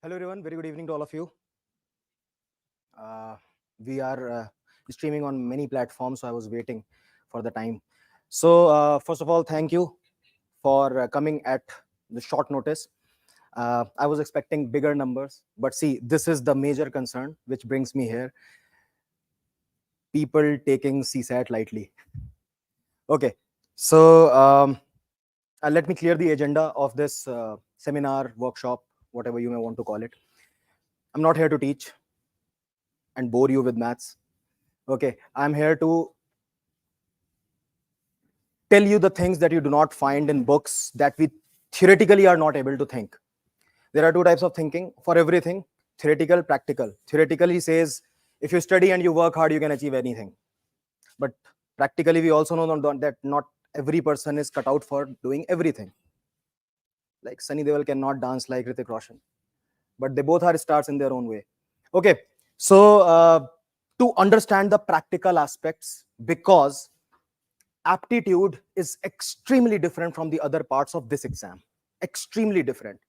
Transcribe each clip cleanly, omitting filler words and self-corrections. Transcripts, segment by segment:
Hello everyone, very good evening to all of you. We are streaming on many platforms, so I was waiting for the time. So first of all, thank you for coming at the short notice. I was expecting bigger numbers, but see, this is the major concern which brings me here. People taking CSAT lightly. Okay, so let me clear the agenda of this seminar, workshop, whatever you may want to call it. I'm not here to teach and bore you with maths. Okay, I'm here to tell you the things that you do not find in books that we theoretically are not able to think. There are two types of thinking for everything: theoretical, practical. Theoretically says if you study and you work hard, you can achieve anything. But practically, we also know that not every person is cut out for doing everything. Like Sunny Deol cannot dance like Hrithik Roshan, but they both are stars in their own way. Okay, so to understand the practical aspects, because aptitude is extremely different from the other parts of this exam. Extremely different.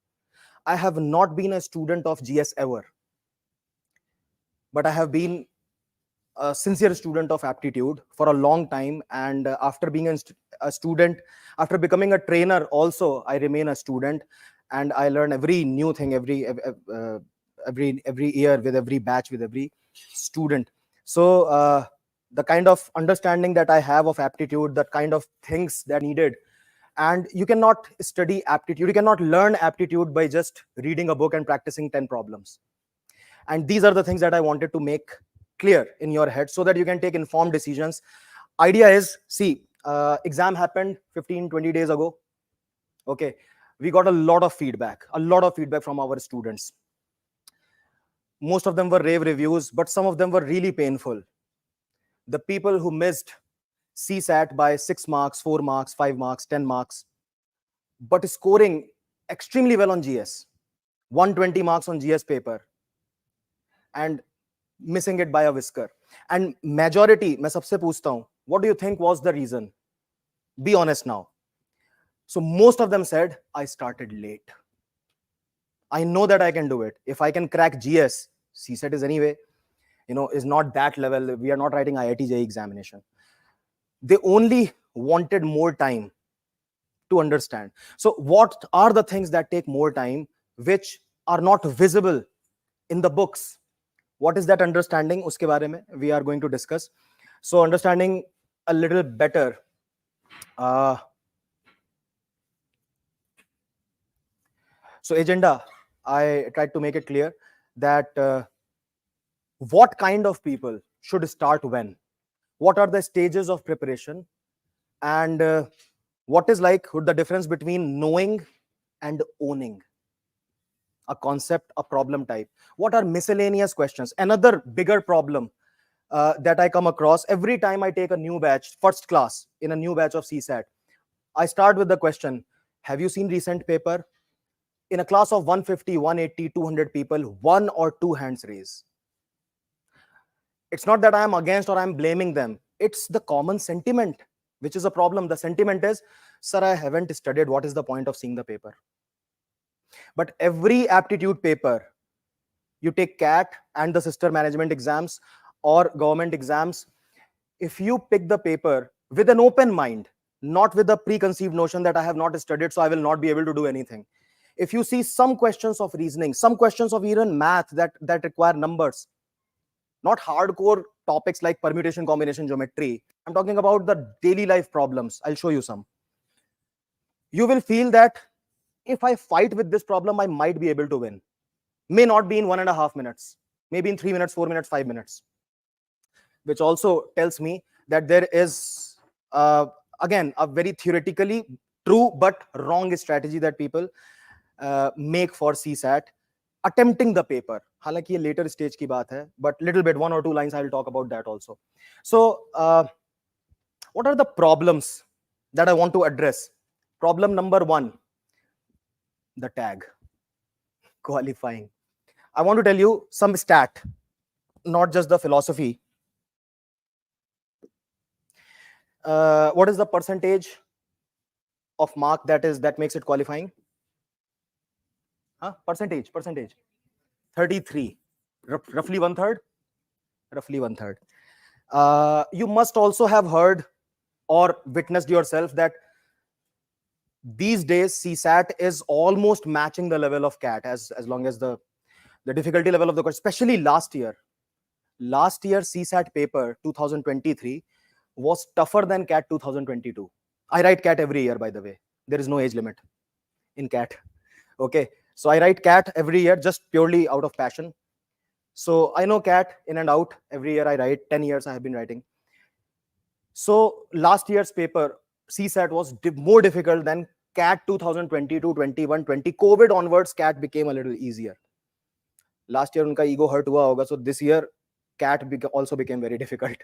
I have not been a student of GS ever, but I have been a sincere student of aptitude for a long time. And after being a student, after becoming a trainer, also I remain a student, and I learn every new thing every year with every batch, with every student. So the kind of understanding that I have of aptitude, that kind of things that are needed. And you cannot study aptitude, you cannot learn aptitude by just reading a book and practicing 10 problems. And these are the things that I wanted to make clear in your head so that you can take informed decisions. Idea is, see, exam happened 15-20 days ago. Okay, we got a lot of feedback from our students. Most of them were rave reviews, but some of them were really painful. The people who missed CSAT by 6 marks, 4 marks, 5 marks, 10 marks, but scoring extremely well on GS, 120 marks on GS paper, and missing it by a whisker. And majority, मैं सबसे पूछता हूं, what do you think was the reason? Be honest now. So most of them said, I started late. I know that I can do it. If I can crack GS, CSAT is anyway, is not that level. We are not writing IIT JEE examination. They only wanted more time to understand. So what are the things that take more time, which are not visible in the books? What is that understanding? Uske baare mein we are going to discuss. So understanding a little better. So agenda, I tried to make it clear that what kind of people should start when, what are the stages of preparation, and what is like the difference between knowing and owning a concept, a problem type. What are miscellaneous questions? Another bigger problem that I come across every time I take a new batch, first class in a new batch of CSAT. I start with the question, have you seen recent paper? In a class of 150, 180, 200 people, 1 or 2 hands raise. It's not that I am against or I am blaming them. It's the common sentiment, which is a problem. The sentiment is, sir, I haven't studied. What is the point of seeing the paper? But every aptitude paper, you take CAT and the sister management exams or government exams, if you pick the paper with an open mind, not with a preconceived notion that I have not studied, so I will not be able to do anything. If you see some questions of reasoning, some questions of even math that require numbers, not hardcore topics like permutation, combination, geometry. I'm talking about the daily life problems. I'll show you some. You will feel that if I fight with this problem, I might be able to win. May not be in 1.5 minutes, maybe in 3 minutes, 4 minutes, 5 minutes. Which also tells me that there is, again, a very theoretically true but wrong strategy that people make for CSAT, attempting the paper. हालांकि ये later stage की बात है, but little bit, 1 or 2 lines, I will talk about that also. So, what are the problems that I want to address? Problem number 1, the tag, qualifying. I want to tell you some stat, not just the philosophy. What is the percentage of mark that makes it qualifying? Percentage. 33, roughly one third. Roughly one third. You must also have heard or witnessed yourself that these days CSAT is almost matching the level of CAT as long as the difficulty level of the course, especially last year. Last year CSAT paper 2023 was tougher than CAT 2022. I write CAT every year, by the way. There is no age limit in CAT. Okay, so I write CAT every year just purely out of passion. So I know CAT in and out. Every year I write. 10 years I have been writing. So last year's paper CSAT was more difficult than CAT 2022, 21, 20. COVID onwards, CAT became a little easier. Last year unka ego hurt hua hoga, so this year CAT also became very difficult.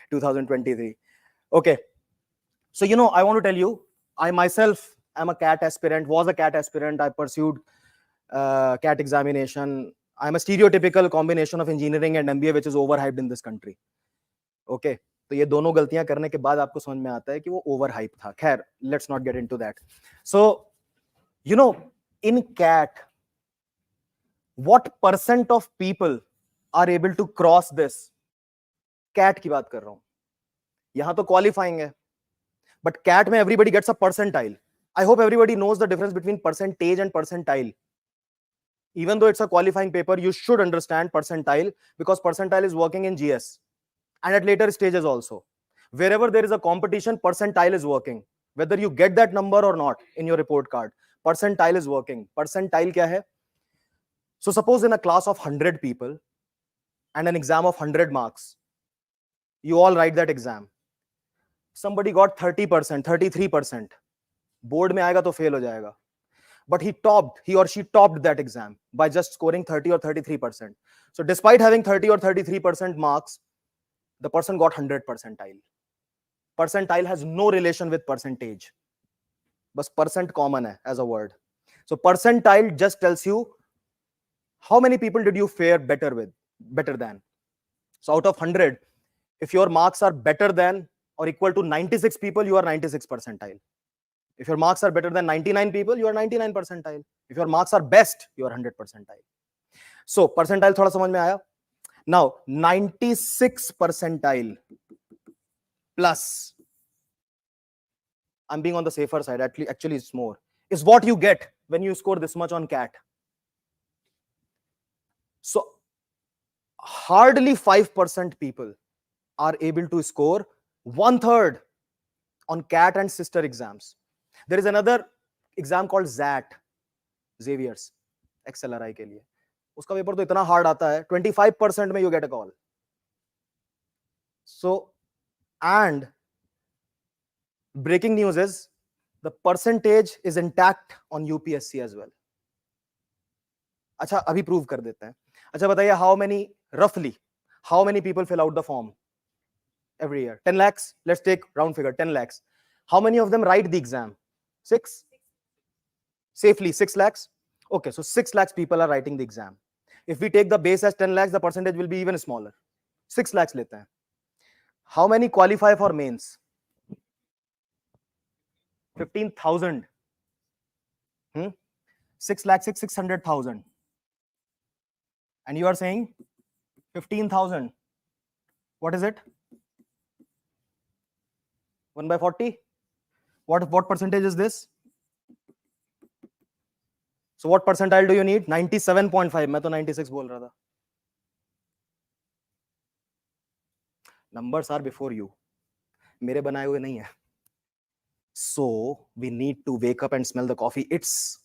2023. Okay, so I want to tell you, I myself am a CAT aspirant, was a CAT aspirant. I pursued CAT examination. I'm a stereotypical combination of engineering and MBA, which is overhyped in this country. Okay, तो ये दोनों गलतियां करने के बाद आपको समझ में आता है कि वो ओवरहाइप था. खैर, let's not get into that. So, in CAT, what % of people are able to cross this? CAT की बात कर रहा हूं. यहां तो क्वालिफाइंग है, but CAT में everybody gets a percentile. I hope everybody knows the difference between percentage and percentile. Even though it's a qualifying paper, you should understand percentile, because percentile is working in GS and at later stages also. Wherever there is a competition, percentile is working. Whether you get that number or not in your report card, percentile is working. Percentile kya hai? So suppose in a class of 100 people and an exam of 100 marks, you all write that exam. Somebody got 30%, 33%. Board mein aayega to fail ho jayega. But he or she topped that exam by just scoring 30 or 33%. So despite having 30 or 33% marks, the person got 100 percentile. Percentile has no relation with percentage. But percent common hai as a word. So percentile just tells you how many people did you fare better than. So out of 100, if your marks are better than or equal to 96 people, you are 96 percentile. If your marks are better than 99 people, you are 99 percentile. If your marks are best, you are 100 percentile. So percentile thoda samajh mein aaya. Now 96 percentile plus, I'm being on the safer side, actually it's more, is what you get when you score this much on CAT. So hardly 5% people are able to score 1/3 on CAT and sister exams. There is another exam called ZAT, Xavier's, XLRI के लिए. उसका paper तो इतना hard आता है, 25% में you get a call. So, and breaking news is the percentage is intact on UPSC as well. अच्छा, अभी प्रूव कर देते हैं. अच्छा बताइए, roughly how many people fill out the form every year? 10 lakhs. Let's take round figure, 10 lakhs. How many of them write the exam? 6? Safely 6 lakhs. Okay, so 6 lakhs people are writing the exam. If we take the base as 10 lakhs, the percentage will be even smaller. 6 lakhs lete hain. How many qualify for mains? 15,000. 6 lakhs, 600,000. And you are saying 15,000. What is it? 1 by 40? What percentage is this? So what percentile do you need? 97.5. मैं तो 96 बोल रहा था. Numbers are before you. मेरे बनाए हुए नहीं है. So we need to wake up and smell the coffee. It's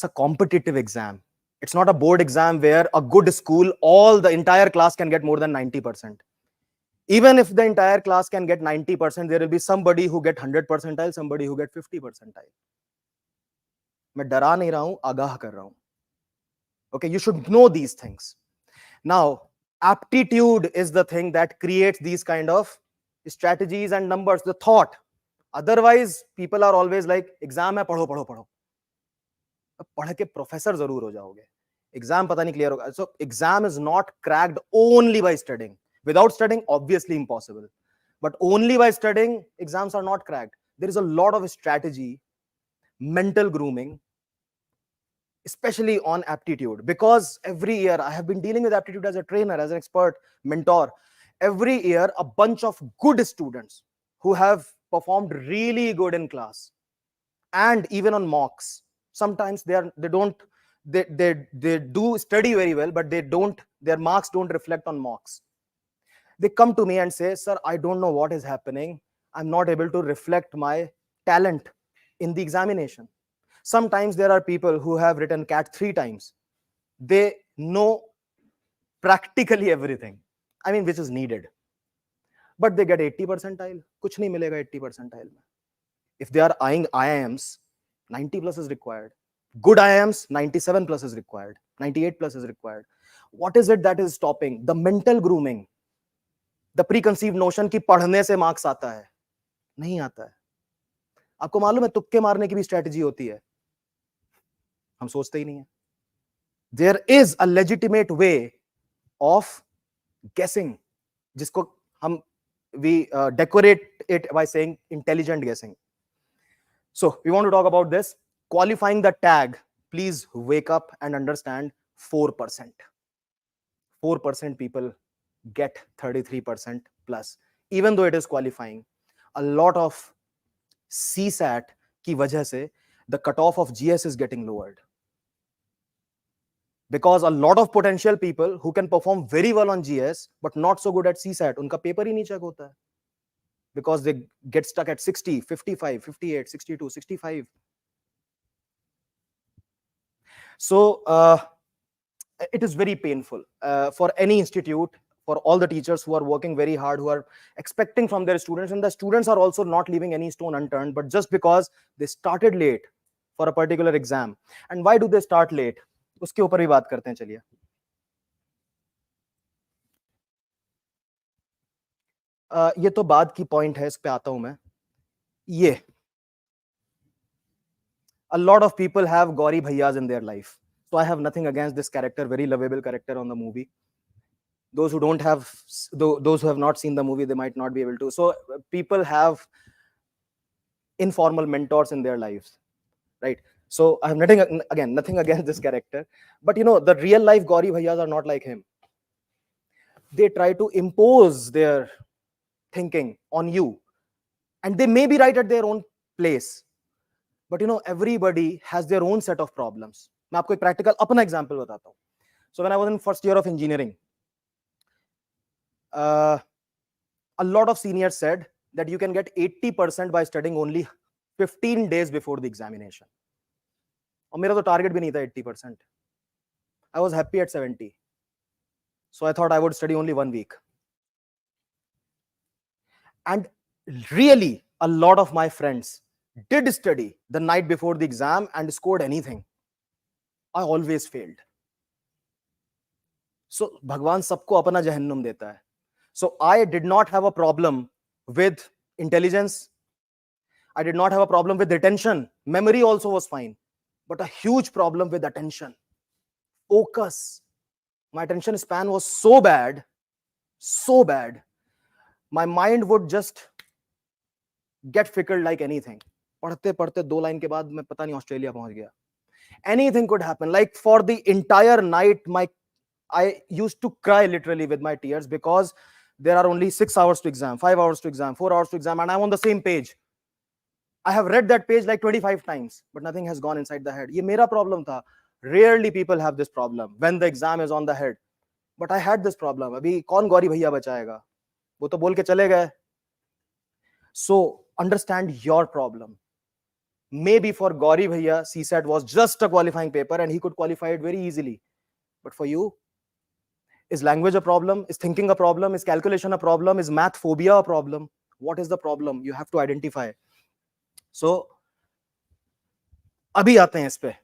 a competitive exam. It's not a board exam where a good school, the entire class can get more than 90%. Even if the entire class can get 90%, there will be somebody who get 100 percentile, somebody who get 50 percentile. मैं डरा नहीं रहा हूं, आगाह कर रहा हूं. Okay, you should know these things. Now, aptitude is the thing that creates these kind of strategies and numbers, the thought. Otherwise, people are always like, exam है, पढ़ो पढ़ो पढ़ो. अब पढ़ के प्रोफेसर जरूर हो जाओगे. Exam पता नहीं clear होगा. So exam is not cracked only by studying. Without studying, obviously impossible. But only by studying, exams are not cracked. There is a lot of strategy, mental grooming, especially on aptitude, because every year I have been dealing with aptitude as a trainer, as an expert, mentor. Every year, a bunch of good students who have performed really good in class and even on mocks. Sometimes they do study very well, but their marks don't reflect on mocks. They come to me and say, sir, I don't know what is happening. I'm not able to reflect my talent in the examination. Sometimes there are people who have written CAT 3 times. They know practically everything, I mean, which is needed. But they get 80 percentile. Kuch nahi milega 80 percentile mein. If they are eyeing IIMs, 90 plus is required. Good IIMs, 97 plus is required. 98 plus is required. What is it that is stopping? The mental grooming. The preconceived notion कि पढ़ने से marks आता है. नहीं आता है. आपको मालूम है तुक्के मारने की भी स्ट्रेटजी होती है. हम सोचते ही नहीं है. There is a legitimate way of guessing, जिसको हम we decorate it by saying intelligent guessing. So we want to talk about this. Qualifying the tag, please wake up and understand 4%. 4% people get 33% plus, even though it is qualifying. A lot of CSAT की वजह से the cutoff of GS is getting lowered. Because a lot of potential people who can perform very well on GS but not so good at CSAT, उनका paper ही नहीं check होता है. Because they get stuck at 60, 55, 58, 62, 65. So it is very painful for any institute, for all the teachers who are working very hard, who are expecting from their students, and the students are also not leaving any stone unturned, but just because they started late for a particular exam. And why do they start late? उसके ऊपर भी बात करते हैं. चलिए. ये तो बाद की पॉइंट है, इस पे आता हूं मैं. ये a lot of people have Gauri Bhaiyas in their life. So I have nothing against this character, very lovable character on the movie. Those who have not seen the movie, they might not be able to. So people have informal mentors in their lives, right? So I have nothing against this character. But the real life Gauri Bhaiyas are not like him. They try to impose their thinking on you. And they may be right at their own place. But everybody has their own set of problems. मैं आपको एक practical अपना example बताता हूँ. So when I was in first year of engineering, a lot of seniors said that you can get 80% by studying only 15 days before the examination. और मेरा तो target भी नहीं था 80%. I was happy at 70. So I thought I would study only 1 week. And really, a lot of my friends did study the night before the exam and scored anything. I always failed. So Bhagwan sabko apna jahannam deta hai. So I did not have a problem with intelligence. I did not have a problem with retention. Memory also was fine. But a huge problem with attention. Focus. My attention span was so bad. So bad. My mind would just get fickled like anything. पढ़ते पढ़ते 2 line के बाद मैं पता नहीं Australia पहुंच गया. Anything could happen. Like for the entire night, I used to cry literally with my tears because there are only 6 hours to exam, 5 hours to exam, 4 hours to exam, and I'm on the same page. I have read that page like 25 times, but nothing has gone inside the head. ये मेरा problem था. Rarely people have this problem when the exam is on the head. But I had this problem. अभी कौन गौरी भैया बचाएगा? वो तो बोल के चले गए. So understand your problem. Maybe for Gauri Bhaiya, CSAT was just a qualifying paper and he could qualify it very easily. But for you, is language a problem? Is thinking a problem? Is calculation a problem? Is math phobia a problem? What is the problem? You have to identify. So, abhi aate hain is pe.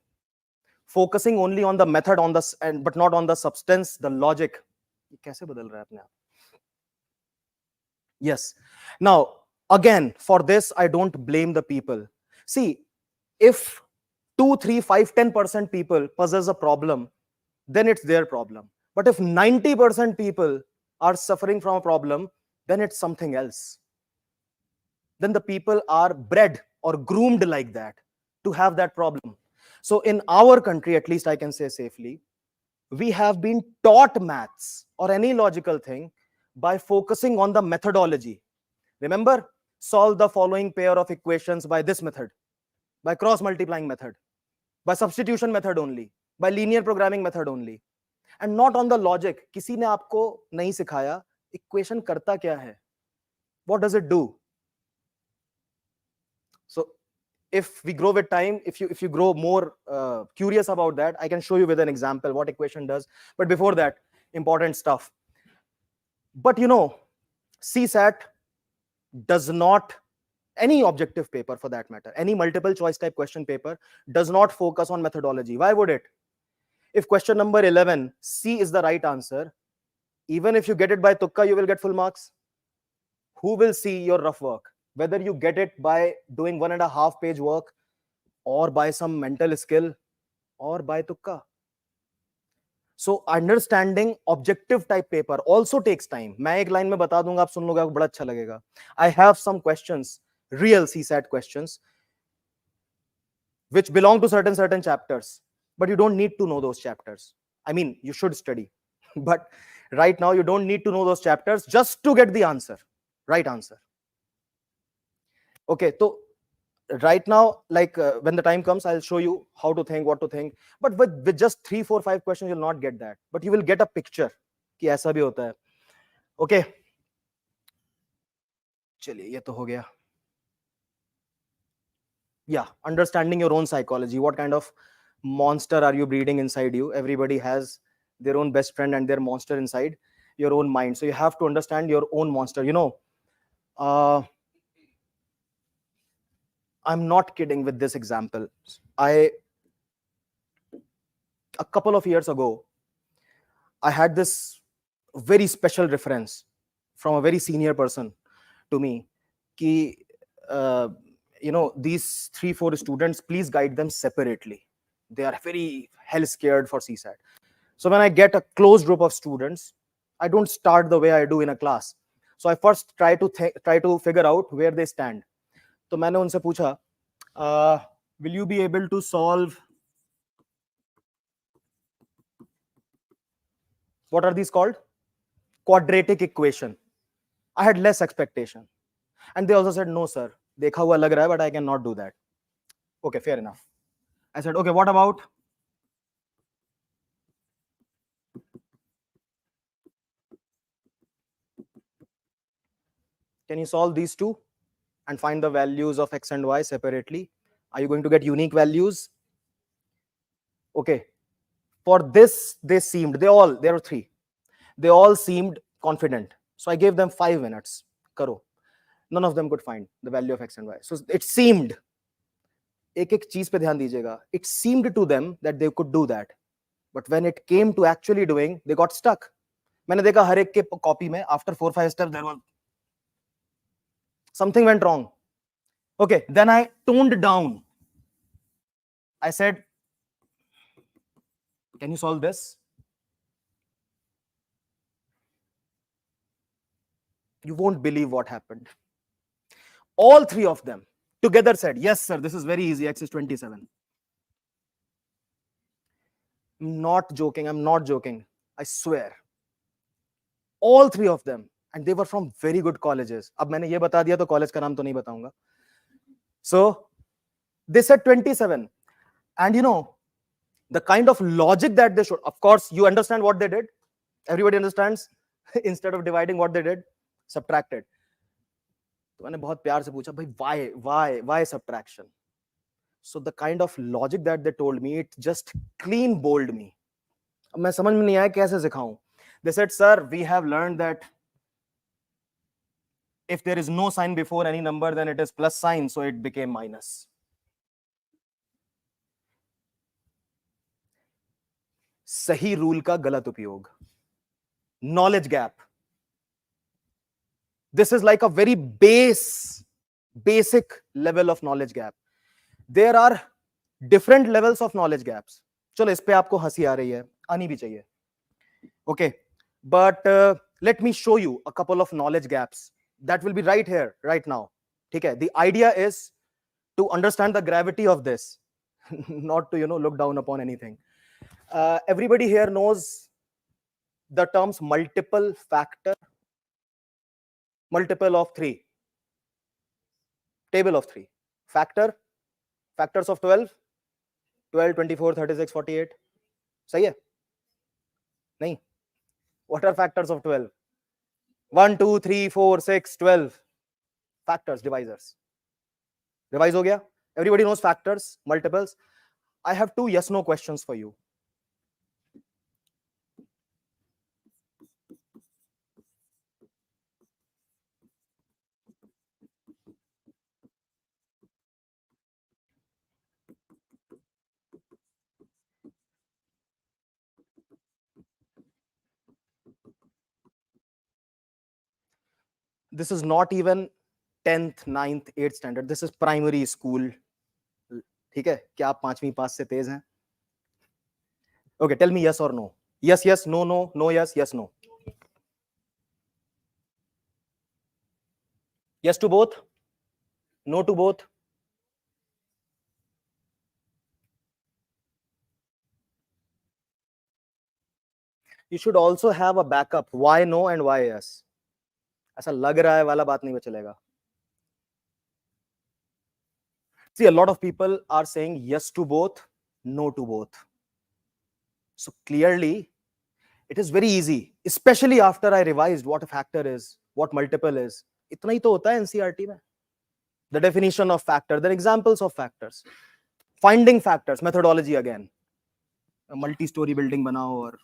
Focusing only on the method, but not on the substance, the logic. Kaise badal raha hai apne aap? Yes. Now, again, for this, I don't blame the people. See, if 2, 3, 5, 10% people possess a problem, then it's their problem. But if 90% people are suffering from a problem, then it's something else. Then the people are bred or groomed like that to have that problem. So in our country, at least I can say safely, we have been taught maths or any logical thing by focusing on the methodology. Remember, solve the following pair of equations by this method, by cross multiplying method, by substitution method only, by linear programming method only, and not on the logic. किसी ने आपको नहीं सिखाया equation करता क्या है, what does it do? So if we grow with time, if you grow more curious about that, I can show you with an example what equation does. But before that, important stuff. But you know, CSAT does not, any objective paper for that matter, any multiple choice type question paper does not focus on methodology. Why would it? If question number 11, C is the right answer, even if you get it by tukka, you will get full marks. Who will see your rough work? Whether you get it by doing 1.5 page work, or by some mental skill, or by tukka. So understanding objective type paper also takes time. मैं एक line में बता दूंगा, आप सुन लोगे, आपको बड़ा अच्छा लगेगा. I have some questions, real CSAT questions, which belong to certain chapters, but you don't need to know those chapters. I mean, you should study, but right now you don't need to know those chapters just to get the answer, right answer. Okay, so right now, like when the time comes, I'll show you how to think, what to think. But with just 3, 4, 5 questions, you'll not get that. But you will get a picture कि ऐसा भी होता है. Okay. चलिए, ये तो हो गया. Yeah, understanding your own psychology. What kind of monster are you breeding inside you? Everybody has their own best friend and their monster inside your own mind. So you have to understand your own monster. You know, I'm not kidding with this example. A couple of years ago, I had this very special reference from a very senior person to me कि you know, these 3, 4 students, please guide them separately. They are very hell scared for CSAT. So when I get a close group of students, I don't start the way I do in a class. So I first try to figure out where they stand. तो मैंने उनसे पूछा, will you be able to solve, what are these called? Quadratic equation. I had less expectation. And they also said, no, sir. देखा हुआ लग रहा है, but I cannot do that. Okay, fair enough. I said, okay, what about? Can you solve these two and find the values of x and y separately? Are you going to get unique values? Okay. For this, there were 3. They all seemed confident. So I gave them 5 minutes. Karo. None of them could find the value of x and y. So it seemed, एक चीज पे ध्यान दीजिएगा, it seemed to them that they could do that. But when it came to actually doing, they got stuck. मैंने देखा हर एक के copy में after 4, 5 steps there was something went wrong. Okay, then I toned down. I said, can you solve this? You won't believe what happened. All 3 of them together said, yes, sir, this is very easy. X is 27. I'm not joking. I swear. All 3 of them. And they were from very good colleges. अब मैंने ये बता दिया तो college का नाम तो नहीं बताऊंगा. So they said 27. And you know, the kind of logic that they showed, of course, you understand what they did. Everybody understands. Instead of dividing, what they did, subtracted. तो मैंने बहुत प्यार से पूछा, भाई why subtraction? So the kind of logic that they told me, it just clean bowled me. अब मैं समझ में नहीं आया कैसे सिखाऊं. They said, sir, we have learned that if there is no sign before any number, then it is plus sign, so it became minus. सही rule का गलत उपयोग. Knowledge gap. This is like a very basic level of knowledge gap. There are different levels of knowledge gaps. चलो इस पे आपको हंसी आ रही है, आनी भी चाहिए. Okay, but let me show you a couple of knowledge gaps that will be right here, right now. ठीक है? The idea is to understand the gravity of this. not to look down upon anything. Everybody here knows the terms multiple factor, multiple of 3, table of 3, factor, factors of 12, 12, 24, 36, 48. सही है? नहीं? What are factors of 12? 1, 2, 3, 4, 6, 12. Factors, divisors. Revise हो गया? Everybody knows factors, multiples. I have 2 yes no questions for you. This is not even 10th, 9th, 8th standard. This is primary school. ठीक है? क्या आप 5वीं पास से तेज हैं? Okay, tell me yes or no. Yes, yes, no, no, no, yes, yes, no. Yes to both? No to both? You should also have a backup. Why no and why yes? ऐसा लग रहा है वाला बात नहीं चलेगा. See, a lot of people are saying yes to both, no to both. So clearly, it is very easy, especially after I revised what a factor is, what multiple is. इतना ही तो होता है NCERT में. The definition of factor, the examples of factors, finding factors, methodology again. Multi-story building बनाओ और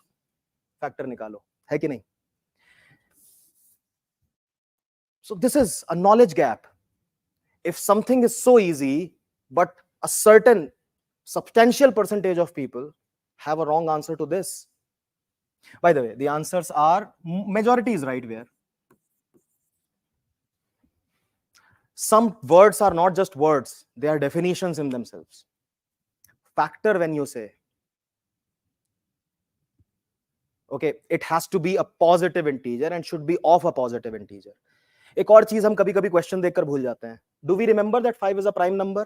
factor निकालो, है कि नहीं? So this is a knowledge gap. If something is so easy, but a certain substantial percentage of people have a wrong answer to this. By the way, the answers are, majority is right where. Some words are not just words, they are definitions in themselves. Factor, when you say, okay, it has to be a positive integer and should be of a positive integer. एक और चीज हम कभी कभी question देखकर भूल जाते हैं. Do we remember that 5 is a prime number?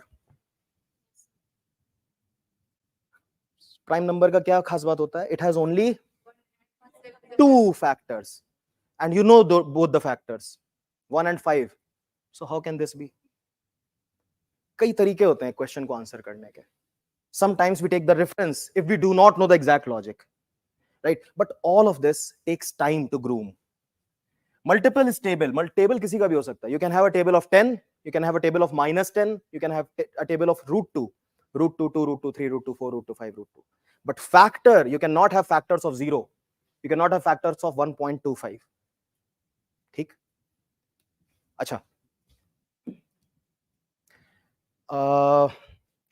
Prime number का क्या खास बात होता है? It has only 2 factors, and you know both the factors, 1 and 5. So how can this be? कई तरीके होते हैं क्वेश्चन को आंसर करने के. Sometimes we take the reference if we do not know the exact logic, right? But all of this takes time to groom. Multiple is table. Table किसी का भी हो सकता है. You can have a table of 10, you can have a table of -10, you can have a table of √2, √2, 2, √2, 3, √2, 4, √2, 5, √2. But factor, you cannot have factors of 0. You cannot have factors of 1.25. ठीक? अच्छा.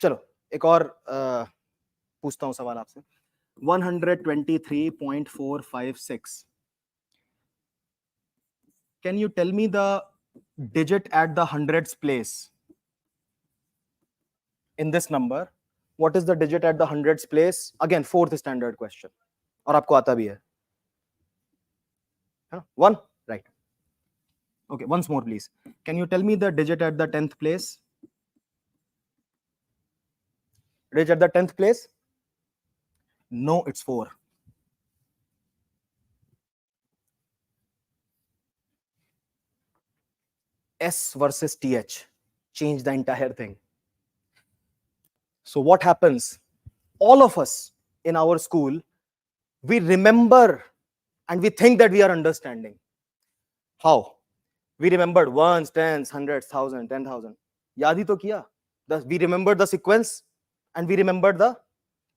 चलो एक और पूछता हूं सवाल आपसे. 123.456. Can you tell me the digit at the hundreds place in this number? What is the digit at the hundreds place? Again, 4th standard question. और आपको आता भी है. Huh? 1, right? Okay, once more, please. Can you tell me the digit at the 10th place? Digit at the 10th place? No, it's 4. S versus TH. Change the entire thing. So what happens? All of us in our school, we remember and we think that we are understanding. How? We remembered ones, tens, hundreds, thousand, 10,000. याद ही तो किया. We remembered the sequence and we remembered the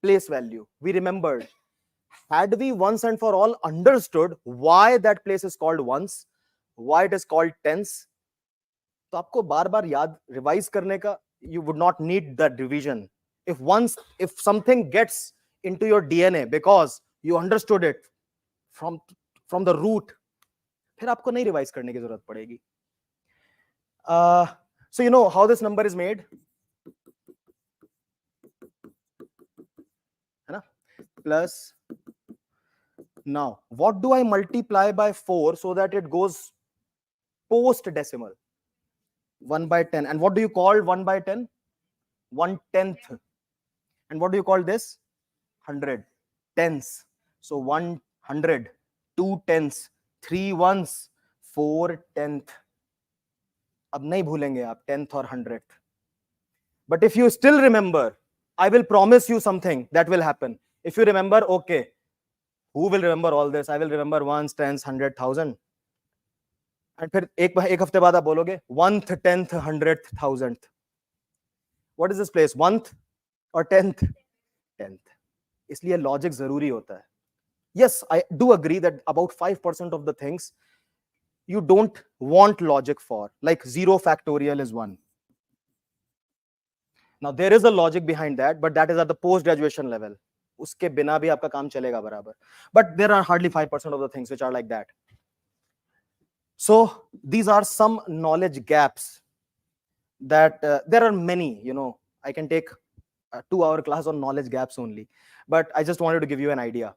place value. We remembered. Had we once and for all understood why that place is called ones, why it is called tens, तो आपको बार बार याद revise करने का, you would not need that revision. If something gets into your DNA because you understood it from the root, फिर आपको नहीं revise करने की जरूरत पड़ेगी. So you know how this number is made? है ना? Plus, now what do I multiply by 4 so that it goes post decimal? 1/10. And what do you call 1/10? 1/10. And what do you call this? 100 tens. So 100, 2 tens, 3 ones, 4 tenth. अब नहीं भूलेंगे आप 10th और 100th. But if you still remember, I will promise you something that will happen. If you remember, okay, who will remember all this? I will remember ones, tens, 100,000. And फिर एक हफ्ते बाद आप बोलोगे 1th, 10th, 100th, 1000th. What is this place? 1th or 10th? 10th. इसलिए logic जरूरी होता है. Yes, I do agree that about 5% of the things you don't want logic for, like 0 factorial is 1. Now there is a logic behind that, but that is at the post graduation level. उसके बिना भी आपका काम चलेगा बराबर. But there are hardly 5% of the things which are like that. So these are some knowledge gaps that there are many, you know. I can take a 2-hour class on knowledge gaps only, but I just wanted to give you an idea.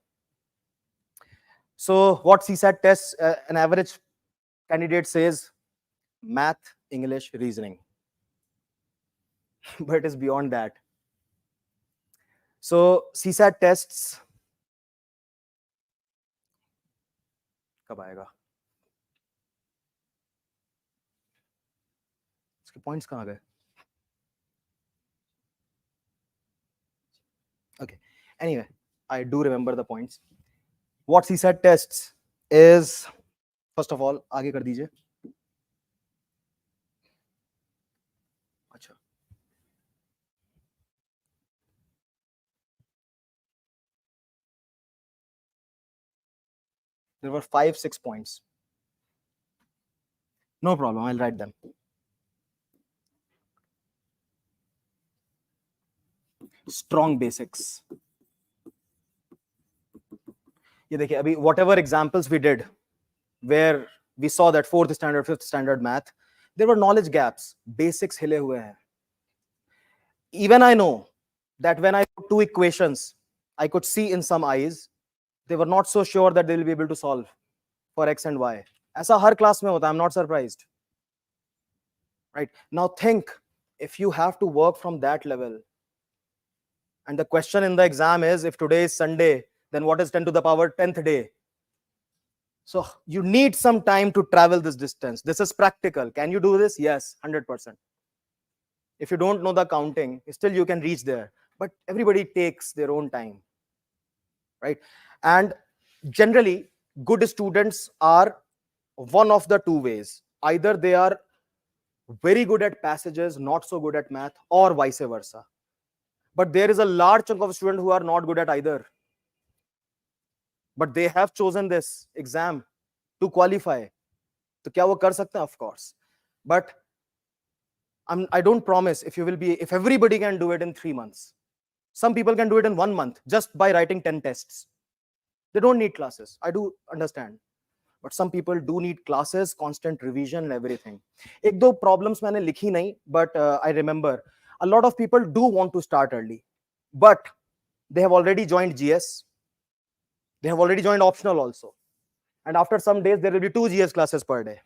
So what CSAT tests, an average candidate says math, English, reasoning. But it is beyond that. So CSAT tests कब आएगा? इसके points कहाँ गए? Okay. Anyway, I do remember the points. What CSAT tests is, first of all, आगे कर दीजिए. अच्छा. There were 5-6 points. No problem, I'll write them. Strong basics. ये देखिए अभी whatever examples we did where we saw that 4th standard, 5th standard math, there were knowledge gaps, basics हिले हुए हैं. Even I know that when I put 2 equations, I could see in some eyes they were not so sure that they will be able to solve for x and y. ऐसा हर class में होता है. I'm not surprised. Right? Now think, if you have to work from that level, and the question in the exam is, if today is Sunday, then what is 10 to the power 10th day? So you need some time to travel this distance. This is practical. Can you do this? Yes, 100%. If you don't know the counting, still you can reach there. But everybody takes their own time, right? And generally, good students are one of the two ways. Either they are very good at passages, not so good at math, or vice versa. But there is a large chunk of students who are not good at either. But they have chosen this exam to qualify. तो क्या वो कर सकते हैं? Of course. But I don't promise if everybody can do it in 3 months. Some people can do it in 1 month just by writing 10 tests. They don't need classes. I do understand. But some people do need classes, constant revision and everything. एक दो problems मैंने लिखी नहीं, but I remember a lot of people do want to start early, but they have already joined GS. They have already joined optional also. And after some days, there will be 2 GS classes per day.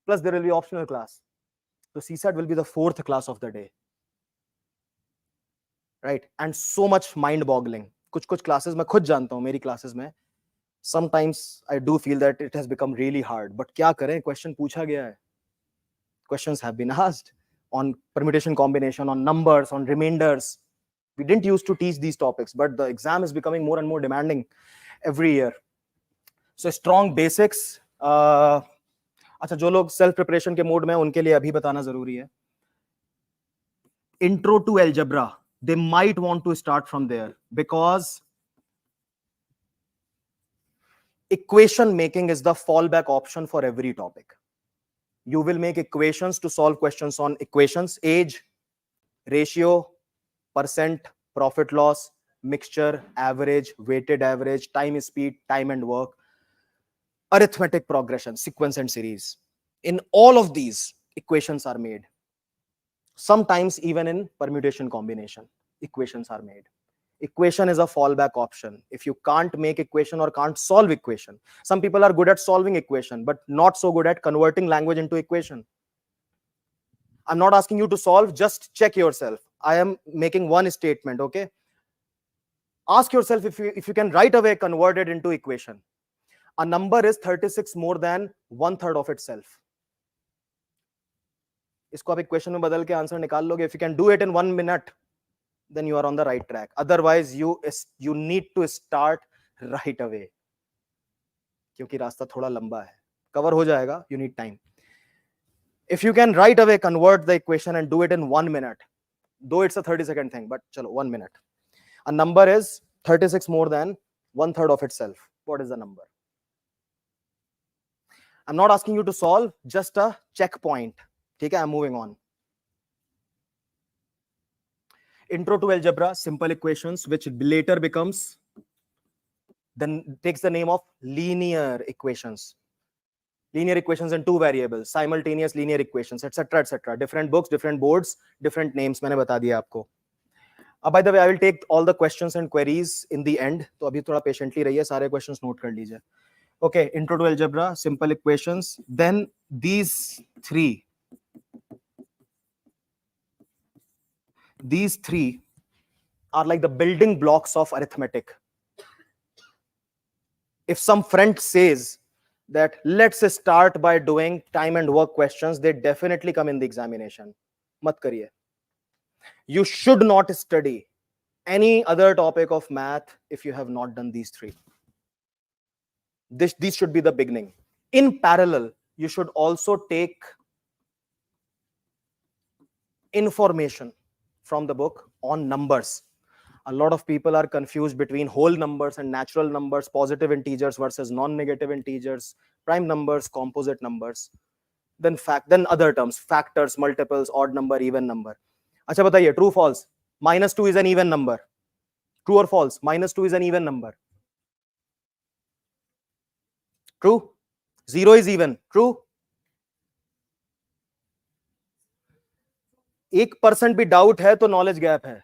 Plus there will be optional class. So CSAT will be the 4th class of the day. Right? And so much mind-boggling. कुछ classes मैं खुद जानता हूँ, मेरी classes में. Sometimes I do feel that it has become really hard. But क्या करें? Question पूछा गया है. Questions have been asked on permutation combination, on numbers, on remainders. We didn't used to teach these topics, but the exam is becoming more and more demanding every year. So strong basics. अच्छा, जो लोग self preparation के mode में उनके लिए अभी बताना जरूरी है. Intro to algebra. They might want to start from there because equation making is the fallback option for every topic. You will make equations to solve questions on equations, age, ratio, percent, profit loss, mixture, average, weighted average, time speed, time and work, arithmetic progression, sequence and series. In all of these, equations are made. Sometimes even in permutation combination, equations are made. Equation is a fallback option. If you can't make equation or can't solve equation, some people are good at solving equation, but not so good at converting language into equation. I'm not asking you to solve, just check yourself. I am making one statement, okay? Ask yourself if you can right away convert it into equation. A number is 36 more than 1/3 of itself. इसको आप equation में बदल के answer निकाल लोगे. If you can do it in 1 minute, then you are on the right track. Otherwise, you need to start right away. क्योंकि रास्ता थोड़ा लंबा है. कवर हो जाएगा. You need time. If you can right away convert the equation and do it in 1 minute, though it's a 30-second thing, but chalo, 1 minute. A number is 36 more than 1/3 of itself. What is the number? I'm not asking you to solve, just a checkpoint. Okay, I'm moving on. Intro to algebra, simple equations, which later becomes, then takes the name of linear equations. Linear equations in 2 variables, simultaneous linear equations, etc., etc. Different books, different boards, different names. मैंने बता दिया आपको. By the way, I will take all the questions and queries in the end. तो अभी थोड़ा patiently रहिए, सारे questions note कर लीजिए. Okay, intro to algebra, simple equations. Then these three are like the building blocks of arithmetic. If some friend says that let's start by doing time and work questions, they definitely come in the examination. मत करिए. You should not study any other topic of math if you have not done these three. These should be the beginning. In parallel, you should also take information from the book on numbers. A lot of people are confused between whole numbers and natural numbers, positive integers versus non-negative integers, prime numbers, composite numbers, then other terms, factors, multiples, odd number, even number. अच्छा बताइए, true, false? -2 is an even number. True or false? -2 is an even number. True. 0 is even. True. 1% भी doubt है तो knowledge gap है.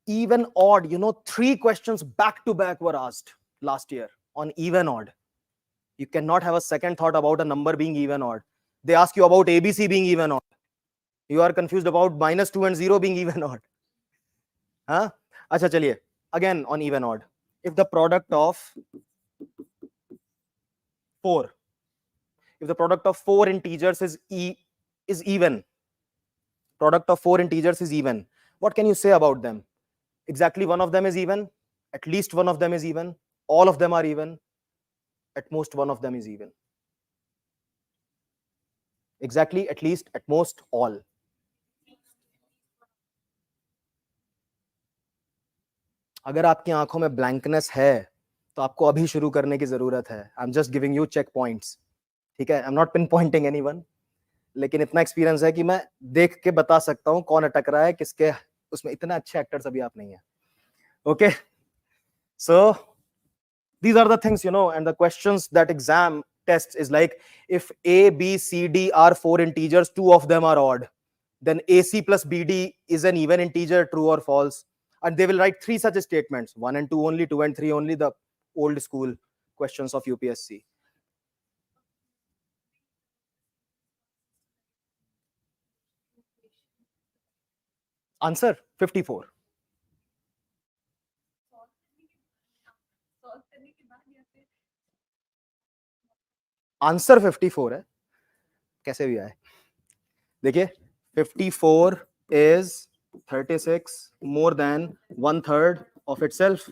Even odd, 3 questions back to back were asked last year on even odd. You cannot have a second thought about a number being even odd. They ask you about ABC being even odd. You are confused about -2 and 0 being even odd. Huh? Acha chaliye. Again on even odd. If the product of 4 integers is even, product of 4 integers is even, what can you say about them? Exactly one of them is even, at least one of them is even, all of them are even, at most one of them is even. Exactly, at least, at most, all. अगर आपकी आंखों में blankness है तो आपको अभी शुरू करने की जरूरत है. I am just giving you check points. ठीक है, I am not pinpointing anyone, लेकिन इतना एक्सपीरियंस है कि मैं देख के बता सकता हूं कौन अटक रहा है किसके. उसमें इतने अच्छे एक्टर्स अभी आप नहीं है. Okay, so these are the things, and the questions that exam tests is like, if A, B, C, D are 4 integers, 2 of them are odd, then AC plus BD is an even integer, true or false? And they will write 3 such statements, 1 and 2 only, 2 and 3 only, the old school questions of UPSC. Answer 54. Answer 54 है, कैसे भी आए. देखिए, 54 is 36 more than 1/3 of itself.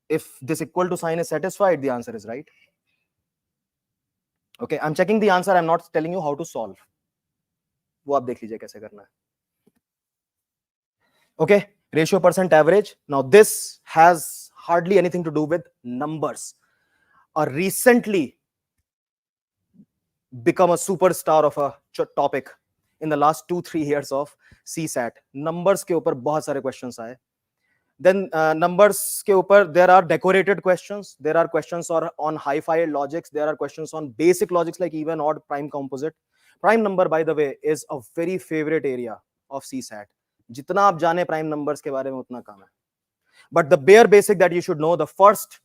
If this equal to sign is satisfied, the answer is right. Okay, I'm checking the answer. I'm not telling you how to solve. वो आप देख लीजिए कैसे करना है. Okay, ratio percent average. Now this has hardly anything to do with numbers. Recently become a superstar of a topic in the last 2-3 years of CSAT. Numbers के ऊपर बहुत सारे questions आए. Then numbers के ऊपर there are decorated questions. There are questions on hi-fi logics. There are questions on basic logics like even, odd, prime, composite. Prime number, by the way, is a very favorite area of CSAT. जितना आप जाने prime numbers के बारे में उतना कम है. But the bare basic that you should know, the first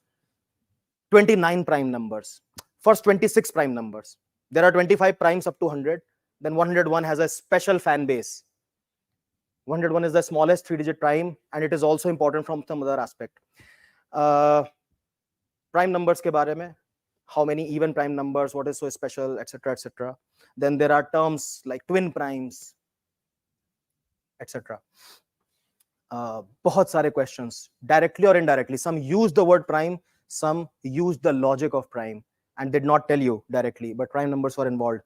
29 prime numbers, first 26 prime numbers. There are 25 primes up to 100. Then 101 has a special fan base. 101 is the smallest 3-digit prime, and it is also important from some other aspect. Prime numbers के बारे में, how many even prime numbers, what is so special, etc., etc. Then there are terms like twin primes, etc. बहुत सारे questions, directly or indirectly. Some use the word prime, some use the logic of prime and did not tell you directly, but prime numbers were involved.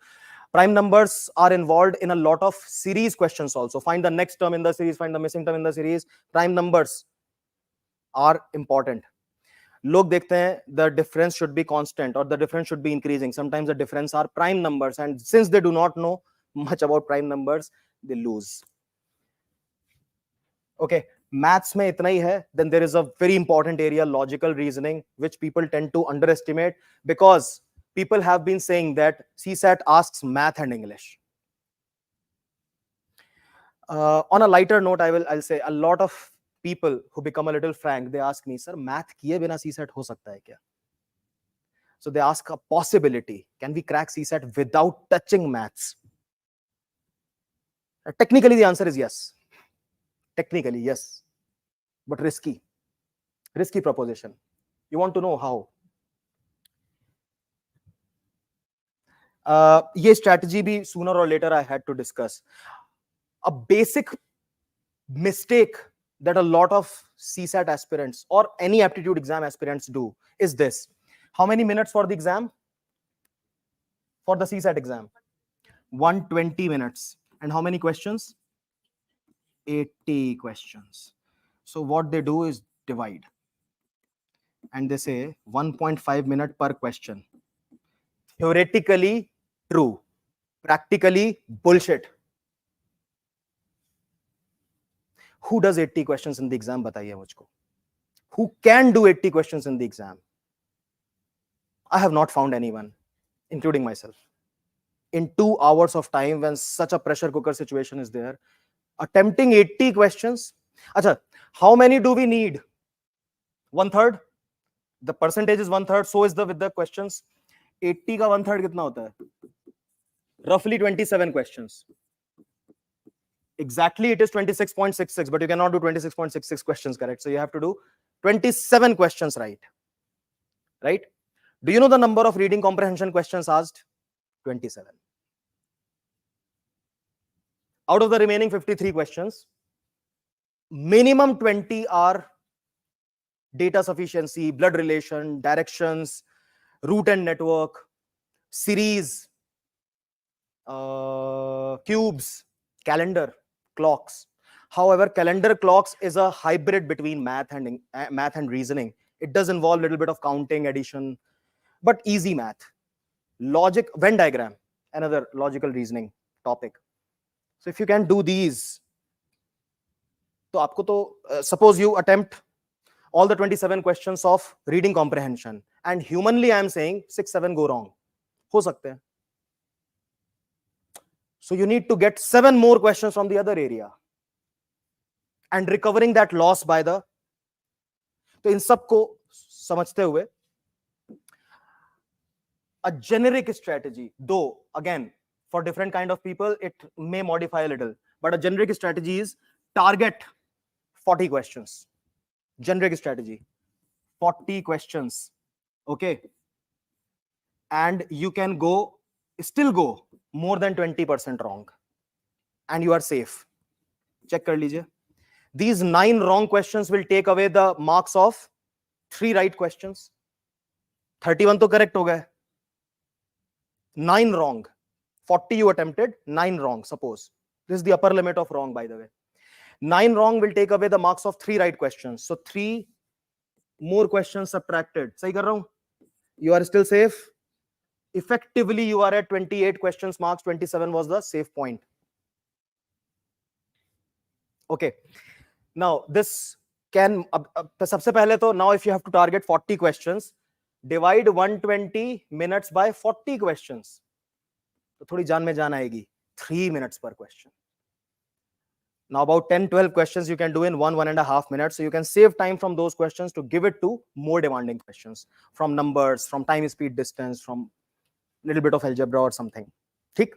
Prime numbers are involved in a lot of series questions also. Find the next term in the series, find the missing term in the series. Prime numbers are important. लोग देखते हैं the difference should be constant or the difference should be increasing. Sometimes the difference are prime numbers, and since they do not know much about prime numbers, they lose. Okay, maths में इतना ही है. Then there is a very important area, logical reasoning, which people tend to underestimate because people have been saying that CSAT asks math and English. On a lighter note, I'll say a lot of people who become a little frank, they ask me, sir, math किए बिना CSAT हो सकता है क्या? So they ask a possibility. Can we crack CSAT without touching maths? Technically, the answer is yes. Technically, yes. But risky. Risky proposition. You want to know how? ये strategy भी sooner or later I had to discuss. A basic mistake that a lot of CSAT aspirants or any aptitude exam aspirants do is this. How many minutes for the exam? For the CSAT exam? 120 minutes. And how many questions? 80 questions. So what they do is divide. And they say 1.5 minutes per question. Theoretically true. Practically bullshit. Who does 80 questions in the exam? बताइए मुझको. Who can do 80 questions in the exam? I have not found anyone, including myself. In 2 hours of time, when such a pressure cooker situation is there, attempting 80 questions. Acha, how many do we need? 1/3. The percentage is 1/3. So is the with the questions. 80 का 1/3 कितना होता है? Roughly 27 questions. Exactly, it is 26.66, but you cannot do 26.66 questions correct. So you have to do 27 questions right. Right? Do you know the number of reading comprehension questions asked? 27. Out of the remaining 53 questions, minimum 20 are data sufficiency, blood relation, directions, root and network, series, cubes, calendar, clocks. However, calendar clocks is a hybrid between math and reasoning. It does involve a little bit of counting, addition, but easy math. Logic, Venn diagram, another logical reasoning topic. So if you can do these, तो आपको तो suppose you attempt all the 27 questions of reading comprehension, and humanly I am saying 6-7 go wrong. हो सकते हैं. So you need to get 7 more questions from the other area and recovering that loss by the. तो इन सब को समझते हुए a generic strategy, though again for different kind of people it may modify a little, but a generic strategy is target 40 questions. Generic strategy, 40 questions. Okay, and you can still go more than 20% wrong and you are safe. Check kar lijiye. These 9 wrong questions will take away the marks of 3 right questions. 31 to correct ho gaye. 9 wrong. 40 you attempted, 9 wrong. Suppose this is the upper limit of wrong, by the way. 9 wrong will take away the marks of 3 right questions. So 3 more questions subtracted. Sahi kar raha hu? You are still safe. Effectively, you are at 28 questions marks. 27 was the safe point. Okay. Now this can. सबसे पहले तो now if you have to target 40 questions, divide 120 minutes by 40 questions. तो थोड़ी जान में जान आएगी. 3 minutes per question. Now about 10-12 questions you can do in 1.5 minutes. So you can save time from those questions to give it to more demanding questions from numbers, from time, speed, distance, from little bit of algebra or something. ठीक?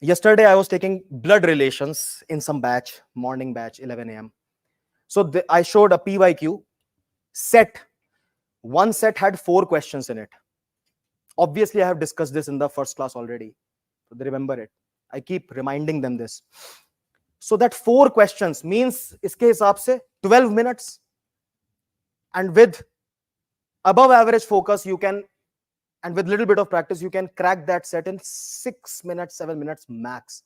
Yesterday I was taking blood relations in some batch, morning batch, 11 a.m. So I showed a PYQ set. One set had 4 questions in it. Obviously, I have discussed this in the first class already. So they remember it. I keep reminding them this. So that 4 questions means iske hisab se 12 minutes. And with above average focus, you can, and with little bit of practice, you can crack that set in 6 minutes, 7 minutes max.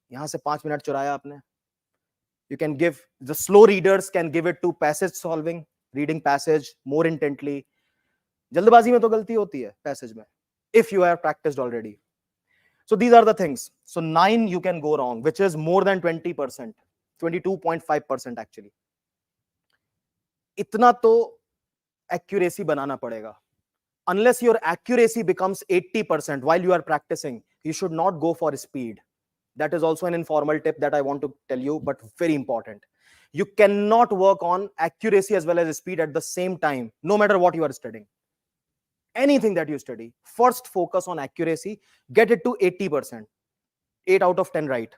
Yahan se 5 minutes churaya aapne. You can give, the slow readers can give it to passage solving, reading passage more intently. जल्दबाजी में तो गलती होती है passage में, if you have practiced already. So these are the things. So 9 you can go wrong, which is more than 20%, 22.5% actually. इतना तो accuracy बनाना पड़ेगा. Unless your accuracy becomes 80% while you are practicing, you should not go for speed. That is also an informal tip that I want to tell you, but very important. You cannot work on accuracy as well as speed at the same time, no matter what you are studying. Anything that you study, first focus on accuracy, get it to 80%, 8 out of 10 right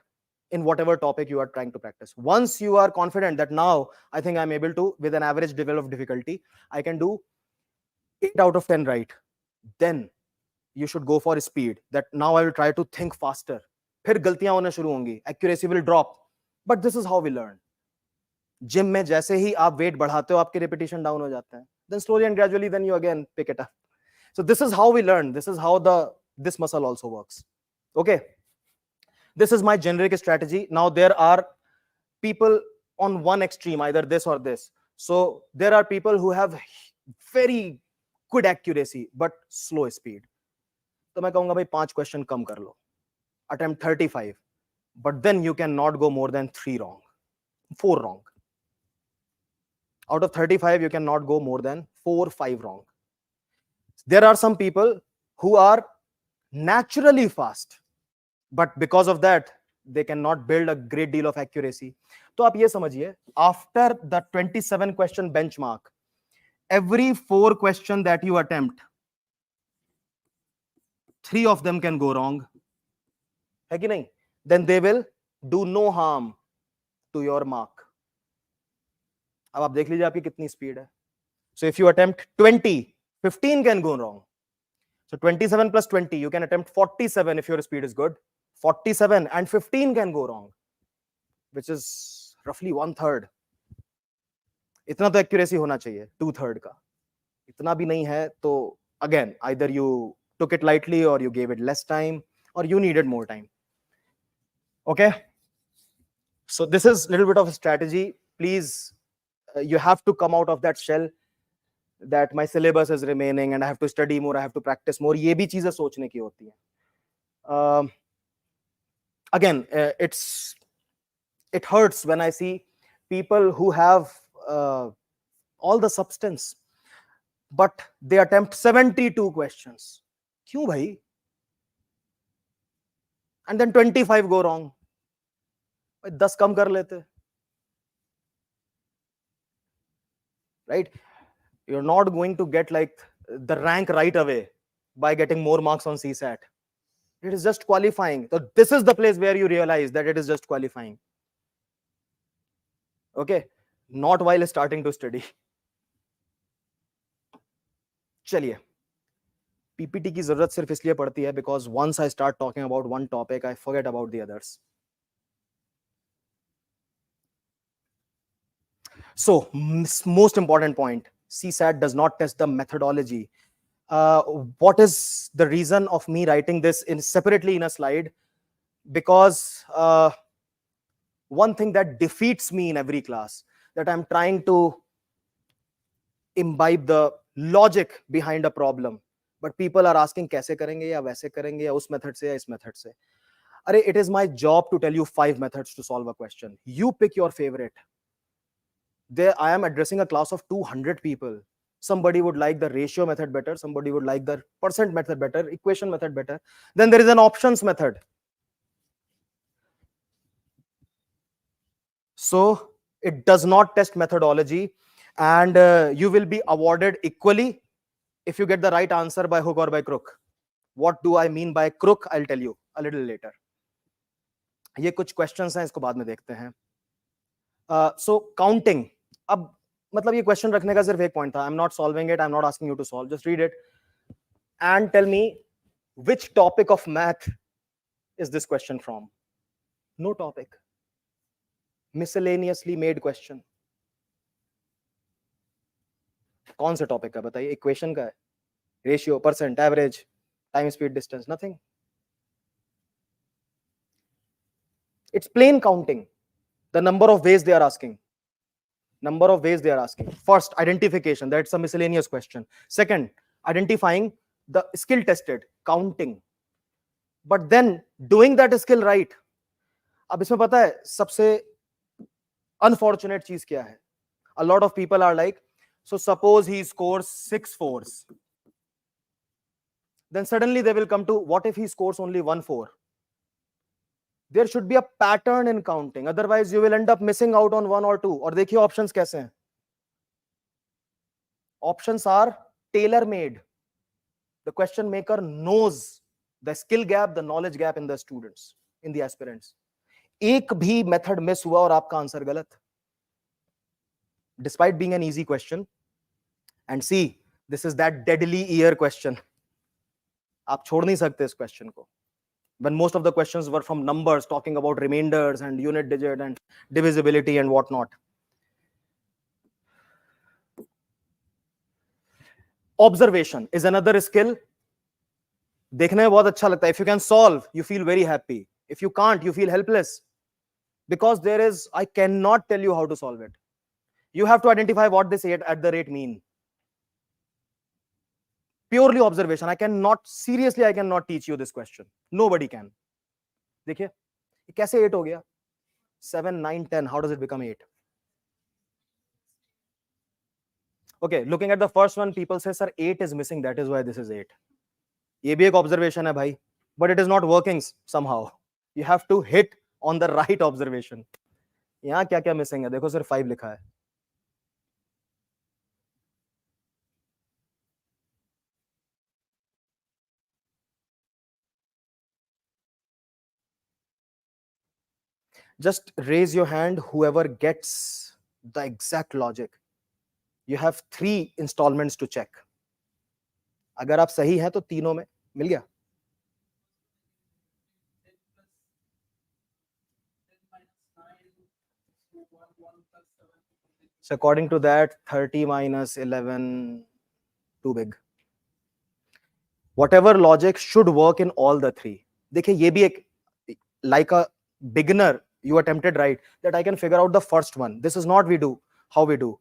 in whatever topic you are trying to practice. Once you are confident that now I think I'm able to, with an average level of difficulty, I can do 8 out of 10 right, then you should go for speed. That now I will try to think faster. फिर गलतियां होना शुरू होंगी, accuracy will drop. But this is how we learn. Gym में जैसे ही आप wait बढ़ाते हो, आपके repetition down हो जाते हैं. Then slowly and gradually, then you again pick it up. So this is how we learn. This is how this muscle also works. Okay. This is my generic strategy. Now there are people on one extreme, either this or this. So there are people who have very good accuracy but slow speed. तो मैं कहूंगा भाई 5 question कम कर लो, attempt 35, but then you cannot go more than 3 wrong, 4 wrong. Out of 35 you cannot go more than 4, 5 wrong. There are some people who are naturally fast, but because of that they cannot build a great deal of accuracy. तो आप ये समझिए, after the 27 question benchmark, every 4 question that you attempt, 3 of them can go wrong, है कि नहीं? Then they will do no harm to your mark. अब आप देख लीजिए आपकी कितनी स्पीड है. So if you attempt 20, 15 can go wrong. So 27 plus 20, you can attempt 47 if your speed is good. 47 and 15 can go wrong, which is roughly 1/3. इतना तो accuracy होना चाहिए, 2/3 का. इतना भी नहीं है तो again either you took it lightly or you gave it less time or you needed more time. Okay. So this is a little bit of a strategy. Please, you have to come out of that shell that my syllabus is remaining and I have to study more, I have to practice more. ये भी चीजें सोचने की होती हैं. Again, it hurts when I see people who have all the substance, but they attempt 72 questions. क्यों भाई? And then 25 go wrong. 10 कम कर लेते. Right? You're not going to get like the rank right away by getting more marks on CSAT. It is just qualifying. So this is the place where you realize that it is just qualifying. Okay, not while starting to study. चलिए, PPT की जरूरत सिर्फ इसलिए पड़ती है because once I start talking about one topic, I forget about the others. So most important point, CSAT does not test the methodology. What is the reason of me writing this separately in a slide? Because one thing that defeats me in every class, that I'm trying to imbibe the logic behind a problem, but people are asking कैसे करेंगे या वैसे करेंगे या उस method से या इस method से. अरे, it is my job to tell you 5 methods to solve a question. You pick your favorite. There I am addressing a class of 200 people. Somebody would like the ratio method better, somebody would like the percent method better, equation method better. Then there is an options method. So it does not test methodology, and you will be awarded equally if you get the right answer by hook or by crook. What do I mean by crook? I'll tell you a little later. ये कुछ questions हैं, इसको बाद में देखते हैं. सो counting. अब मतलब ये क्वेश्चन रखने का सिर्फ एक पॉइंट था. I am not solving it, I am not asking you to solve, just read it and tell me which topic of math is this question from. No topic, miscellaneously made question. कौन से topic का बताइए? Equation का है, ratio, percent, average, time, speed, distance? Nothing. It's plain counting. The number of ways they are asking. Number of ways they are asking. First, identification, that's a miscellaneous question. Second, identifying the skill tested, counting. But then doing that skill right. अब इसमें पता है सबसे unfortunate चीज क्या है? A lot of people are like, so suppose he scores 6 4s, then suddenly they will come to, what if he scores only 1 4? There should be a pattern in counting, otherwise you will end up missing out on 1 or 2. और देखिए options कैसे हैं. Options are tailor made. The question maker knows the skill gap, the knowledge gap in the students, in the aspirants. एक भी method miss हुआ और आपका answer गलत, despite being an easy question. And see, this is that deadly ear question. आप छोड़ नहीं सकते इस क्वेश्चन को. When most of the questions were from numbers, talking about remainders and unit digit and divisibility and whatnot. Observation is another skill. देखने में बहुत अच्छा लगता है. If you can solve, you feel very happy. If you can't, you feel helpless. Because there is, I cannot tell you how to solve it. You have to identify what this at the rate mean. Purely observation. I cannot, seriously, I cannot teach you this question. Nobody can. देखिए, कैसे 8 हो गया? 7, 9, 10. How does it become 8? Okay, looking at the first one, people say, sir, 8 is missing. That is why this is 8. ये भी एक observation है भाई. But it is not working somehow. You have to hit on the right observation. यहाँ क्या क्या missing है? देखो सिर्फ 5 लिखा है. Just raise your hand, whoever gets the exact logic. You have 3 installments to check. अगर आप सही हैं तो तीनों में मिल गया. So according to that, 30 minus 11, too big. Whatever logic should work in all the 3. देखिए ये भी एक, like a beginner, you attempted right that I can figure out the first one. This is not how we do.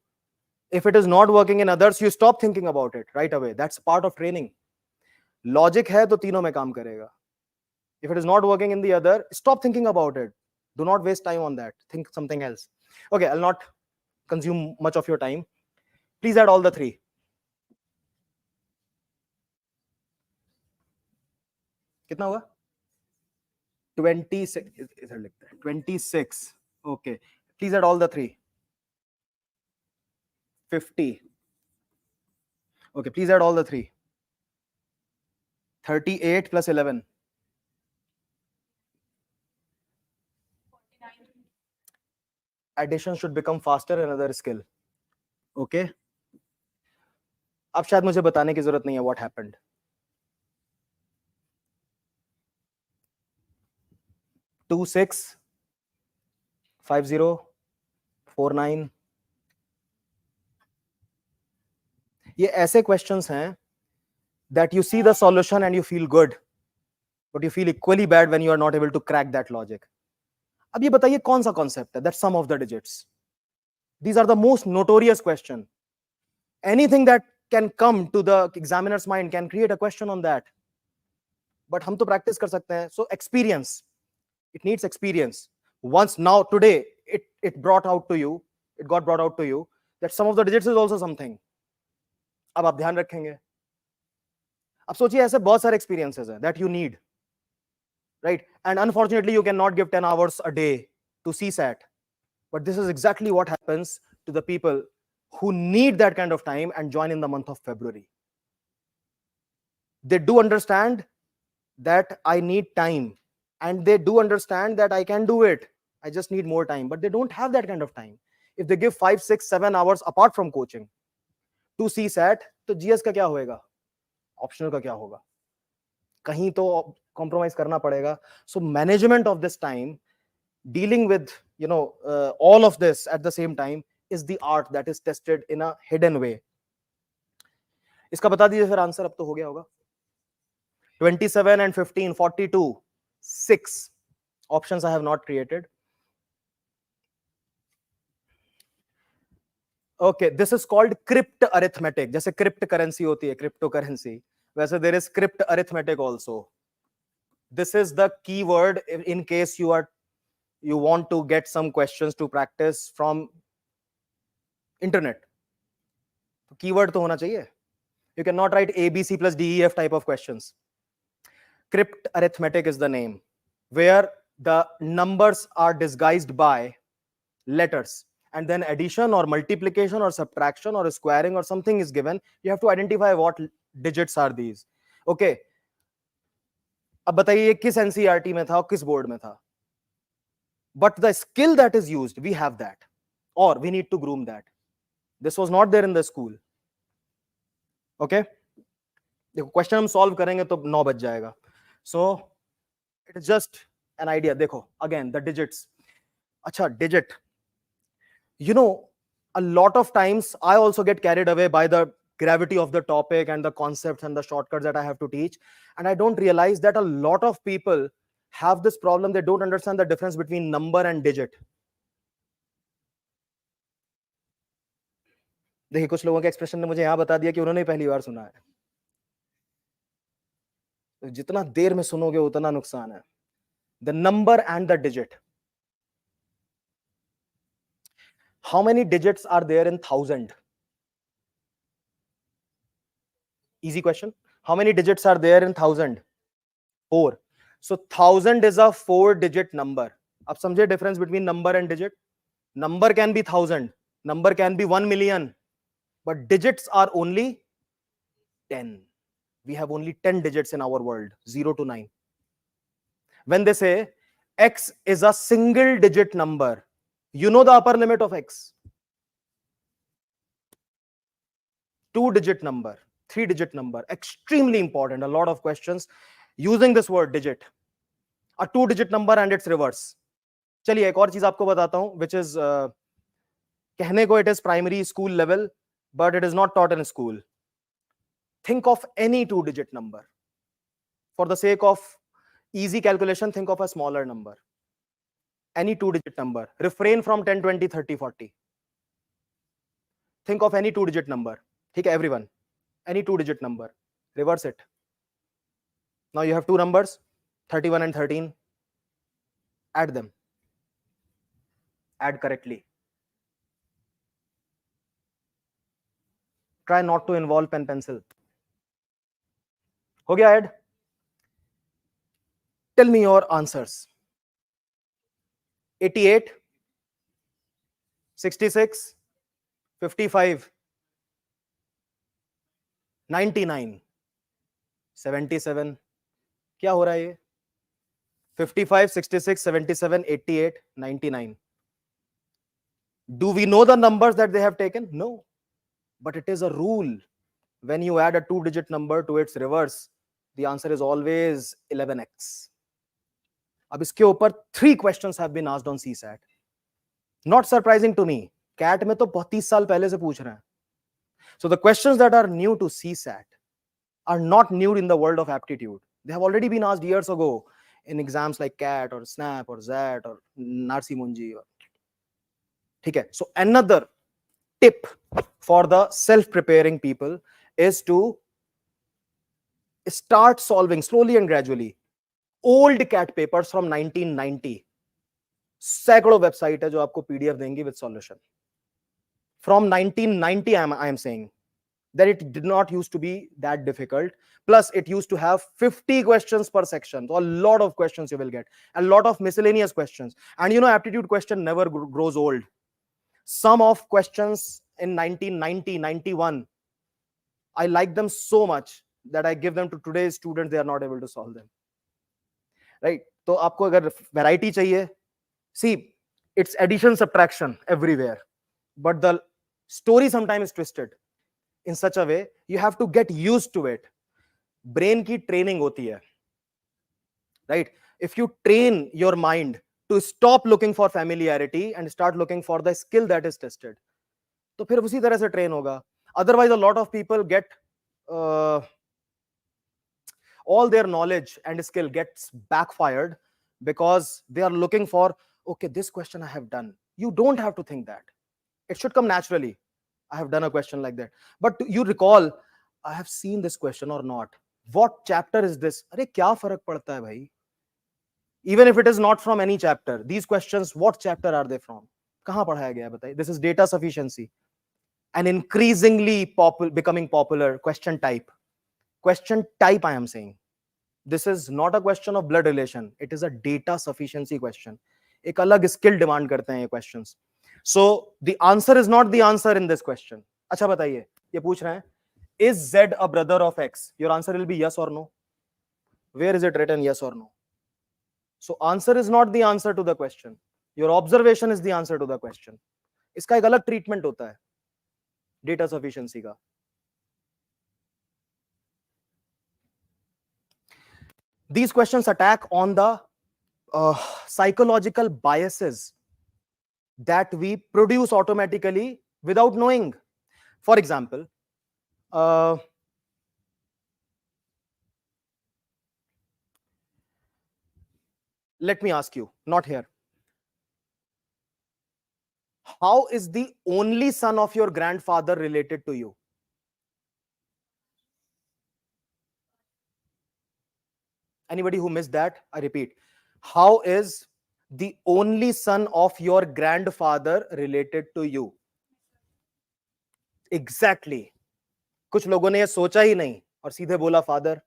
If it is not working in others, you stop thinking about it right away. That's part of training. Logic है तो तीनों में काम करेगा. If it is not working in the other, stop thinking about it. Do not waste time on that. Think something else. Okay, I'll not consume much of your time. Please add all the 3. कितना हुआ? 26. इधर लिखते हैं 26. Okay, please add all the 3. 50. Okay, please add all the 3. 38 plus 11. 49. Addition should become faster, another skill. Okay. अब शायद मुझे बताने की जरूरत नहीं है what happened. 2 6 5 0 4 9. ये ऐसे क्वेश्चंस हैं that you see the solution and you feel good, but you feel equally bad when you are not able to crack that logic. अब ये बताइए कौन सा concept है? That's sum of the digits. These are the most notorious question. Anything that can come to the examiner's mind can create a question on that. But हम तो practice कर सकते हैं. So experience. It needs experience. Once now today it got brought out to you that sum of the digits is also something. अब आप ध्यान रखेंगे. अब सोचिए ऐसे बहुत सारे experiences हैं that you need, right? And unfortunately you cannot give 10 hours a day to CSAT. But this is exactly what happens to the people who need that kind of time and join in the month of February. They do understand that I need time. and they do understand that I can do it. I just need more time, but they don't have that kind of time. If they give 5, 6, 7 hours apart from coaching to CSAT, तो GS का क्या होएगा, optional का क्या होगा, कहीं तो compromise करना पड़ेगा. So management of this time, dealing with all of this at the same time, is the art that is tested in a hidden way. इसका बता दीजिए फिर आंसर, अब तो हो गया होगा. 27 and 15, 42, 6 options I have not created. Okay, this is called crypt arithmetic. जैसे crypt currency होती है, cryptocurrency, वैसे there is crypt arithmetic also. This is the keyword in case you want to get some questions to practice from internet. तो keyword तो होना चाहिए. You cannot write ABC plus DEF type of questions. Crypt arithmetic is the name, where the numbers are disguised by letters, and then addition or multiplication or subtraction or squaring or something is given. You have to identify what digits are these. Okay, अब बताइए किस NCERT में था और किस board में था. But the skill that is used, we have that, or we need to groom that. This was not there in the school. Okay, देखो क्वेश्चन हम सॉल्व करेंगे तो 9 बज जाएगा. So it is just an idea. देखो again the digits. अच्छा, digit, a lot of times I also get carried away by the gravity of the topic and the concepts and the shortcuts that I have to teach, and I don't realize that a lot of people have this problem. They don't understand the difference between number and digit. देखिए कुछ लोगों के expression ने मुझे यहां बता दिया कि उन्होंने पहली बार सुना है. तो जितना देर में सुनोगे उतना नुकसान है. The number and the digit. How many digits are there in 1000? Easy question. How many digits are there in 1000? 4. So 1000 is a 4-digit number. अब समझे difference between number and digit? Number can be 1000, number can be 1 million, but digits are only 10. We have only 10 digits in our world, 0 to 9. When they say X is a single digit number, you know the upper limit of X. 2-digit number, 3-digit number, extremely important. A lot of questions using this word digit. A 2-digit number and its reverse. चलिए एक और चीज आपको बताता हूं, which is कहने को it is primary school level, but it is not taught in school. Think of any 2-digit number. For the sake of easy calculation, think of a smaller number. Any 2-digit number. Refrain from 10, 20, 30, 40. Think of any 2-digit number. Okay, everyone. Any 2-digit number. Reverse it. Now you have two numbers, 31 and 13. Add them. Add correctly. Try not to involve pen pencil. हो गया add? Tell me your answers. 88, 66, 55, 99, 77. क्या हो रहा है ये? 55, 66, 77, 88, 99. Do we know the numbers that they have taken? No. But it is a rule. When you add a 2-digit number to its reverse, the answer is always 11x. अब इसके ऊपर 3 questions have been asked on CSAT. Not surprising to me. CAT में तो 30 साल पहले से पूछ रहे हैं. So the questions that are new to CSAT are not new in the world of aptitude. They have already been asked years ago in exams like CAT or SNAP or ZAT or Narsi Munji. ठीक है. So another tip for the self-preparing people is to start solving slowly and gradually old CAT papers from 1990. सैकड़ों website है जो आपको PDF देंगी with solution. From 1990, I am saying that it did not used to be that difficult. Plus, it used to have 50 questions per section. So a lot of questions you will get. A lot of miscellaneous questions. And aptitude question never grows old. Some of questions in 1990, 91, I like them so much that I give them to today's students. They are not able to solve them. Right? तो आपको अगर variety चाहिए, see, it's addition subtraction everywhere, but the story sometimes is twisted in such a way you have to get used to it. Brain की training होती है, right? If you train your mind to stop looking for familiarity and start looking for the skill that is tested, तो फिर उसी तरह से train होगा. Otherwise a lot of people get uh, all their knowledge and skill gets backfired because they are looking for, okay, this question I have done. You don't have to think that. It should come naturally. I have done a question like that. But you recall, I have seen this question or not. What chapter is this? अरे क्या फर्क पड़ता है भाई? Even if it is not from any chapter, these questions, what chapter are they from? कहाँ पढ़ाया गया है बताइए? This is data sufficiency. An increasingly becoming popular question type. Question type, I am saying. This is not a question of blood relation. It is a data sufficiency question. एक अलग skill demand करते हैं ये questions. So the answer is not the answer in this question. अच्छा बताइए, ये पूछ रहे हैं, is Z a brother of X? Your answer will be yes or no. Where is it written yes or no? So answer is not the answer to the question. Your observation is the answer to the question. इसका एक अलग treatment होता है data sufficiency का. These questions attack on the psychological biases that we produce automatically without knowing. For example, let me ask you, not here. How is the only son of your grandfather related to you? Anybody who missed that? I repeat. How is the only son of your grandfather related to you? Exactly. कुछ लोगों ने ये सोचा ही नहीं और सीधे बोला father.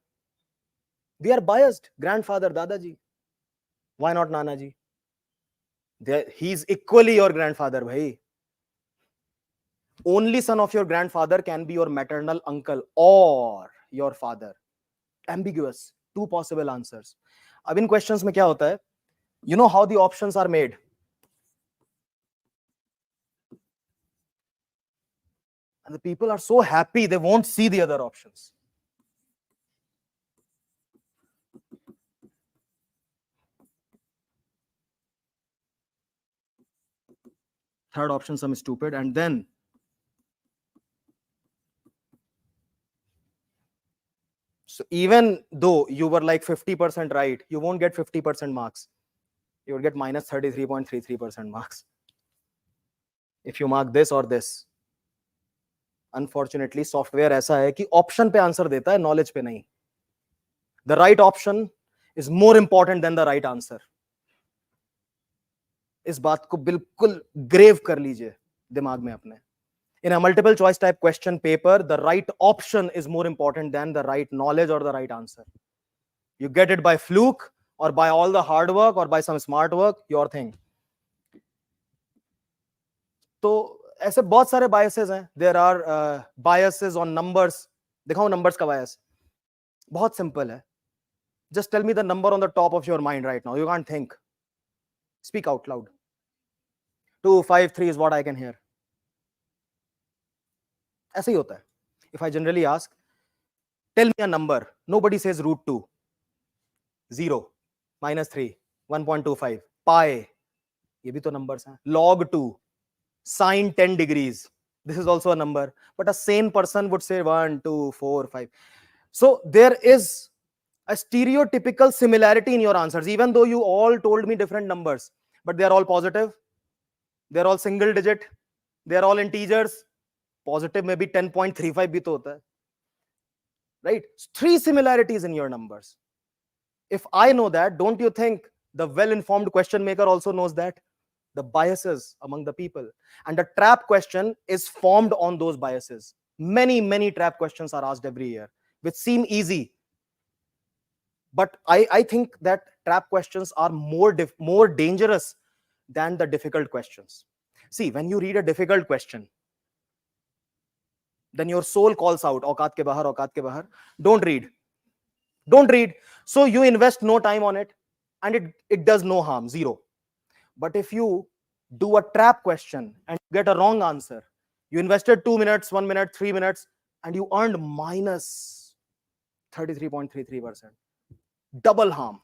We are biased. Grandfather, दादाजी. Why not Nana ji? He's equally your grandfather, bhai. Only son of your grandfather can be your maternal uncle or your father. Ambiguous. Two possible answers. अब इन questions में क्या होता है? You know how the options are made? And the people are so happy they won't see the other options. Third option, some stupid, and then so even though you were like 50% right, you won't get 50% marks. You will get minus 33.33% marks if you mark this or this. Unfortunately, software ऐसा है कि option पे answer देता है, knowledge पे नहीं. The right option is more important than the right answer. इस बात को बिल्कुल grave कर लीजिए दिमाग में अपने. In a multiple choice type question paper, the right option is more important than the right knowledge or the right answer. You get it by fluke or by all the hard work or by some smart work, your thing. तो ऐसे बहुत सारे biases हैं. There are biases on numbers. दिखाओ numbers का bias. बहुत simple है. Just tell me the number on the top of your mind right now. You can't think. Speak out loud. 253 is what I can hear. ऐसे ही होता है. If I generally ask, tell me a number. Nobody says root 2. 0, minus 3, 1.25, pi. ये भी तो numbers हैं. Log 2, sine 10 degrees. This is also a number. But a sane person would say 1, 2, 4, 5. So there is a stereotypical similarity in your answers, even though you all told me different numbers, but they are all positive. They are all single digit. They are all integers. Positive maybe 10.35 भी तो होता है. Right? 3 similarities in your numbers. If I know that, don't you think the well-informed question maker also knows that? The biases among the people. And the trap question is formed on those biases. Many trap questions are asked every year, which seem easy. But I think that trap questions are more dangerous than the difficult questions. See, when you read a difficult question, then your soul calls out, औकात के बाहर, don't read. Don't read. So you invest no time on it. and it does no harm, zero. But if you do a trap question and get a wrong answer, you invested 2 minutes, 1 minute, 3 minutes, and you earned minus 33.33%. Double harm.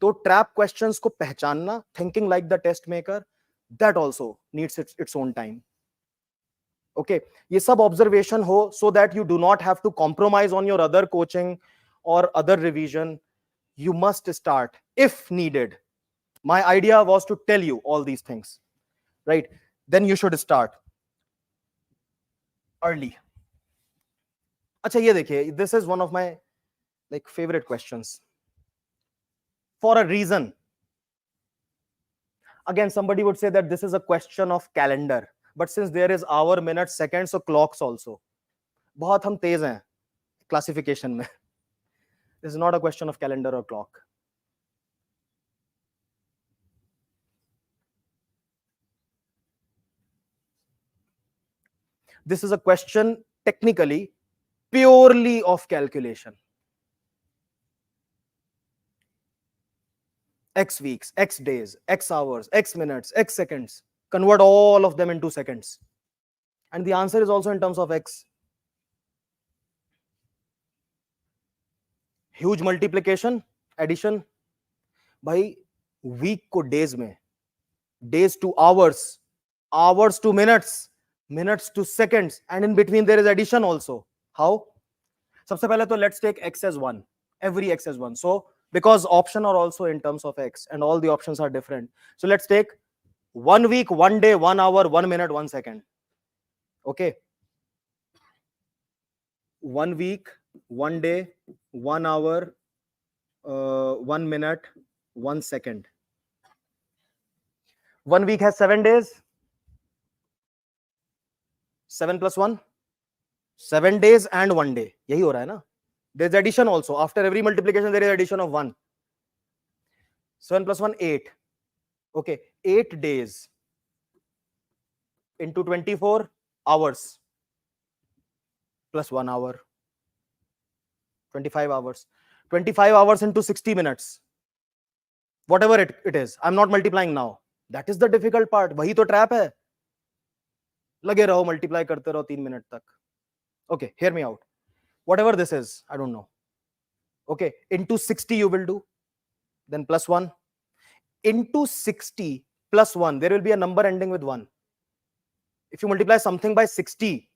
तो trap questions को पहचानना, thinking like the test maker, that also needs its own time. Okay, ये सब observation हो so that you do not have to compromise on your other coaching or other revision. You must start if needed. My idea was to tell you all these things, right? Then you should start early. अच्छा ये देखिए, this is one of my like favorite questions. For a reason. Again, somebody would say that this is a question of calendar, but since there is hour, minute, seconds, so clocks also. बहुत हम तेज हैं classification में. This is not a question of calendar or clock. This is a question technically purely of calculation. X weeks, X days, X hours, X minutes, X seconds. Convert all of them into seconds. And the answer is also in terms of X. Huge multiplication, addition. भाई week को days में, days to hours, hours to minutes, minutes to seconds, and in between there is addition also. How? सबसे पहले तो let's take X as 1. Every X as 1. So because option are also in terms of X and all the options are different. So let's take 1 week, 1 day, 1 hour, 1 minute, 1 second. Okay. 1 week, 1 day, 1 hour, 1 minute, 1 second. 1 week has 7 days. 7 plus 1. 7 days and 1 day. यही हो रहा है ना? There's addition also. After every multiplication, there is addition of 1. 7 plus 1, 8. Okay, 8 days into 24 hours plus 1 hour. 25 hours. 25 hours into 60 minutes. Whatever it is. I'm not multiplying now. That is the difficult part. वही तो trap है. लगे रहो, multiply करते रहो 3 minutes तक. Okay, hear me out. Whatever this is, I don't know. Okay, into 60 you will do. Then plus 1. Into 60 plus 1, there will be a number ending with 1. If you multiply something by 60,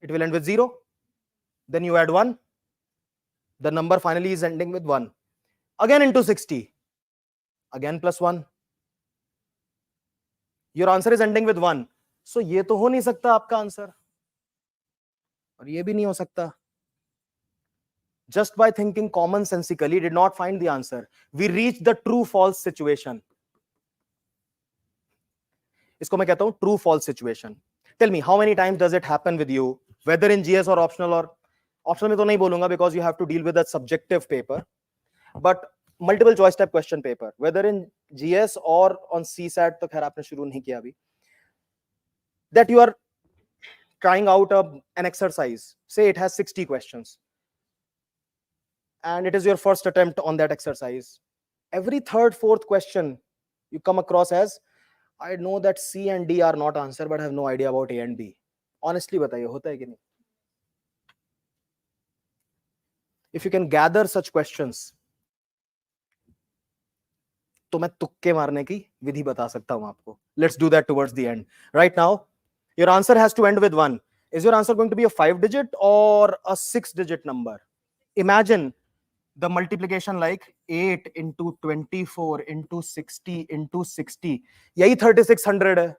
it will end with 0. Then you add 1. The number finally is ending with 1. Again into 60. Again plus 1. Your answer is ending with 1. So ये तो हो नहीं सकता आपका answer. और ये भी नहीं हो सकता. Just by thinking commonsensically, did not find the answer. We reached the true-false situation. इसको मैं कहता हूं true-false situation. Tell me, how many times does it happen with you, whether in GS or optional or optional में तो नहीं बोलूंगा because you have to deal with a subjective paper, but multiple choice type question paper, whether in GS or on CSAT, तो खैर आपने शुरू नहीं किया अभी, that you are trying out an exercise. Say it has 60 questions. And it is your first attempt on that exercise. Every third, fourth question you come across as, I know that C and D are not answered, but I have no idea about A and B. Honestly, बताइए होता है कि नहीं? If you can gather such questions, तो मैं तुक्के मारने की विधि बता सकता हूं आपको. Let's do that towards the end. Right now, your answer has to end with 1. Is your answer going to be a 5-digit or a 6-digit number? Imagine the multiplication like 8 into 24 into 60 into 60. यही 3600 है.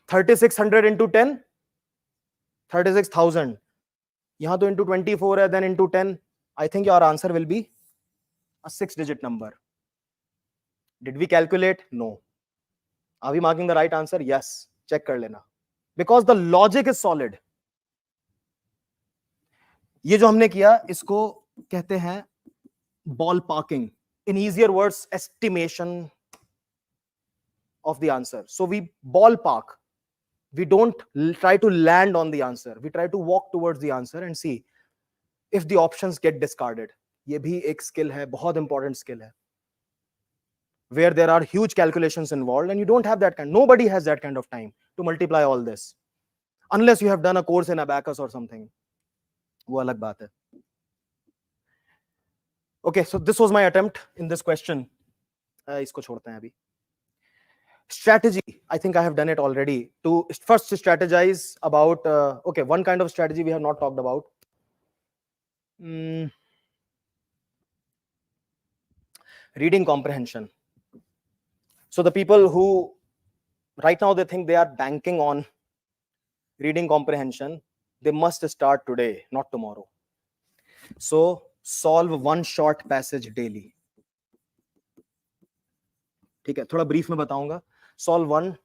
3600 into 10, 36,000. यहाँ तो into 24 है, then into 10. I think your answer will be a 6-digit number. Did we calculate? No. Are we marking the right answer? Yes. Check कर लेना. Because the logic is solid. ये जो हमने किया इसको कहते हैं ball parking. In easier words, estimation of the answer. So we ballpark. We don't try to land on the answer. We try to walk towards the answer and see if the options get discarded. ये भी एक skill है, बहुत important skill है, where there are huge calculations involved and you don't have that kind, nobody has that kind of time to multiply all this unless you have done a course in abacus or something, वो अलग बात है. Okay, so this was my attempt in this question. इसको छोड़ते हैं अभी. Strategy, I think I have done it already. To first strategize about okay, one kind of strategy we have not talked about. Reading comprehension. So the people who right now they think they are banking on reading comprehension, they must start today, not tomorrow. So solve one short passage daily. ठीक है, थोड़ा brief में बताऊंगा. Solve one.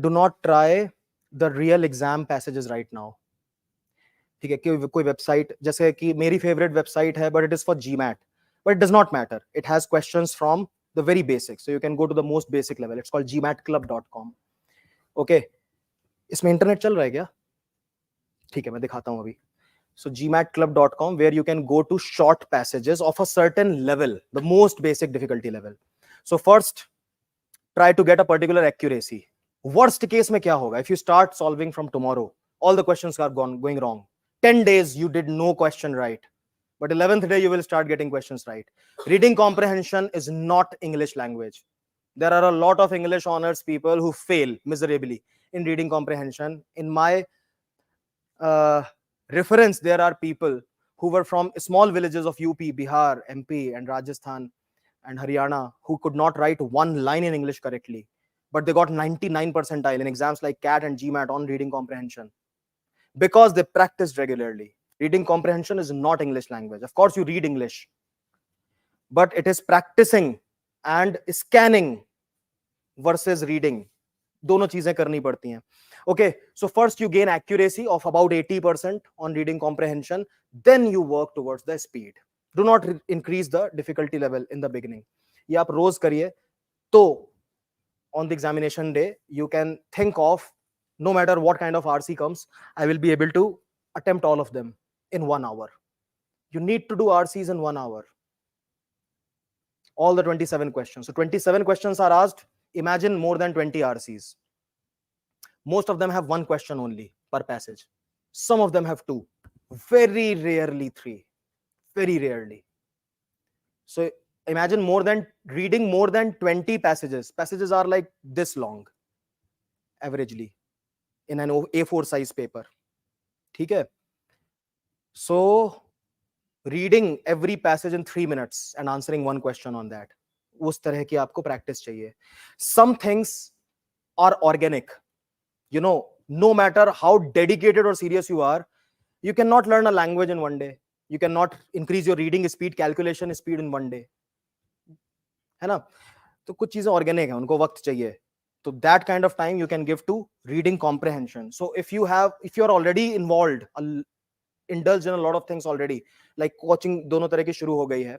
Do not try the real exam passages right now. ठीक है, कोई website जैसे कि मेरी फेवरेट वेबसाइट है, but it is for GMAT, but it does not matter. It has questions from the very basic, so you can go to the most basic level. It's called gmatclub.com. Okay, इसमें internet चल रहा है क्या? ठीक है, मैं दिखाता हूं अभी. So gmatclub.com, where you can go to short passages of a certain level, the most basic difficulty level. So first, try to get a particular accuracy. Worst case में क्या होगा? If you start solving from tomorrow, all the questions are going wrong. 10 days you did no question right, but 11th day you will start getting questions right. Reading comprehension is not English language. There are a lot of English honors people who fail miserably in reading comprehension. In my reference, there are people who were from small villages of UP, Bihar, MP, and Rajasthan and Haryana who could not write one line in English correctly, but they got 99 percentile in exams like CAT and GMAT on reading comprehension because they practiced regularly. Reading comprehension is not English language. Of course, you read English, but it is practicing and scanning versus reading. दोनों चीजें करनी पड़ती हैं. Okay, so first you gain accuracy of about 80% on reading comprehension, then you work towards the speed. Do not increase the difficulty level in the beginning. ये आप रोज करिए, तो on the examination day you can think of, no matter what kind of RC comes, I will be able to attempt all of them in 1 hour. You need to do RCs in 1 hour. All the 27 questions. So 27 questions are asked. Imagine more than 20 RCs. Most of them have one question only per passage. Some of them have two. Very rarely three. Very rarely. So imagine reading more than 20 passages. Passages are like this long, averagely, in an A4 size paper. Okay? So reading every passage in 3 minutes and answering one question on that. उस तरह की आपको practice चाहिए. Some things are organic. You know, no matter how dedicated or serious you are, you cannot learn a language in 1 day. You cannot increase your reading speed, calculation speed in 1 day. है ना? तो कुछ चीजें organic है, उनको वक्त चाहिए. So that kind of time you can give to reading comprehension. So if you are already involved, indulged in a lot of things already, like coaching दोनों तरह की शुरू हो गई है,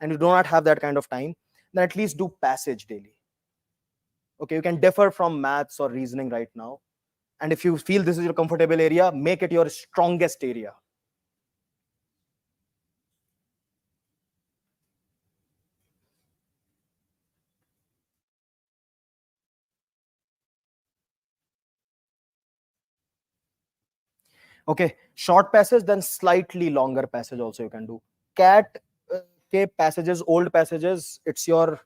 and you do not have that kind of time, then at least do passage daily. Okay, you can differ from maths or reasoning right now. And if you feel this is your comfortable area, make it your strongest area. Okay, short passage, then slightly longer passage also you can do. CAT के passages, old passages, it's your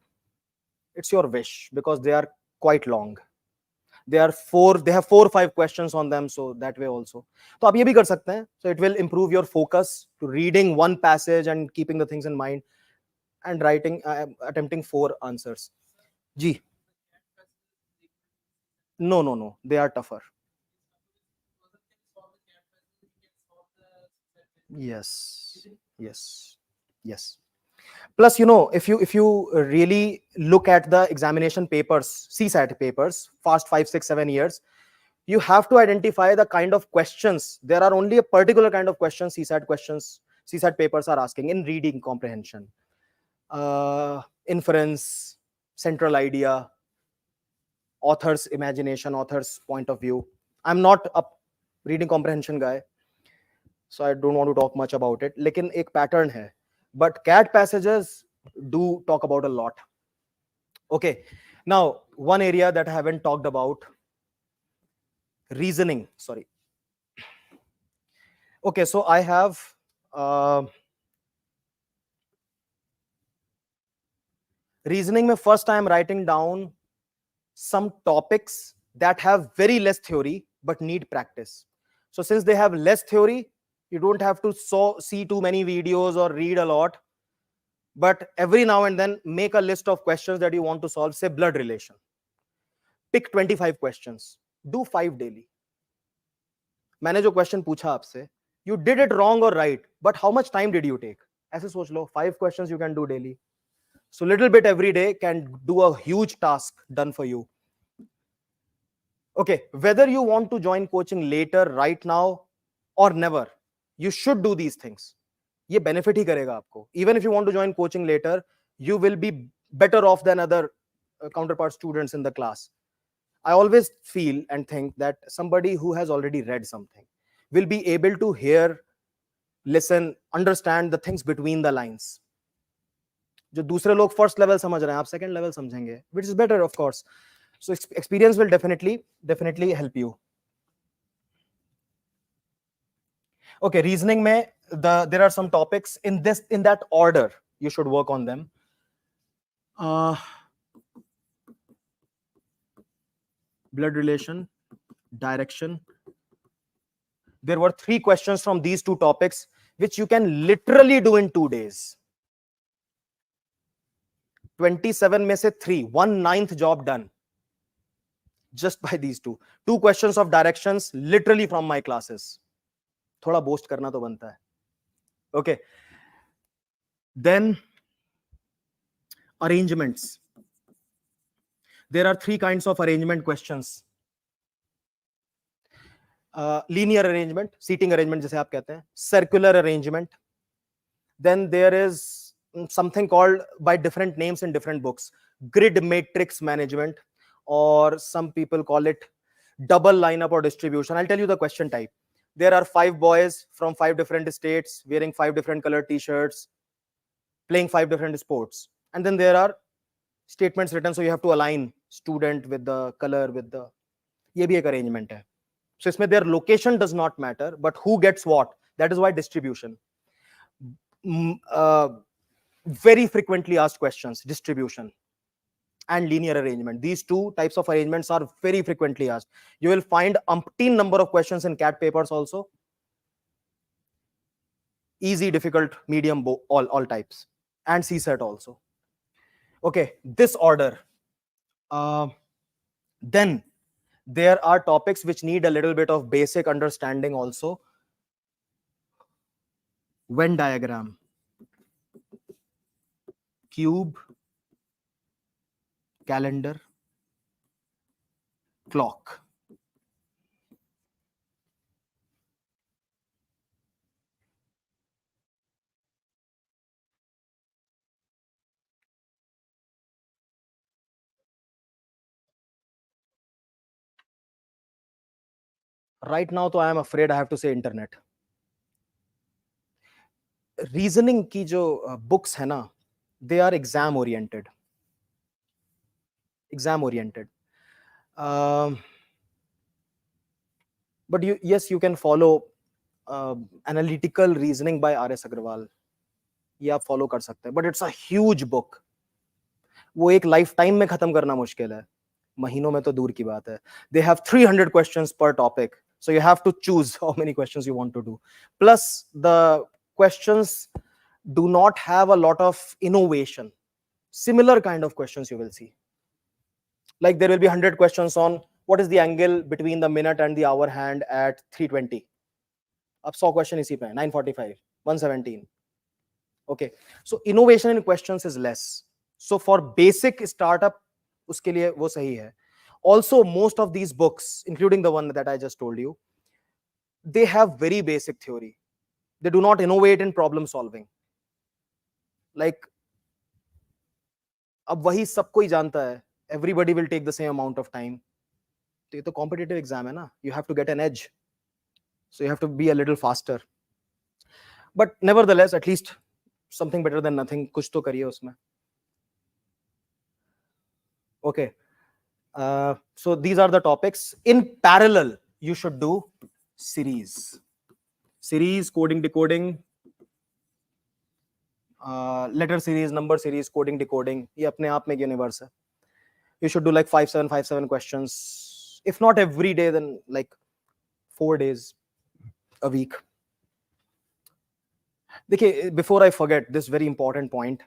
wish because they are quite long. They have 4 or 5 questions on them, so that way also. तो आप ये भी कर सकते हैं. So it will improve your focus to reading one passage and keeping the things in mind and writing, attempting 4 answers. Ji. No, they are tougher. Yes. Plus, if you really look at the examination papers, CSAT papers, past 5, 6, 7 years, you have to identify the kind of questions. There are only a particular kind of questions, CSAT papers are asking in reading comprehension, inference, central idea, author's imagination, author's point of view. I'm not a reading comprehension guy, so I don't want to talk much about it. लेकिन एक pattern है. But cat passages do talk about a lot. Okay. Now, one area that I haven't talked about, reasoning. Sorry. Okay, so I have reasoning. में first I am writing down some topics that have very less theory but need practice. So since they have less theory, you don't have to see too many videos or read a lot. But every now and then, make a list of questions that you want to solve. Say blood relation. Pick 25 questions. Do 5 daily. मैंने जो question पूछा आपसे, you did it wrong or right, but how much time did you take? ऐसे सोच लो, 5 questions you can do daily. So little bit every day can do a huge task done for you. Okay, whether you want to join coaching later, right now, or never, you should do these things. ये benefit ही करेगा आपको. Even if you want to join coaching later, you will be better off than other counterpart students in the class. I always feel and think that somebody who has already read something will be able to hear, listen, understand the things between the lines. जो दूसरे लोग first level समझ रहे हैं, आप second level समझेंगे, which is better, of course. So experience will definitely help you. Okay, reasoning में there are some topics in that order. You should work on them. Blood relation, direction. There were 3 questions from these 2 topics which you can literally do in 2 days. 27 में से 3, 1/9 job done just by these 2 questions of directions, literally from my classes. थोड़ा boast करना तो बनता है. Okay, then arrangements. There are 3 kinds of arrangement questions. Linear arrangement, seating arrangement जैसे आप कहते हैं, circular arrangement. Then there is something called by different names in different books, grid matrix management, or some people call it double lineup or distribution. I'll tell you the question type. There are 5 boys from 5 different states wearing 5 different colored t-shirts, playing 5 different sports. And then there are statements written, so you have to align student with the color, with the, ये भी एक arrangement है. So इसमें their location does not matter, but who gets what? That is why distribution. Very frequently asked questions, distribution and linear arrangement. These 2 types of arrangements are very frequently asked. You will find umpteen number of questions in CAT papers also. Easy, difficult, medium, all types, and CSAT also. Okay, this order. Then there are topics which need a little bit of basic understanding also. Venn diagram, cube, calendar, clock. Right now, तो I am afraid I have to say internet. Reasoning की जो books है ना, they are exam oriented. But yes, you can follow analytical reasoning by R.S. Agrawal. ये आप follow कर सकते हैं. But it's a huge book. वो एक lifetime में खत्म करना मुश्किल है. महीनों में तो दूर की बात है. They have 300 questions per topic. So you have to choose how many questions you want to do. Plus, the questions do not have a lot of innovation. Similar kind of questions you will see. Like there will be 100 questions on what is the angle between the minute and the hour hand at 3:20. अब 100 question इसी पे 9:45, 1:17. Okay, so innovation in questions is less. So for basic startup, उसके लिए वो सही है. Also, most of these books, including the one that I just told you, they have very basic theory. They do not innovate in problem solving. Like, अब वही सब कोई जानता है everybody will take the same amount of time. तो ये तो competitive exam है ना, you have to get an edge, so you have to be a little faster, but nevertheless at least something better than nothing. कुछ तो करिए उसमें. Okay, so these are the topics. In parallel you should do series, coding, decoding, letter series, number series, coding, decoding. ये अपने आप में universe है. You should do like 5-7 questions, if not every day, then like 4 days a week. देखिए, before I forget this very important point,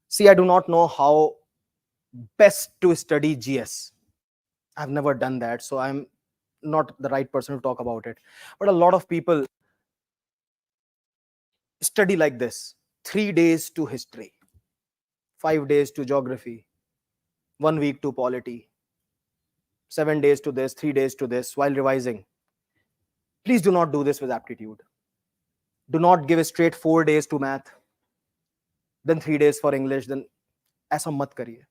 see, I do not know how best to study GS. I've never done that, so I'm not the right person to talk about it. But a lot of people study like this: 3 days to history, 5 days to geography, 1 week to polity, 7 days to this, 3 days to this, while revising. Please do not do this with aptitude. Do not give a straight 4 days to math, then 3 days for English, then ऐसा मत करिए.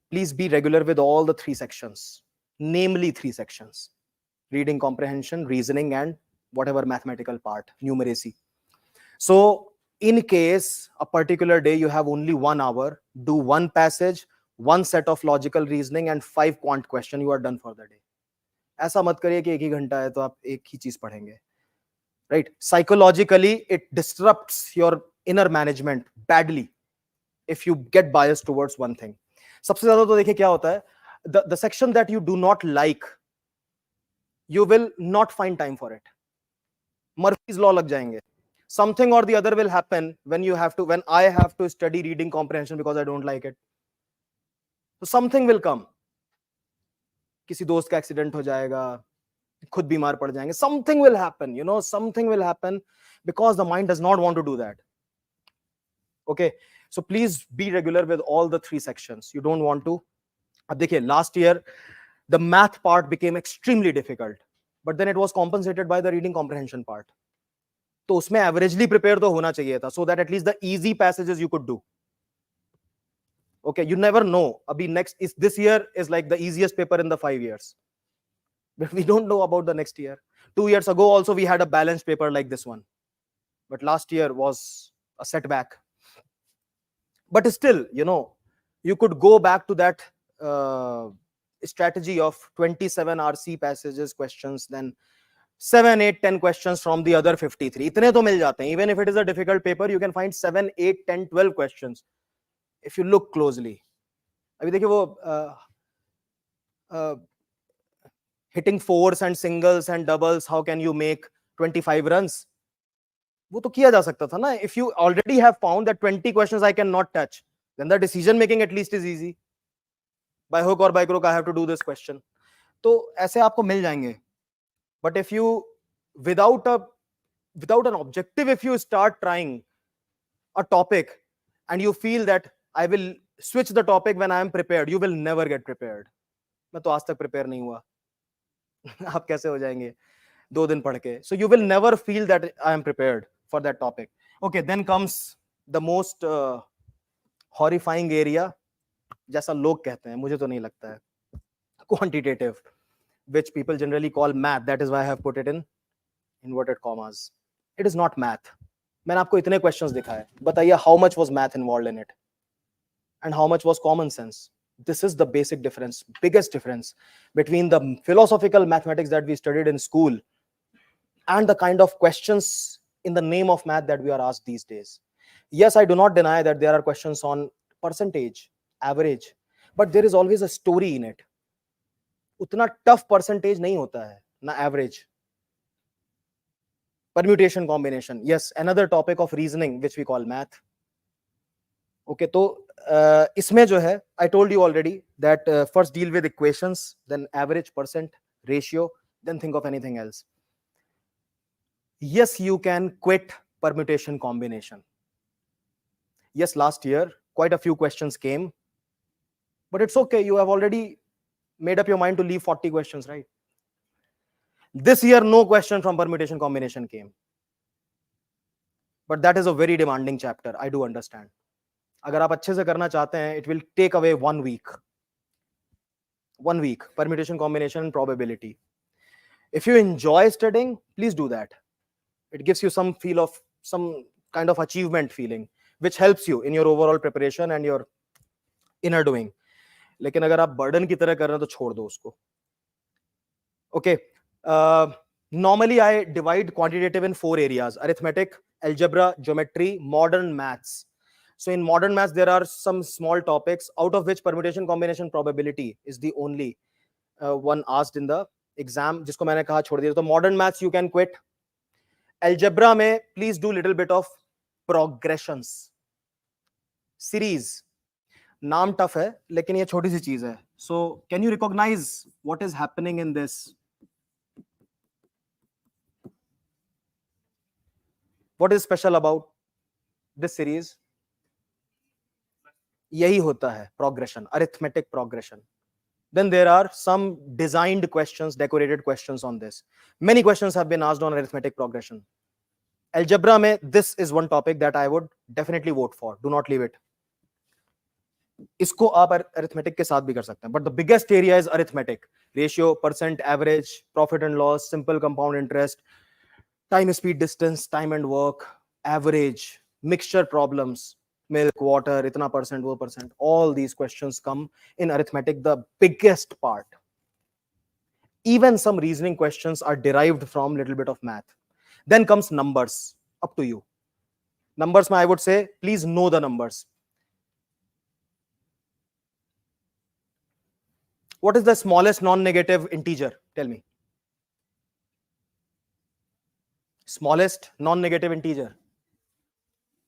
Please be regular with all the 3 sections, namely 3 sections: reading comprehension, reasoning, and whatever mathematical part, numeracy. So in case a particular day you have only 1 hour, do 1 passage, 1 set of logical reasoning, and 5 quant question. You are done for the day. ऐसा मत करिए कि 1 ही घंटा है तो आप एक ही चीज पढ़ेंगे. Right? Psychologically, it disrupts your inner management badly if you get biased towards one thing. सबसे ज्यादा तो देखिए क्या होता है, the section that you do not like, you will not find time for it. Murphy's law लग जाएंगे. Something or the other will happen when I have to study reading comprehension because I don't like it. So something will come. किसी दोस्त का accident हो जाएगा, खुद बीमार पड़ जाएंगे. Something will happen, something will happen because the mind does not want to do that. Okay, so please be regular with all the 3 sections. You don't want to. अब देखिए, last year the math part became extremely difficult, but then it was compensated by the reading comprehension part. तो उसमें averagely prepare तो होना चाहिए था, so that at least the easy passages you could do. Okay, you never know. Abhi this year is like the easiest paper in the 5 years. But we don't know about the next year. 2 years ago also we had a balanced paper like this one. But last year was a setback. But still, you could go back to that strategy of 27 RC passages questions, then 7, 8, 10 questions from the other 53. इतने तो मिल जाते हैं. Even if it is a difficult paper, you can find 7, 8, 10, 12 questions if you look closely. अभी देखिए वो hitting fours and singles and doubles, how can you make 25 runs? वो तो किया जा सकता था ना. If you already have found that 20 questions I cannot touch, then the decision making at least is easy. By hook or by crook, I have to do this question. तो ऐसे आपको मिल जाएंगे. But if you, without an objective, if you start trying a topic and you feel that I will switch the topic when I am prepared, you will never get prepared. मैं तो आज तक prepare नहीं हुआ. आप कैसे हो जाएंगे 2 दिन पढ़ के? So you will never feel that I am prepared for that topic. Okay, then comes the most horrifying area, जैसा लोग कहते हैं, मुझे तो नहीं लगता है, quantitative, which people generally call math. That is why I have put it in inverted commas. It is not math. मैंने आपको इतने questions दिखाए, बताइए how much was math involved in it and how much was common sense. This is the basic difference, biggest difference between the philosophical mathematics that we studied in school and the kind of questions in the name of math that we are asked these days. Yes, I do not deny that there are questions on percentage, average, but there is always a story in it. उतना tough percentage नहीं होता है ना average. Permutation combination, yes, another topic of reasoning which we call math. Okay, तो इसमें जो है, I told you already that first deal with equations, then average, percent, ratio, then think of anything else. Yes, you can quit permutation combination. Yes, last year quite a few questions came, but it's okay. You have already made up your mind to leave 40 questions, right? This year no question from permutation combination came, but that is a very demanding chapter. I do understand. अगर आप अच्छे से करना चाहते हैं, it will take away 1 week. 1 week, permutation, combination, and probability. If you enjoy studying, please do that. It gives you some feel of some kind of achievement feeling, which helps you in your overall preparation and your inner doing. लेकिन अगर आप burden की तरह कर रहे हो तो छोड़ दो उसको. Okay. Normally I divide quantitative in 4 areas: arithmetic, algebra, geometry, modern maths. So in modern maths there are some small topics, out of which permutation, combination, probability is the only one asked in the exam, जिसको मैंने कहा छोड़ दिया. तो modern maths you can quit. Algebra में please do little bit of progressions, series. नाम tough है लेकिन ये छोटी सी चीज है. So can you recognize what is happening in this? What is special about this series? यही होता है progression, arithmetic progression. Then there are some designed questions, decorated questions on this. Many questions have been asked on arithmetic progression. Algebra में this is one topic that I would definitely vote for. Do not leave it. इसको आप arithmetic के साथ भी कर सकते हैं. But the biggest area is arithmetic. Ratio, percent, average, profit and loss, simple compound interest, time, speed, distance, time and work, average, mixture problems, milk, water, itna percent, wo percent. All these questions come in arithmetic, the biggest part. Even some reasoning questions are derived from little bit of math. Then comes numbers. Up to you. Numbers, I would say, please know the numbers. What is the smallest non-negative integer? Tell me. Smallest non-negative integer?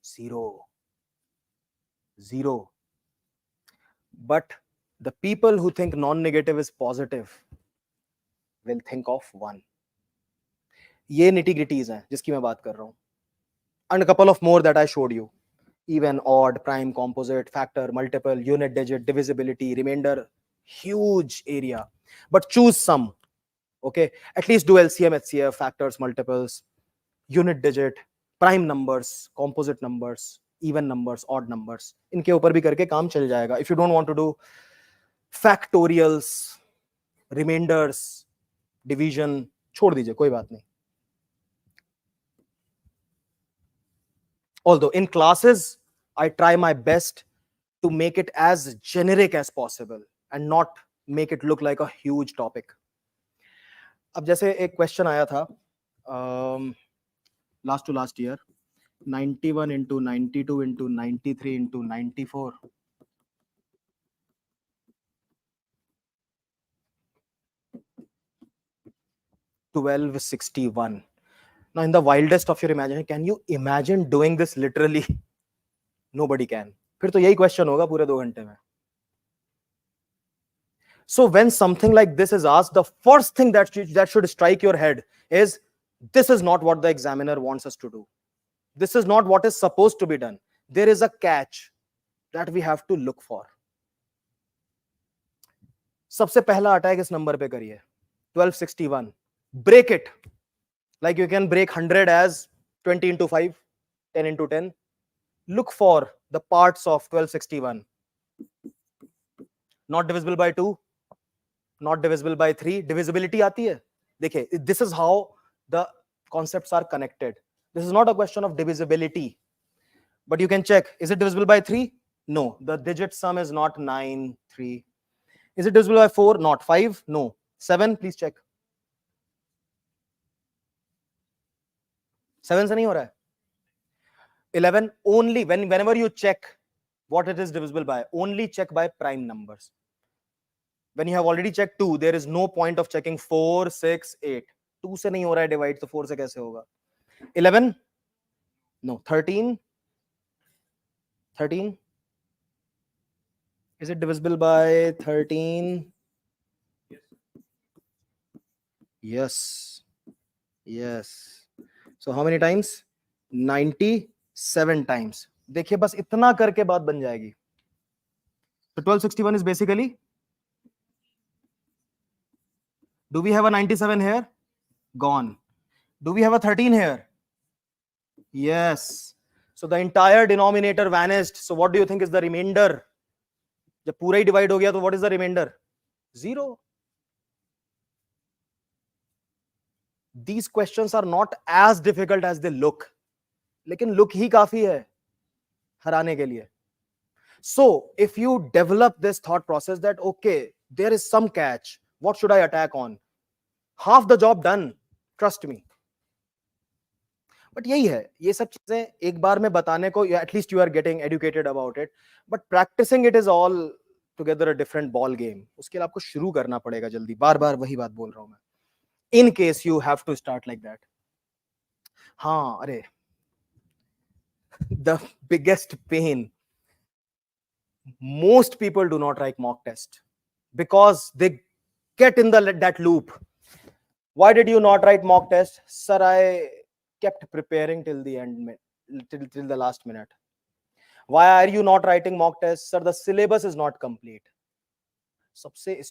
0. 0. But the people who think non-negative is positive will think of 1. ये nitty-gritties हैं जिसकी मैं बात कर रहा हूँ. And a couple of more that I showed you. Even, odd, prime, composite, factor, multiple, unit digit, divisibility, remainder. Huge area. But choose some. Okay. At least do LCM, HCF, factors, multiples, unit digit, prime numbers, composite numbers, even numbers, odd numbers. इनके ऊपर भी करके काम चल जाएगा. If you don't want to do factorials, remainders, division, छोड़ दीजिए, कोई बात नहीं. Although in classes, I try my best to make it as generic as possible and not make it look like a huge topic. अब जैसे एक question आया था last to last year, 91 into 92 into 93 into 94. $1261. Now, in the wildest of your imagination, can you imagine doing this literally? Nobody can. फिर तो यही question होगा पूरे 2 घंटे में. So when something like this is asked, the first thing that should strike your head is, this is not what the examiner wants us to do. This is not what is supposed to be done. There is a catch that we have to look for. सबसे पहला attack इस number पे करिए, 1261. Break it. Like you can break 100 as 20 into 5, 10 into 10. Look for the parts of 1261. Not divisible by 2, not divisible by 3. Divisibility आती है. देखिए, this is how the concepts are connected. This is not a question of divisibility, but you can check, is it divisible by 3? No. The digit sum is not 9, 3. Is it divisible by 4? Not. 5? No. 7? Please check. 7 से नहीं हो रहा है. 11? Only whenever you check what it is divisible by, only check by prime numbers. When you have already checked 2, there is no point of checking 4, 6, 8. 2 से नहीं हो रहा है divide, तो 4 से कैसे होगा? 11? No. 13? 13? Is it divisible by 13? Yes. Yes. So how many times? 97 times. देखिए बस इतना करके बात बन जाएगी. So 1261 is basically, do we have a 97 here? Gone. Do we have a 13 here? Yes. So the entire denominator vanished. So what do you think is the remainder? जब पूरा ही divide हो गया तो what is the remainder? Zero. These questions are not as difficult as they look, लेकिन look ही काफी है हराने के लिए. So if you develop this thought process that okay, there is some catch, what should I attack on? Half the job done, trust me. But यही है, ये सब चीजें एक बार में बताने को, at least you are getting educated about it, but practicing it is all together a different ball game. उसके लिए आपको शुरू करना पड़ेगा जल्दी. बार बार वही बात बोल रहा हूं मैं. In case you have to start like that. हाँ, अरे, the biggest pain, most people do not write mock test because they get in that loop. Why did you not write mock test? Sir, I kept preparing till the end, till the last minute. Why are you not writing mock test? Sir, the syllabus is not complete. सबसे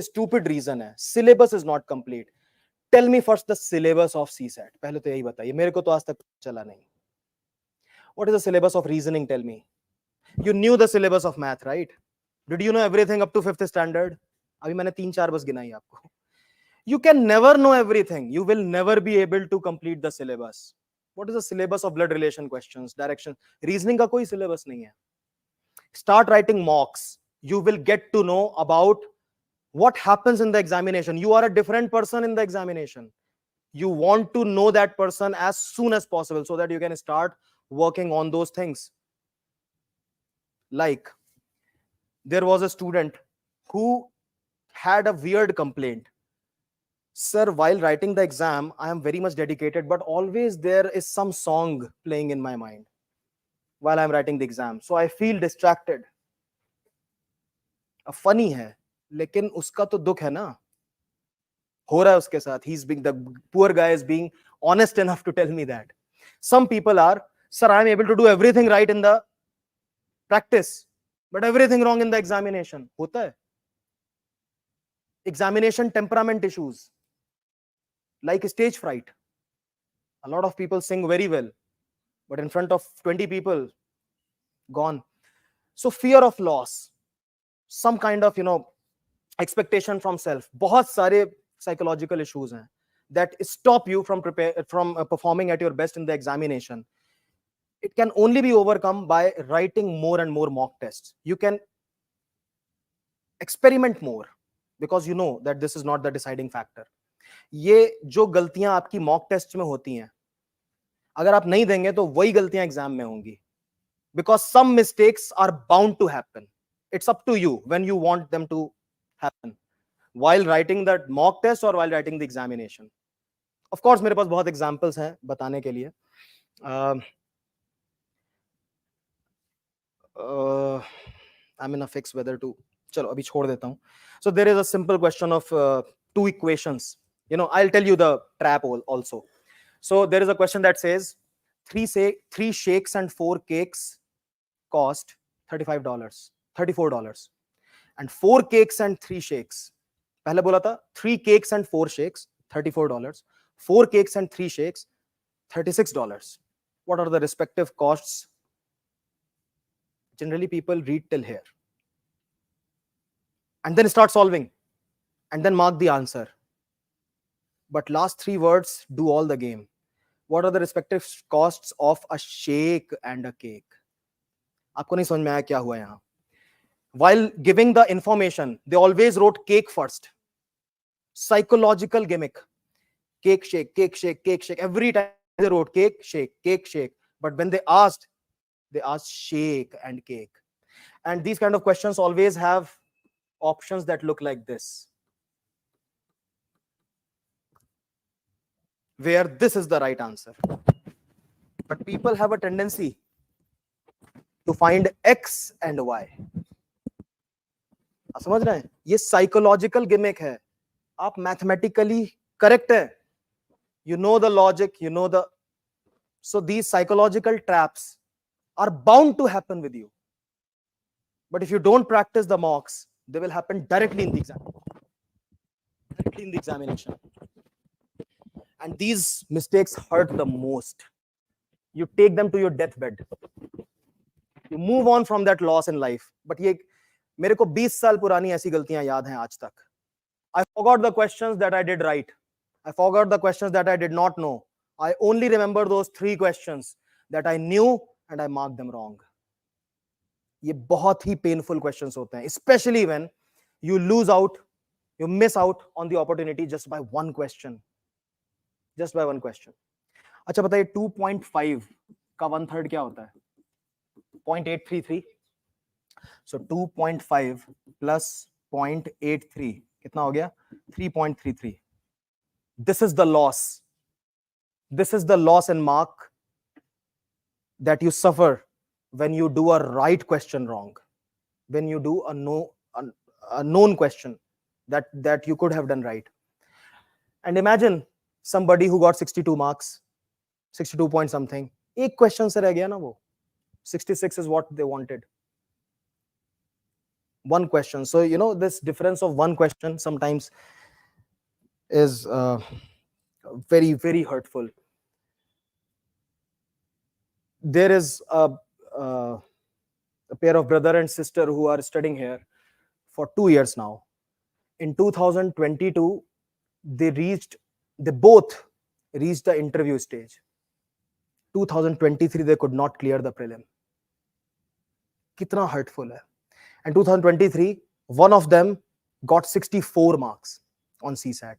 stupid reason है, syllabus is not complete. Tell me first the syllabus of CSAT. पहले तो यही बताइए, मेरे को तो आज तक चला नहीं. What is the syllabus of reasoning? Tell me. You knew the syllabus of math, right? Did you know everything up to 5th standard? अभी मैंने 3-4 बस गिनाई आपको. You can never know everything. You will never be able to complete the syllabus. What is the syllabus of blood relation questions, direction? Reasoning का कोई syllabus नहीं है. Start writing mocks. You will get to know about what happens in the examination. You are a different person in the examination. You want to know that person as soon as possible so that you can start working on those things. Like, there was a student who had a weird complaint. Sir, while writing the exam, I am very much dedicated, but always there is some song playing in my mind while I'm writing the exam. So I feel distracted. Funny है, लेकिन उसका तो दुख है ना, हो रहा है उसके साथ. The poor guy is being honest enough to tell me that. Some people are, sir, I am able to do everything right in the practice, but everything wrong in the examination. होता है. Examination temperament issues, like stage fright. A lot of people sing very well, but in front of 20 people, gone. So fear of loss, some kind of, expectation from self. बहुत सारे psychological issues हैं that stop you from performing at your best in the examination. It can only be overcome by writing more and more mock tests. You can experiment more because you know that this is not the deciding factor. ये जो गलतियां आपकी mock test में होती हैं, अगर आप नहीं देंगे तो वही गलतियां एग्जाम में होंगी. Because some mistakes are bound to happen. It's up to you when you want them to happen, while writing that mock test or while writing the examination. Of course, मेरे पास बहुत examples हैं बताने के लिए. I'm in a fix whether to. चलो अभी छोड़ देता हूँ. So there is a simple question of 2 equations. I'll tell you the trap also. So there is a question that says 3 shakes and 4 cakes cost $35, $34, and 4 cakes and 3 shakes. पहले बोला था 3 cakes and 4 shakes, $34. 4 cakes and 3 shakes, $36. What are the respective costs? Generally, people read till here and then start solving and then mark the answer. But last 3 words do all the game. What are the respective costs of a shake and a cake? आपको नहीं समझ में आया क्या हुआ यहाँ? While giving the information, they always wrote cake first. Psychological gimmick. Cake, shake, cake, shake, cake, shake. Every time they wrote cake, shake, cake, shake. But when they asked shake and cake. And these kind of questions always have options that look like this, where this is the right answer. But people have a tendency to find X and Y. आप समझ रहे हैं? ये psychological gimmick है. आप mathematically correct है. You know the logic, so these psychological traps are bound to happen with you. But if you don't practice the mocks, they will happen directly in the exam. Directly in the examination. And these mistakes hurt the most. You take them to your deathbed. You move on from that loss in life. But मेरे को 20 साल पुरानी ऐसी गलतियां याद हैं आज तक. I forgot the questions that I did right. I forgot the questions that I did not know. I only remember those 3 questions that I knew and I marked them wrong. ये बहुत ही painful questions होते हैं, especially when you lose out, you miss out on the opportunity just by one question. Just by one question. अच्छा बताइए 2.5 का 1/3 क्या होता है? 0.833. So 2.5 plus 0.83 कितना हो गया? 3.33. This is the loss. This is the loss in mark that you suffer when you do a right question wrong. When you do a known question that you could have done right. And imagine somebody who got 62 marks, 62 point something. एक question से रह गया ना वो. 66 is what they wanted. One question. So you know this difference of one question sometimes is very, very hurtful. There is a pair of brother and sister who are studying here for 2 years now. In 2022, they both reached the interview stage. 2023, they could not clear the prelim. Kitna hurtful hai. And 2023, one of them got 64 marks on CSAT.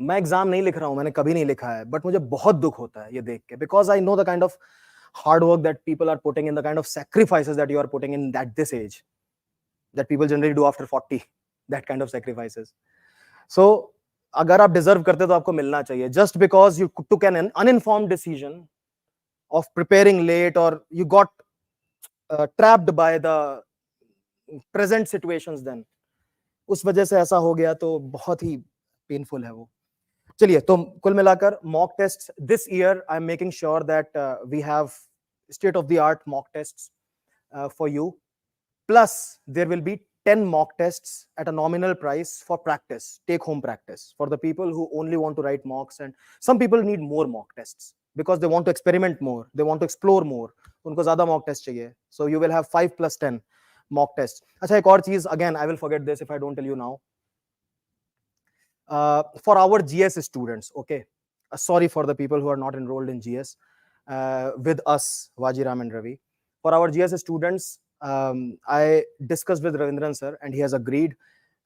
मैं exam नहीं लिख रहा हूं, मैंने कभी नहीं लिखा है, बट मुझे बहुत दुख होता है ये देख के, because I know the kind of hard work that people are putting in, the kind of sacrifices that you are putting in at this age, that people generally do after 40, that kind of sacrifices. So अगर आप deserve करते तो आपको मिलना चाहिए. Just because you took an uninformed decision of preparing late, or you got trapped by the present situations, then उस वजह से ऐसा हो गया, तो बहुत ही पेनफुल है वो. चलिए, तो कुल मिलाकर mock test this year I am making sure that we have state of the art mock tests for you, plus there will be 10 mock tests at a nominal price for practice, take home practice, for the people who only want to write mocks. And some people need more mock tests because they want to experiment more, they want to explore more, unko zyada mock test chahiye. So you will have 5 plus 10 mock tests. Acha, ek aur cheez, again I will forget this if I don't tell you now. For our GS students, okay, sorry for the people who are not enrolled in GS with us, Vajiram and Ravi. For our GS students, I discussed with Ravindran sir and he has agreed,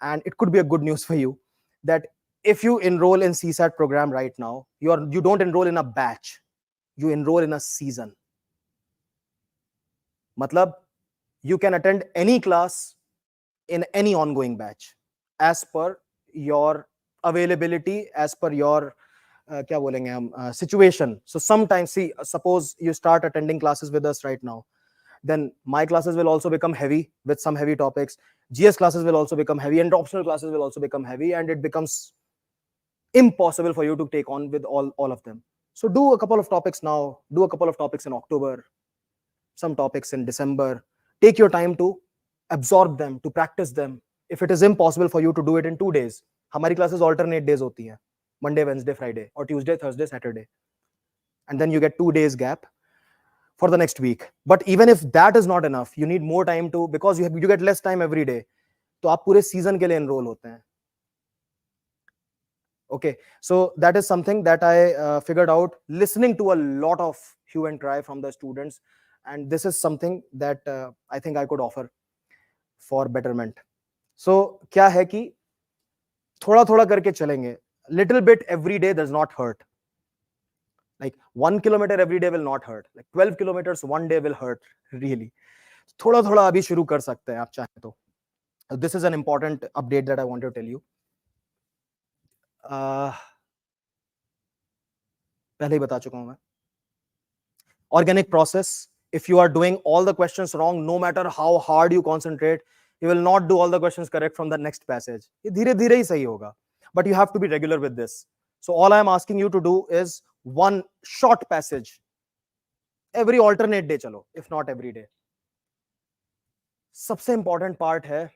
and it could be a good news for you that if you enroll in CSAT program right now, you don't enroll in a batch, you enroll in a season. Matlab, you can attend any class in any ongoing batch as per your availability, as per your kya bolenge hum, situation. So sometimes, see, suppose you start attending classes with us right now, then my classes will also become heavy with some heavy topics. GS classes will also become heavy, and optional classes will also become heavy, and it becomes impossible for you to take on with all of them. So do a couple of topics now, do a couple of topics in October, some topics in December. Take your time to absorb them, to practice them. If it is impossible for you to do it in 2 days, हमारी classes alternate days होती हैं, Monday, Wednesday, Friday, or Tuesday, Thursday, Saturday, and then you get 2 days gap for the next week. But even if that is not enough, you need more time to, because you get less time every day, तो आप पूरे season के लिए enroll होते हैं. Okay, so that is something that I figured out listening to a lot of hue and cry from the students, and this is something that I think I could offer for betterment. So क्या है कि थोड़ा थोड़ा करके चलेंगे. Little bit every day does not hurt. Like 1 kilometer every day will not hurt. Like 12 kilometers one day will hurt, really. थोड़ा थोड़ा अभी शुरू कर सकते हैं आप चाहें तो. This is an important update that I want to tell you. पहले ही बता चुका हूं मैं. Organic process. If you are doing all the questions wrong, no matter how hard you concentrate, you will not do all the questions correct from the next passage. ये धीरे धीरे ही सही होगा. But you have to be regular with this. So all I am asking you to do is one short passage every alternate day, chalo, if not every day. सबसे important part है,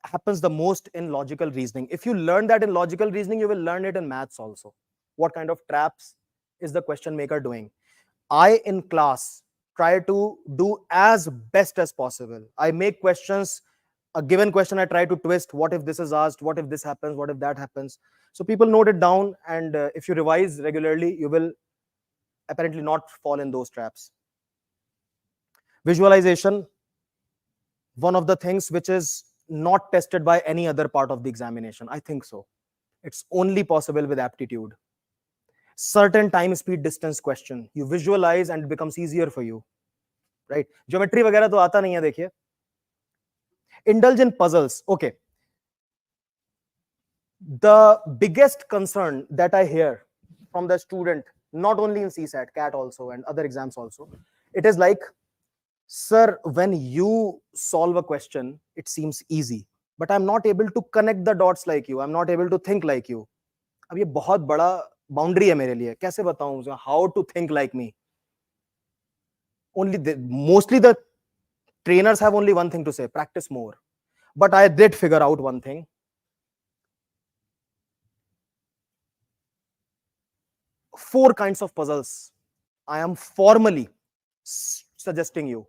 happens the most in logical reasoning. If you learn that in logical reasoning, you will learn it in maths also. What kind of traps is the question maker doing? I in class try to do as best as possible. I make questions, a given question I try to twist. What if this is asked? What if this happens? What if that happens? So people note it down, and if you revise regularly, you will apparently not fall in those traps. Visualization, one of the things which is not tested by any other part of the examination. I think so. It's only possible with aptitude. Certain time, speed, distance question. You visualize and it becomes easier for you. Right? Geometry वगैरह तो आता नहीं है देखिए. Indulge in puzzles. Okay. The biggest concern that I hear from the student, not only in CSAT, CAT also, and other exams also, it is like, sir, when you solve a question, it seems easy, but I'm not able to connect the dots like you. I'm not able to think like you. अब ये बहुत बड़ा boundary है मेरे लिए. कैसे बताऊं how to think like me? Mostly the trainers have only one thing to say: practice more. But I did figure out one thing. 4 kinds of puzzles I am formally suggesting you.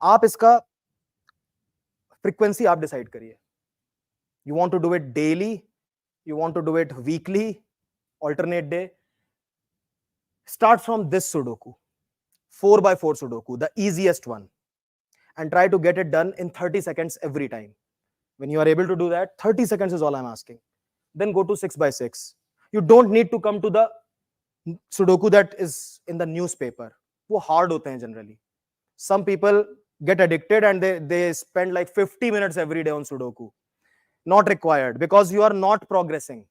आप इसका frequency आप decide करिए. You want to do it daily? You want to do it weekly? Alternate day? Start from this Sudoku. 4x4 Sudoku, the easiest one. And try to get it done in 30 seconds every time. When you are able to do that, 30 seconds is all I'm asking. Then go to 6x6. You don't need to come to the Sudoku that is in the newspaper. वो hard होते हैं generally. Some people get addicted and they spend like 50 minutes every day on Sudoku. Not required, because you are not progressing.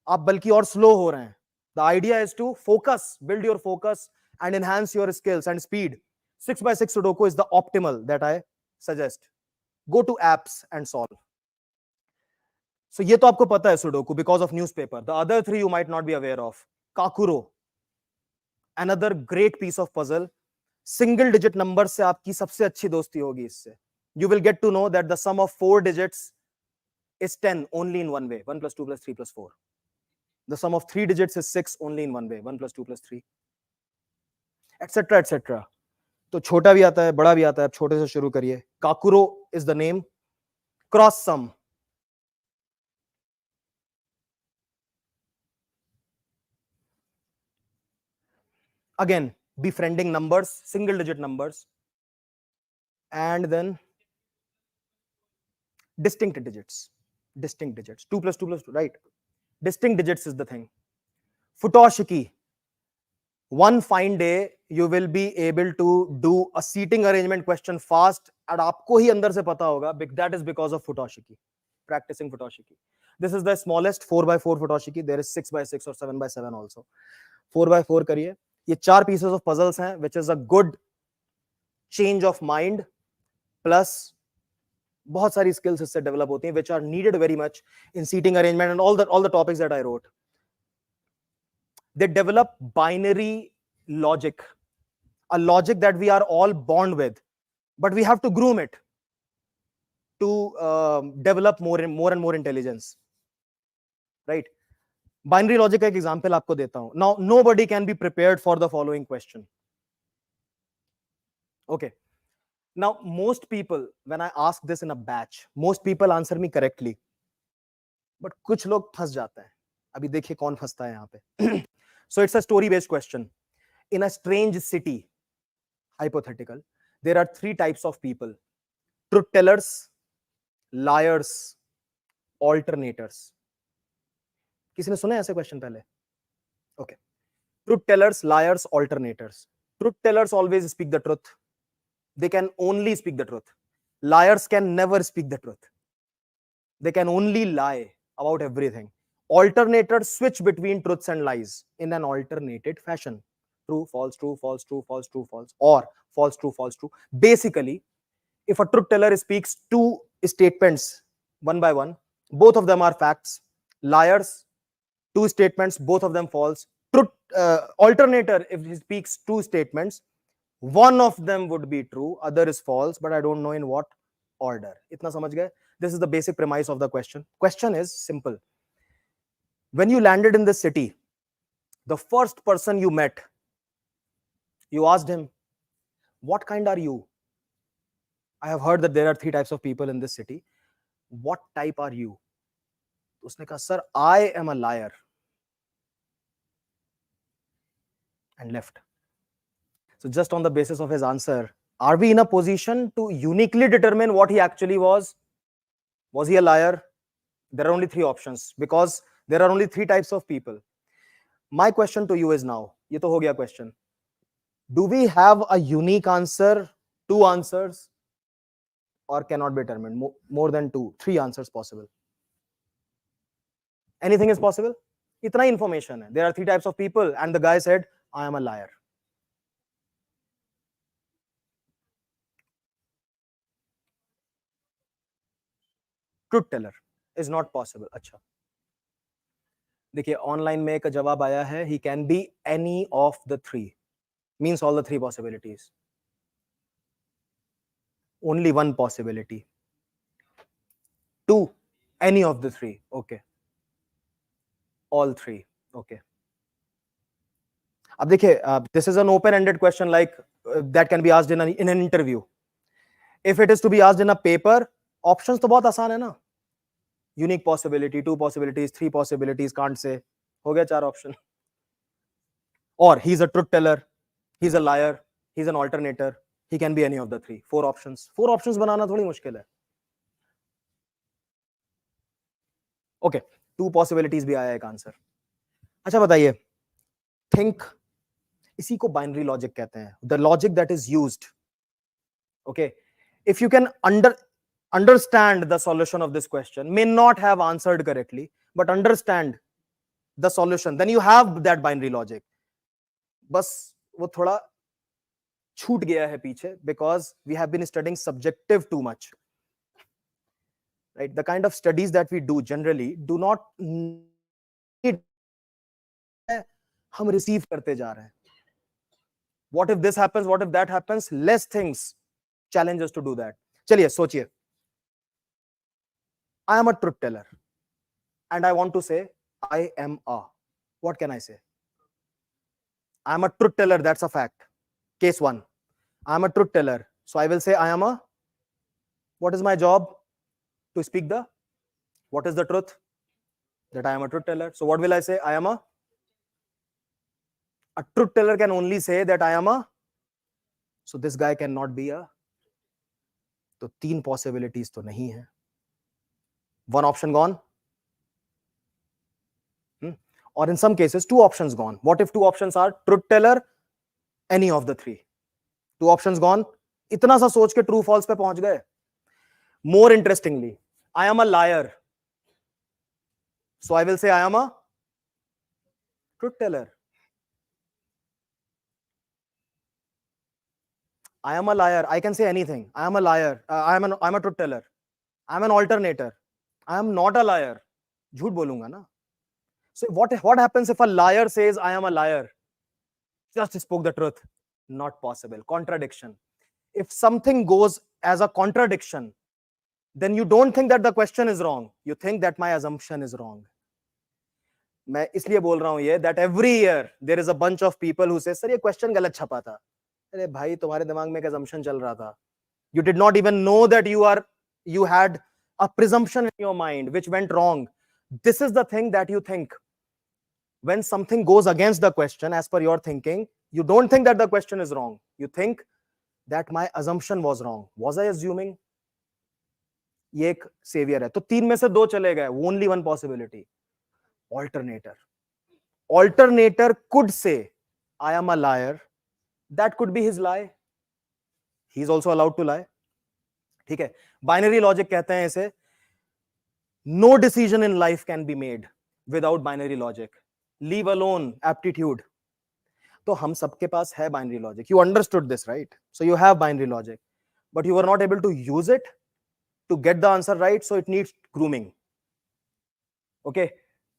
आप बल्कि और slow हो रहे हैं. The idea is to focus, build your focus and enhance your skills and speed. 6x6 Sudoku is the optimal that I suggest. Go to apps and solve. So ये तो आपको पता है Sudoku because of newspaper. The other 3 you might not be aware of. Kakuro, another great piece of puzzle. Single digit number से आपकी सबसे अच्छी दोस्ती होगी इससे. You will get to know that the sum of 4 digits is 10 only in one way. 1 plus 2 plus 3 plus 4. The sum of 3 digits is 6 only in one way. 1 plus 2 plus 3. Etc. etc. तो छोटा भी आता है, बड़ा भी आता है. आप छोटे से शुरू करिए. Kakuro is the name. Cross sum. Again, befriending numbers, single digit numbers, and then distinct digits. 2 plus 2 plus 2, right? Distinct digits is the thing. Futoshiki. One fine day, you will be able to do a seating arrangement question fast, and आपको ही अंदर से पता होगा. That is because of Futoshiki. Practicing Futoshiki. This is the smallest 4x4 Futoshiki. There is 6x6 or 7x7 also. 4x4 करिए. ये 4 pieces of puzzles हैं, which is a good change of mind, plus बहुत सारी skills इससे develop होती हैं, which are needed very much in seating arrangement and all the topics that I wrote. They develop binary logic, a logic that we are all born with, but we have to groom it to develop more and more intelligence, right? Binary logic का एक example आपको देता हूं. Now, nobody can be prepared for the following question. Okay. Now, most people, when I ask this in a batch, most people answer me correctly. But कुछ लोग फंस जाते हैं. अभी देखिए कौन फंसता है यहाँ पे. So it's a story-based question. In a strange city, hypothetical, there are 3 types of people: truth tellers, liars, alternators. किसी ने सुना है ऐसे क्वेश्चन पहले? Okay. Truth tellers, liars, alternators. Truth tellers always speak the truth. They can only speak the truth. Liars can never speak the truth. They can only lie about everything. Alternators switch between truths and lies in an alternated fashion. True, false, true, false, true, false, true, false, or false, true, false, true. Basically, if a truth teller speaks 2 statements one by one, both of them are facts. Liars, 2 statements, both of them false. Truth alternator, if he speaks 2 statements, one of them would be true, other is false, but I don't know in what order. Itna samajh gaye? This is the basic premise of the question. Question is simple. When you landed in the city, the first person you met, You asked him, what kind are you? I have heard that there are 3 types of people in this city. What type are you? उसने कहा, sir, I am a liar, and left. So just on the basis of his answer, are we in a position to uniquely determine what he actually was? Was he a liar? There are only 3 options because there are only 3 types of people. My question to you is now, ये तो हो गया question. Do we have a unique answer, 2 answers, or cannot be determined? More than 2, 3 answers possible. Anything is possible. इतना information है. There are 3 types of people, and the guy said, I am a liar. Truth teller is not possible. अच्छा, देखिए online में एक जवाब आया है, he can be any of the 3, means all the 3 possibilities. Only one possibility. 2, any of the 3. Okay. All 3. Okay. अब देखिए, this is an open-ended question, like that can be asked in an interview. If it is to be asked in a paper, options तो बहुत आसान है ना. Unique possibility, 2 possibilities, 3 possibilities, can't say. हो गया 4 option. Or he's a truth teller, he's a liar, he's an alternator, he can be any of the 3. 4 options. 4 options बनाना थोड़ी मुश्किल है. Okay, 2 possibilities भी आया एक आंसर. अच्छा बताइए, think, इसी को बाइनरी लॉजिक कहते हैं. The logic that is used. Okay, if you can understand the solution of this question, may not have answered correctly, but understand the solution, then you have that binary logic. बस वो थोड़ा छूट गया है पीछे because we have been studying subjective too much. Right? The kind of studies that we do generally do not need, हम receive करते जा रहे हैं. What if this happens? What if that happens? Less things challenge us to do that. चलिए सोचिए. I am a truth teller and I want to say I am a. What can I say? I am a truth teller. That's a fact. Case 1. I am a truth teller. So I will say I am a. What is my job? To speak the. What is the truth? That I am a truth teller. So what will I say? I am a. A truth teller can only say that I am a. So this guy cannot be a. तो 3 possibilities तो नहीं है. One option gone. Or in some cases, 2 options gone. What if 2 options are truth teller, any of the 3? 2 options gone. इतना सा सोच के true false पे पहुंच गए. More interestingly, I am a liar. So I will say I am a truth teller. I am a liar. I can say anything. I am a liar. I'm a truth teller. I'm an alternator. I am not a liar. झूठ बोलूंगा ना. So what happens if a liar says I am a liar? Just spoke the truth. Not possible. Contradiction. If something goes as a contradiction, then you don't think that the question is wrong. You think that my assumption is wrong. मैं इसलिए बोल रहा हूं ये that every year there is a bunch of people who say sir ये question गलत छपा था. अरे भाई तुम्हारे दिमाग में एक assumption चल रहा था. You did not even know that you had a presumption in your mind which went wrong. This is the thing that you think. When something goes against the question as per your thinking, you don't think that the question is wrong. You think that my assumption was wrong. Was I assuming? ये एक savior है. तो 3 में से 2 चले गए. Only one possibility. Alternator. Alternator could say, I am a liar. That could be his lie. He is also allowed to lie. ठीक है. Binary logic कहते हैं इसे. No decision in life can be made without binary logic. Leave alone aptitude. तो हम सबके पास है binary logic. You understood this, right? So you have binary logic, but you were not able to use it to get the answer right. So it needs grooming. Okay.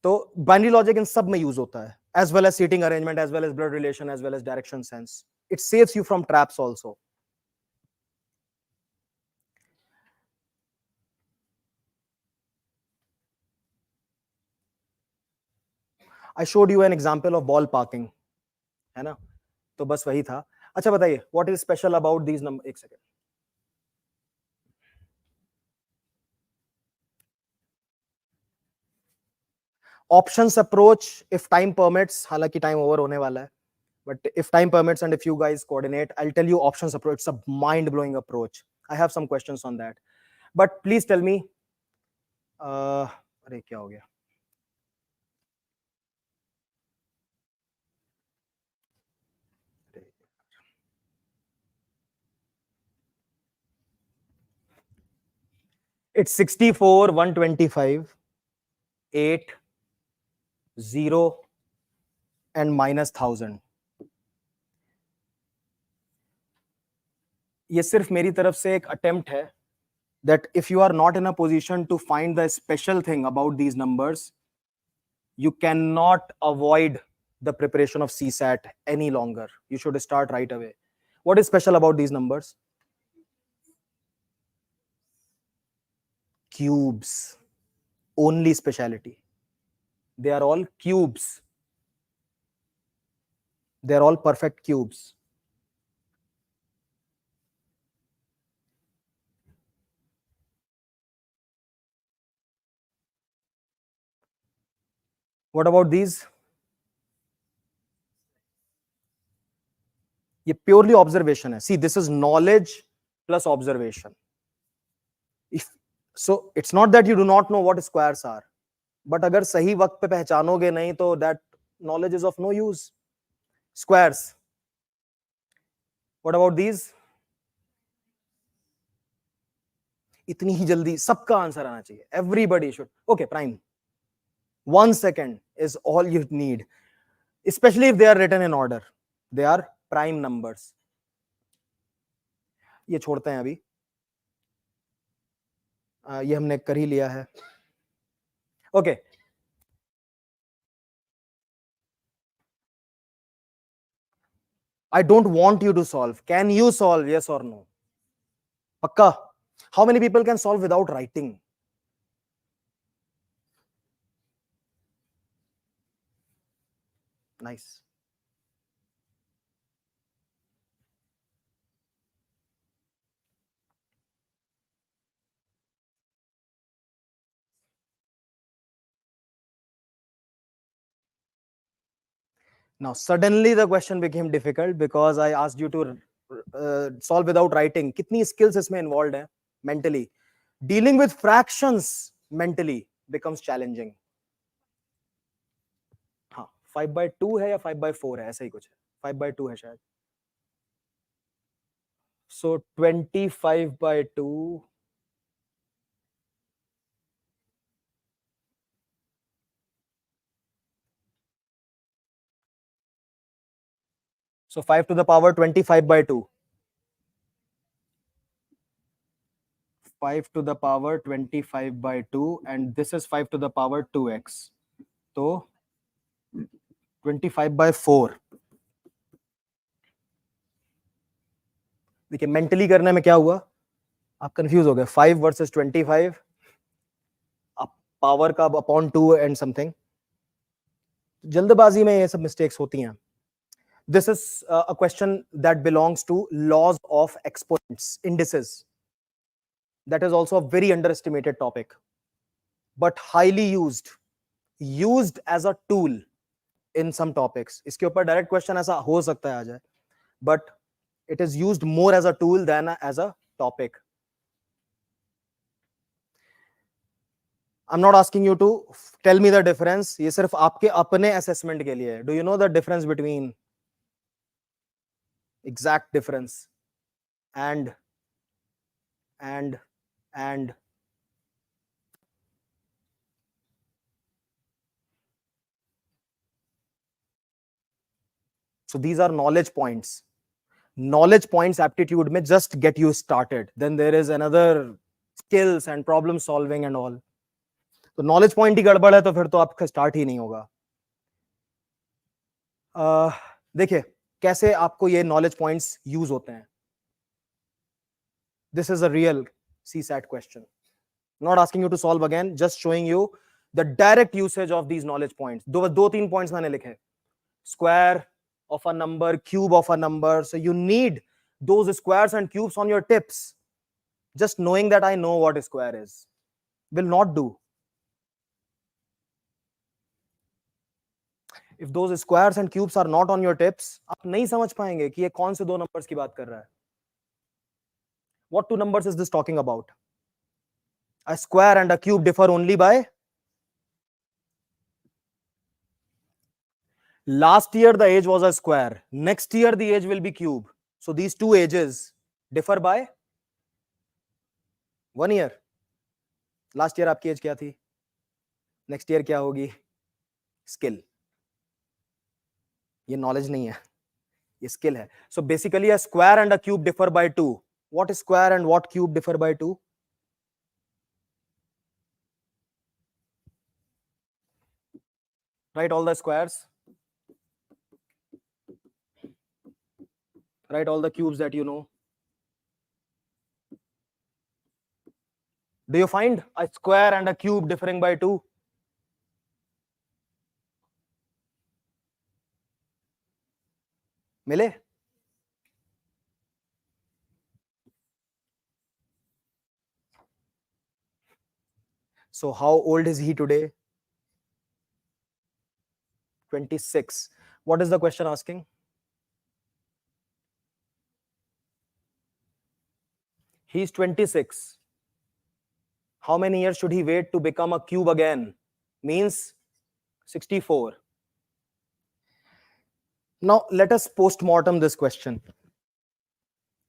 तो binary logic इन सब में use होता है, as well as seating arrangement, as well as blood relation, as well as direction sense. It saves you from traps also. I showed you an example of ball parking, है ना? तो बस वही था. अच्छा बताइए, what is special about these number? एक second. Options approach if time permits, हालांकि टाइम ओवर होने वाला है, but if time permits and if you guys coordinate, I'll tell you options approach. It's a mind blowing approach. I have some questions on that, but please tell me. अरे क्या हो गया? It's 64, 125, 8, 0 and minus 1000. ये सिर्फ मेरी तरफ से एक अटेम्प्ट है that if you are not in a position to find the special thing about these numbers, you cannot avoid the preparation of CSAT any longer. You should start right away. What is special about these numbers? Cubes. Only speciality. They are all cubes. They are all perfect cubes. What about these? ये purely observation है. See, this is knowledge plus observation. If so, it's not that you do not know what squares are, but अगर सही वक्त पे पहचानोगे नहीं तो that knowledge is of no use. Squares. What about these? इतनी ही जल्दी सबका आंसर आना चाहिए. Everybody should. Okay, prime. 1 second is all you need, especially if they are written in order. They are prime numbers. ये छोड़ते हैं अभी. ये हमने कर ही लिया है. Okay. I don't want you to solve. Can you solve? Yes or no? Pakka. How many people can solve without writing? Nice. Now, suddenly the question became difficult because I asked you to solve without writing. Kitni skills इसमें involved है mentally. Dealing with fractions mentally becomes challenging. हाँ, 5/2 है या 5/4 है, ऐसा ही कुछ है. 5/2 है शायद. So 25/2. So 5 to the power 25/2. 5 to the power 25/2 and this is 5 to the power 2x. So 25/4. देखिए मेंटली करने में क्या हुआ, आप कंफ्यूज हो गए. 5 वर्सेस 25, आप पावर का अपॉन 2 एंड समथिंग. जल्दबाजी में ये सब मिस्टेक्स होती हैं. This is a question that belongs to laws of exponents, indices. That is also a very underestimated topic, but highly used as a tool in some topics. इसके ऊपर direct question ऐसा हो सकता है आ जाए, but it is used more as a tool than as a topic. I'm not asking you to tell me the difference. ये सिर्फ आपके अपने assessment के लिए है. Do you know the difference between exact difference and so these are knowledge points. Knowledge points aptitude में just get you started. Then there is another skills and problem solving and all. तो knowledge point ही गड़बड़ है तो फिर तो आपका start ही नहीं होगा. देखिए कैसे आपको ये knowledge points यूज होते हैं. This is a real CSAT question. Not asking you to solve again, just showing you the direct usage of these knowledge points. दो तीन points मैंने लिखे. Square, of a number, cube of a number. So you need those squares and cubes on your tips. Just knowing that I know what a square is will not do. If those squares and cubes are not on your tips, आप नहीं समझ पाएंगे कि ये कौन से दो numbers की बात कर रहा है. What two numbers is this talking about? A square and a cube differ only by last year the age was a square. Next year the age will be cube. So these two ages differ by 1 year. Last year आपकी age क्या थी? Next year क्या होगी? Skill. ये knowledge नहीं है, ये skill है. So basically a square and a cube differ by 2. What square and what cube differ by 2? Write all the squares. Write all the cubes that you know. Do you find a square and a cube differing by 2? मिले? So how old is he today? 26. What is the question asking? He's 26. How many years should he wait to become a cube again? Means 64. Now let us post-mortem this question.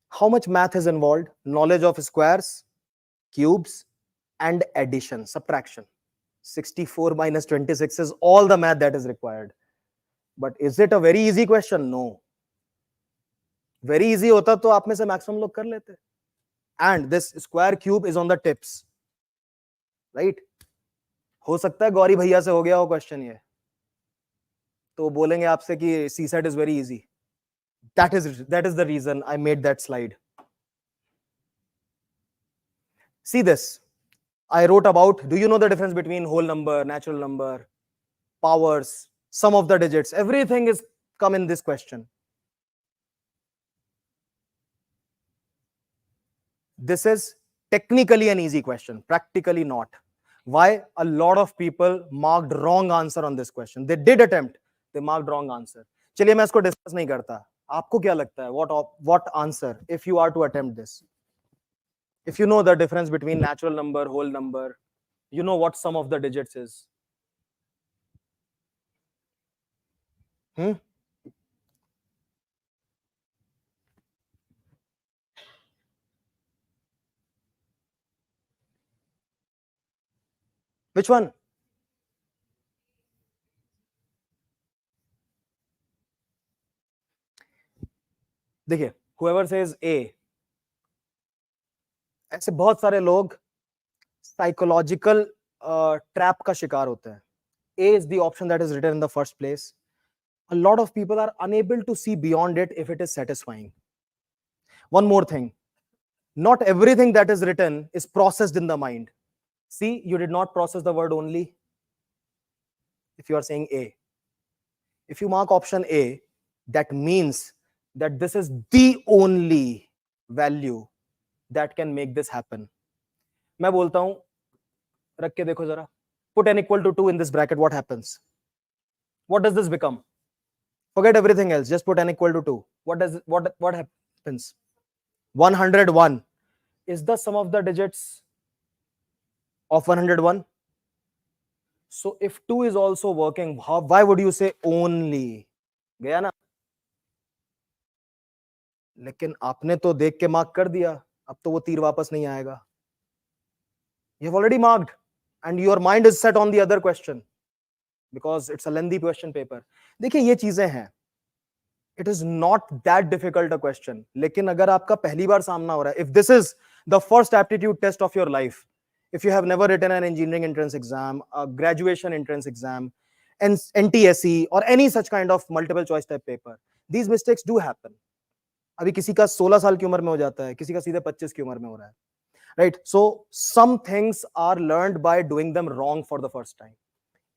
How much math is involved? Knowledge of squares, cubes, and addition, subtraction. 64 minus 26 is all the math that is required. But is it a very easy question? No. Very easy hota to aap mein se maximum log kar lete. And this square cube is on the tips. Right? हो सकता है गौरी भैया से हो गया हो question ये, तो बोलेंगे आपसे कि CSAT is very easy. That is the reason I made that slide. See this. I wrote about, do you know the difference between whole number, natural number, powers, sum of the digits? Everything is come in this question. This is technically an easy question, practically not. Why? A lot of people marked wrong answer on this question. They did attempt, they marked wrong answer. चलिए मैं इसको discuss नहीं करता. आपको क्या लगता है? What answer if you are to attempt this? If you know the difference between natural number, whole number, you know what sum of the digits is. Which one? देखिए, whoever says A, ऐसे बहुत सारे लोग psychological trap का शिकार होते हैं. A is the option that is written in the first place. A lot of people are unable to see beyond it if it is satisfying. One more thing, not everything that is written is processed in the mind. See, you did not process the word only. If you are saying A, if you mark option A, that means that this is the only value that can make this happen. मैं बोलता हूं, रख के देखो जरा. Put n equal to 2 in this bracket. What happens? What does this become? Forget everything else. Just put n equal to 2. What happens? 101 is the sum of the digits of 101. So if 2 is also working, why would you say only? गया ना? लेकिन आपने तो देख के mark कर दिया, अब तो वो तीर वापस नहीं आएगा. You have already marked and your mind is set on the other question because it's a lengthy question paper. देखिए ये चीजें हैं. It is not that difficult a question. लेकिन अगर आपका पहली बार सामना हो रहा है, if this is the first aptitude test of your life, if you have never written an engineering entrance exam, a graduation entrance exam, and NTSE or any such kind of multiple choice type paper, these mistakes do happen. अभी किसी का 16 साल की उम्र में हो जाता है, किसी का सीधे 25 की उम्र में हो रहा है. Right? So some things are learned by doing them wrong for the first time.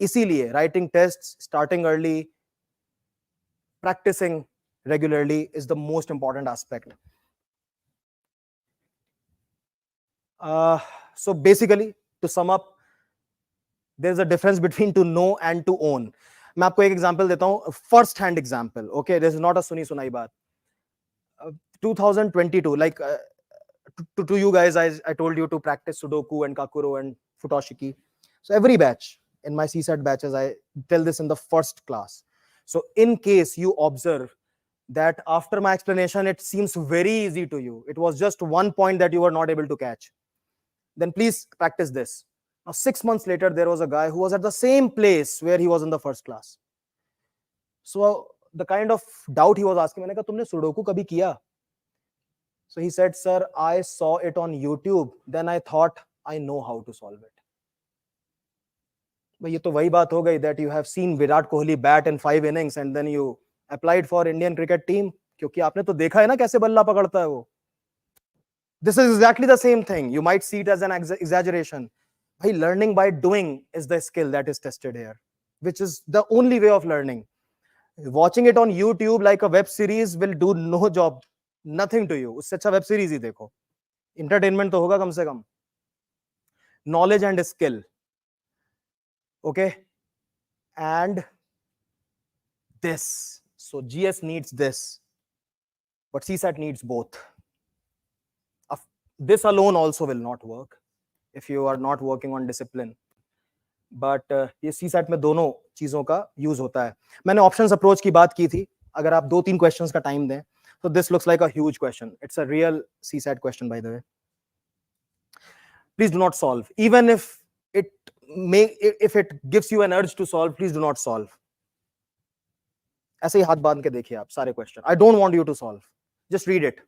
इसीलिए writing tests starting early, practicing regularly is the most important aspect. So basically, to sum up, there's a difference between to know and to own. मैं आपको एक example देता हूं, first hand example. Okay, this is not a सुनी सुनाई बात. 2022, like to you guys, I told you to practice Sudoku and Kakuro and Futoshiki. So every batch in my CSAT batches, I tell this in the first class. So in case you observe that after my explanation, it seems very easy to you, it was just one point that you were not able to catch, then please practice this. Now, 6 months later, there was a guy who was at the same place where he was in the first class. So the kind of doubt he was asking, मैंने कहा तुमने sudoku कभी किया? So he said, sir, I saw it on YouTube. Then I thought I know how to solve it. But ये तो वही बात हो गई that you have seen Virat Kohli bat in 5 innings and then you applied for Indian cricket team, क्योंकि आपने तो देखा है ना कैसे बल्ला पकड़ता है वो. This is exactly the same thing. You might see it as an exaggeration. Bhai, learning by doing is the skill that is tested here, which is the only way of learning. Watching it on YouTube like a web series will do no job, nothing to you. उससे अच्छा web series ही देखो. Entertainment तो होगा कम से कम. Knowledge and skill. Okay. And this. So GS needs this, but CSAT needs both. This alone also will not work if you are not working on discipline. But ये CSAT में दोनों चीजों का use होता है. मैंने ऑप्शंस अप्रोच की बात की थी. अगर आप 2-3 क्वेश्चंस का टाइम दें, so this looks like a huge question. It's a real CSAT question, by the way. Please do not solve. Even if it gives you an urge to solve, please do not solve. ऐसे ही हाथ बांध के देखिए आप सारे question. I don't want you to solve. Just read it.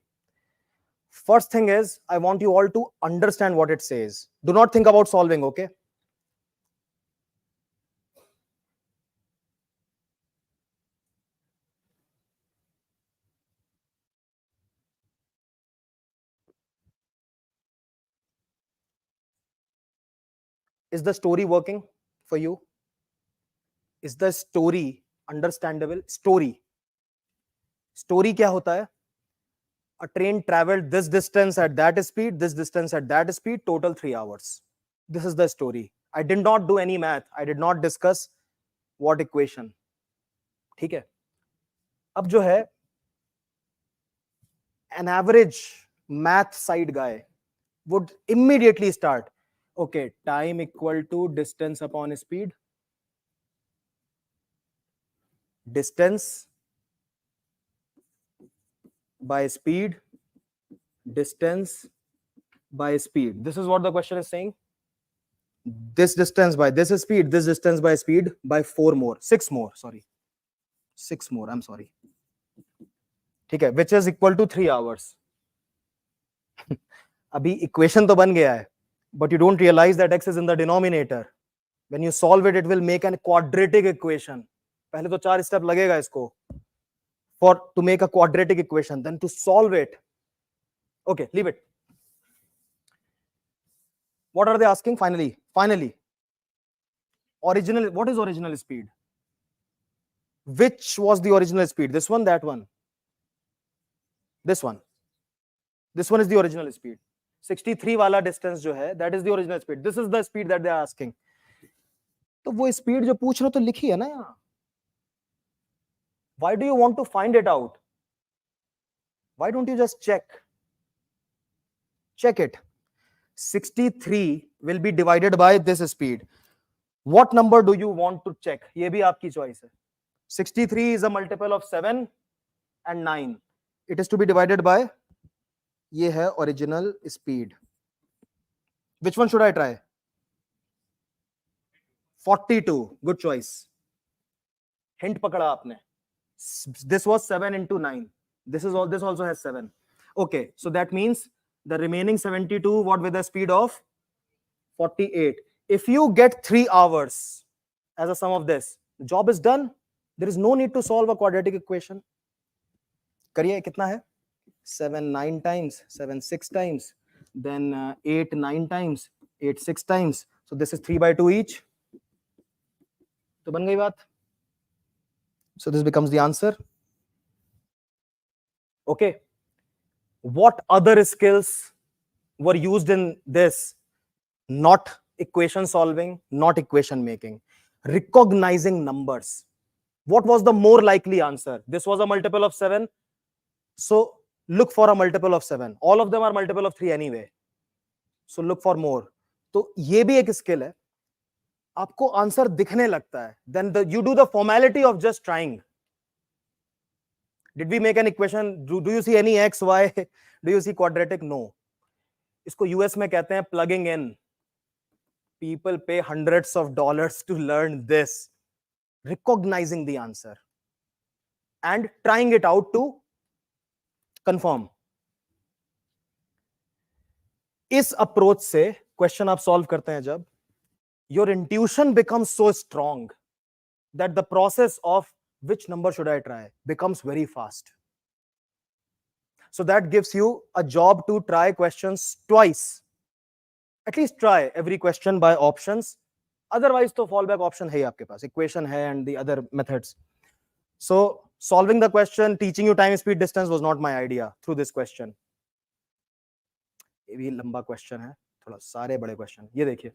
First thing is, I want you all to understand what it says. Do not think about solving, okay? Is the story working for you? Is the story understandable? Story क्या होता है? A train traveled this distance at that speed, this distance at that speed, total 3 hours. This is the story. I did not do any math. I did not discuss what equation. ठीक है? अब जो है, an average math side guy would immediately start, okay, time equal to distance upon speed. Distance by speed, distance by speed. This is what the question is saying. This distance by this speed, this distance by speed by 6 more, I'm sorry. ठीक है, which is equal to 3 hours. अभी equation तो बन गया है, but you don't realize that x is in the denominator. When you solve it, it will make a quadratic equation. पहले तो 4 step लगेगा इसको to make a quadratic equation, then to solve it. Okay, leave it. What are they asking? Finally, original. What is original speed? Which was the original speed? This one, that one? This one. This one is the original speed. 63 वाला distance जो है, that is the original speed. This is the speed that they are asking. तो वो speed जो पूछ रहे हो तो लिखी है ना यहाँ. Why do you want to find it out? Why don't you just check? Check it. 63 will be divided by this speed. What number do you want to check? ये भी आपकी choice है. 63 is a multiple of 7 and 9. It is to be divided by, ये है original speed. Which one should I try? 42. Good choice. Hint पकड़ा आपने. This was 7 into 9. This also has 7. Okay, so that means the remaining 72, what with the speed of 48. If you get 3 hours as a sum of this, the job is done. There is no need to solve a quadratic equation. करिए, कितना है? 7 9 times, 7 6 times, then 8 9 times, 8 6 times. So this is 3 by 2 each. तो बन गई बात. So this becomes the answer. Okay, what other skills were used in this? Not equation solving, not equation making, recognizing numbers. What was the more likely answer? This was a multiple of 7, so look for a multiple of 7. All of them are multiple of 3 anyway, so look for more. तो ये भी एक skill है, आपको answer दिखने लगता है, then you do the formality of just trying. Did we make an equation? Do you see any x, y? Do you see quadratic? No. इसको यूएस में कहते हैं plugging in. People pay hundreds of dollars to learn this. Recognizing the answer and trying it out to confirm. इस approach से question आप solve करते हैं जब, your intuition becomes so strong that the process of which number should I try becomes very fast. So that gives you a job to try questions twice. At least try every question by options. Otherwise तो fallback option है ही आपके पास, equation है and the other methods. So solving the question, teaching you time, speed, distance was not my idea through this question. ये भी लंबा question है, थोड़ा सारे बड़े क्वेश्चन. ये देखिए,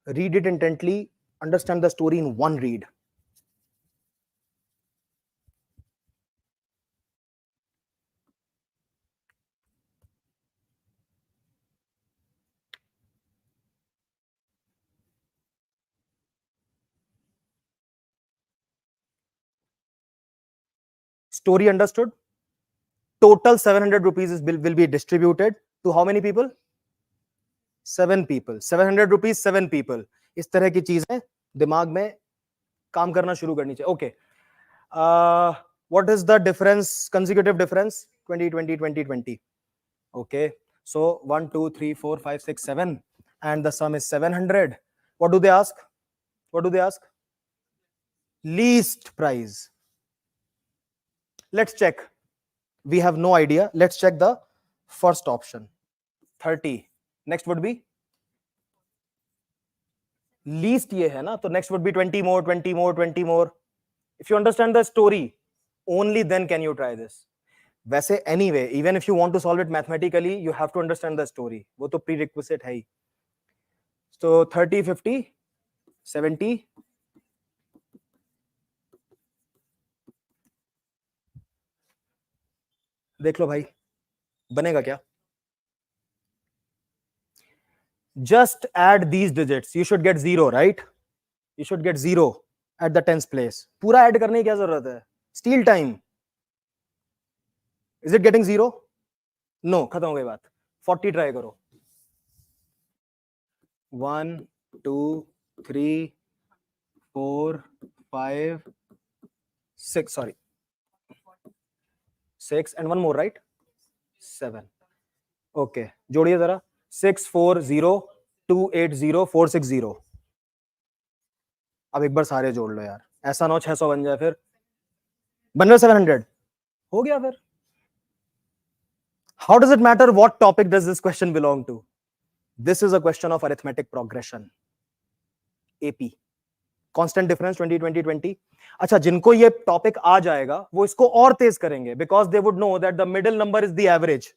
read it intently, understand the story in one read. Story understood. Total 700 rupees will be distributed to how many people? 7 people. 700 rupees, 7 people. इस तरह की चीजें दिमाग में काम करना शुरू करनी चाहिए. Okay. What is the difference, consecutive difference? 20, 20, 20, 20. Okay. So 1, 2, 3, 4, 5, 6, 7. And the sum is 700. What do they ask? What do they ask? Least price. Let's check. We have no idea. Let's check the first option. 30. Next would be least ये है ना, तो next would be 20 more, 20 more, 20 more. If you understand the story, only then can you try this. वैसे anyway, even if you want to solve it mathematically, you have to understand the story. वो तो prerequisite है ही. So 30, 50, 70. देख लो भाई, बनेगा क्या? Just add these digits. You should get 0, right? You should get 0 at the 10th place. पूरा add करने की क्या जरूरत है? Steal time. Is it getting 0? No, खत्म हो गई बात. 40 try करो. 1, 2, 3, 4, 5, 6. Sorry. 6 and one more, right? 7. Okay. जोड़िए जरा. 640280460. अब एक बार सारे जोड़ लो यार, ऐसा ना हो 600 बन जाए, फिर बन रहा 700 हो गया. फिर how does it matter what topic does this question belong to? This is a question of arithmetic progression. AP constant difference 20 20 20. अच्छा, जिनको ये टॉपिक आ जाएगा वो इसको और तेज करेंगे, because they would know that the middle number is the average.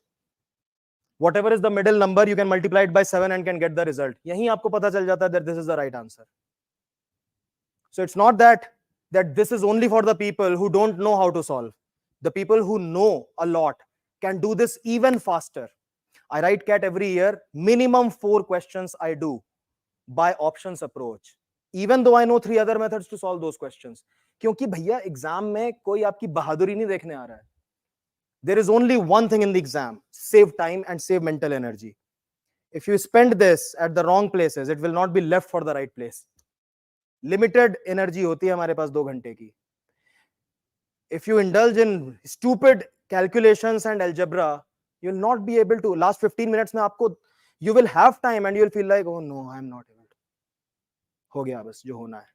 Whatever is the middle number, you can multiply it by 7 and can get the result. यहीं आपको पता चल जाता है that this is the right answer. So it's not that this is only for the people who don't know how to solve. The people who know a lot can do this even faster. I write CAT every year. Minimum 4 questions I do by options approach, even though I know 3 other methods to solve those questions. क्योंकि भैया exam में कोई आपकी बहादुरी नहीं देखने आ रहा है. There is only one thing in the exam: save time and save mental energy. If you spend this at the wrong places, it will not be left for the right place. Limited energy होती है हमारे पास 2 घंटे की. If you indulge in stupid calculations and algebra, you'll not be able to. Last 15 minutes में आपको, you will have time and you'll feel like, oh no, I'm not able to. हो गया बस जो होना है.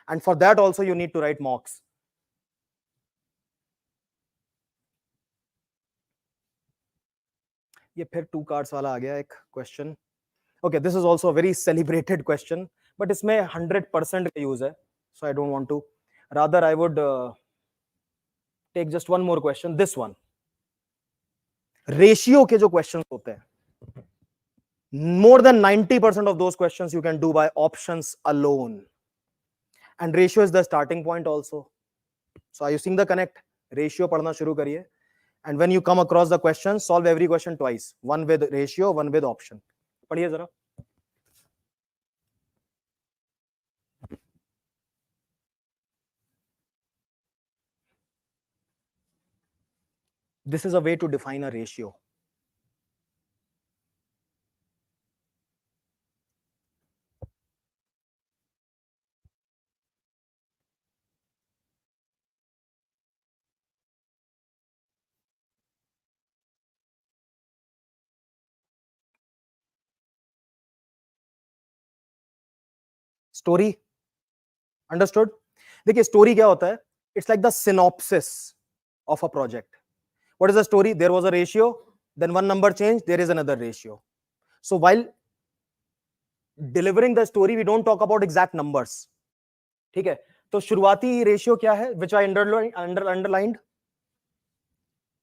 And for that also you need to write mocks. ये फिर 2 cards वाला आ गया एक question. Okay, this is also a very celebrated question, but इसमें 100% का use है, so I don't want to. Rather, I would take just one more question. This one. Ratio के जो questions होते हैं, more than 90% of those questions you can do by options alone. And ratio is the starting point also. So are you seeing the connect? Ratio पढ़ना शुरू करिए. And when you come across the question, solve every question twice. One with ratio, one with option. पढ़िए जरा. This is a way to define a ratio. Story. Understood? देखिए story क्या होता है? It's like the synopsis of a project. What is the story? There was a ratio, then one number changed, there is another ratio. So while delivering the story, we don't talk about exact numbers. ठीक है? तो शुरुआती ratio क्या है? Which I underlined.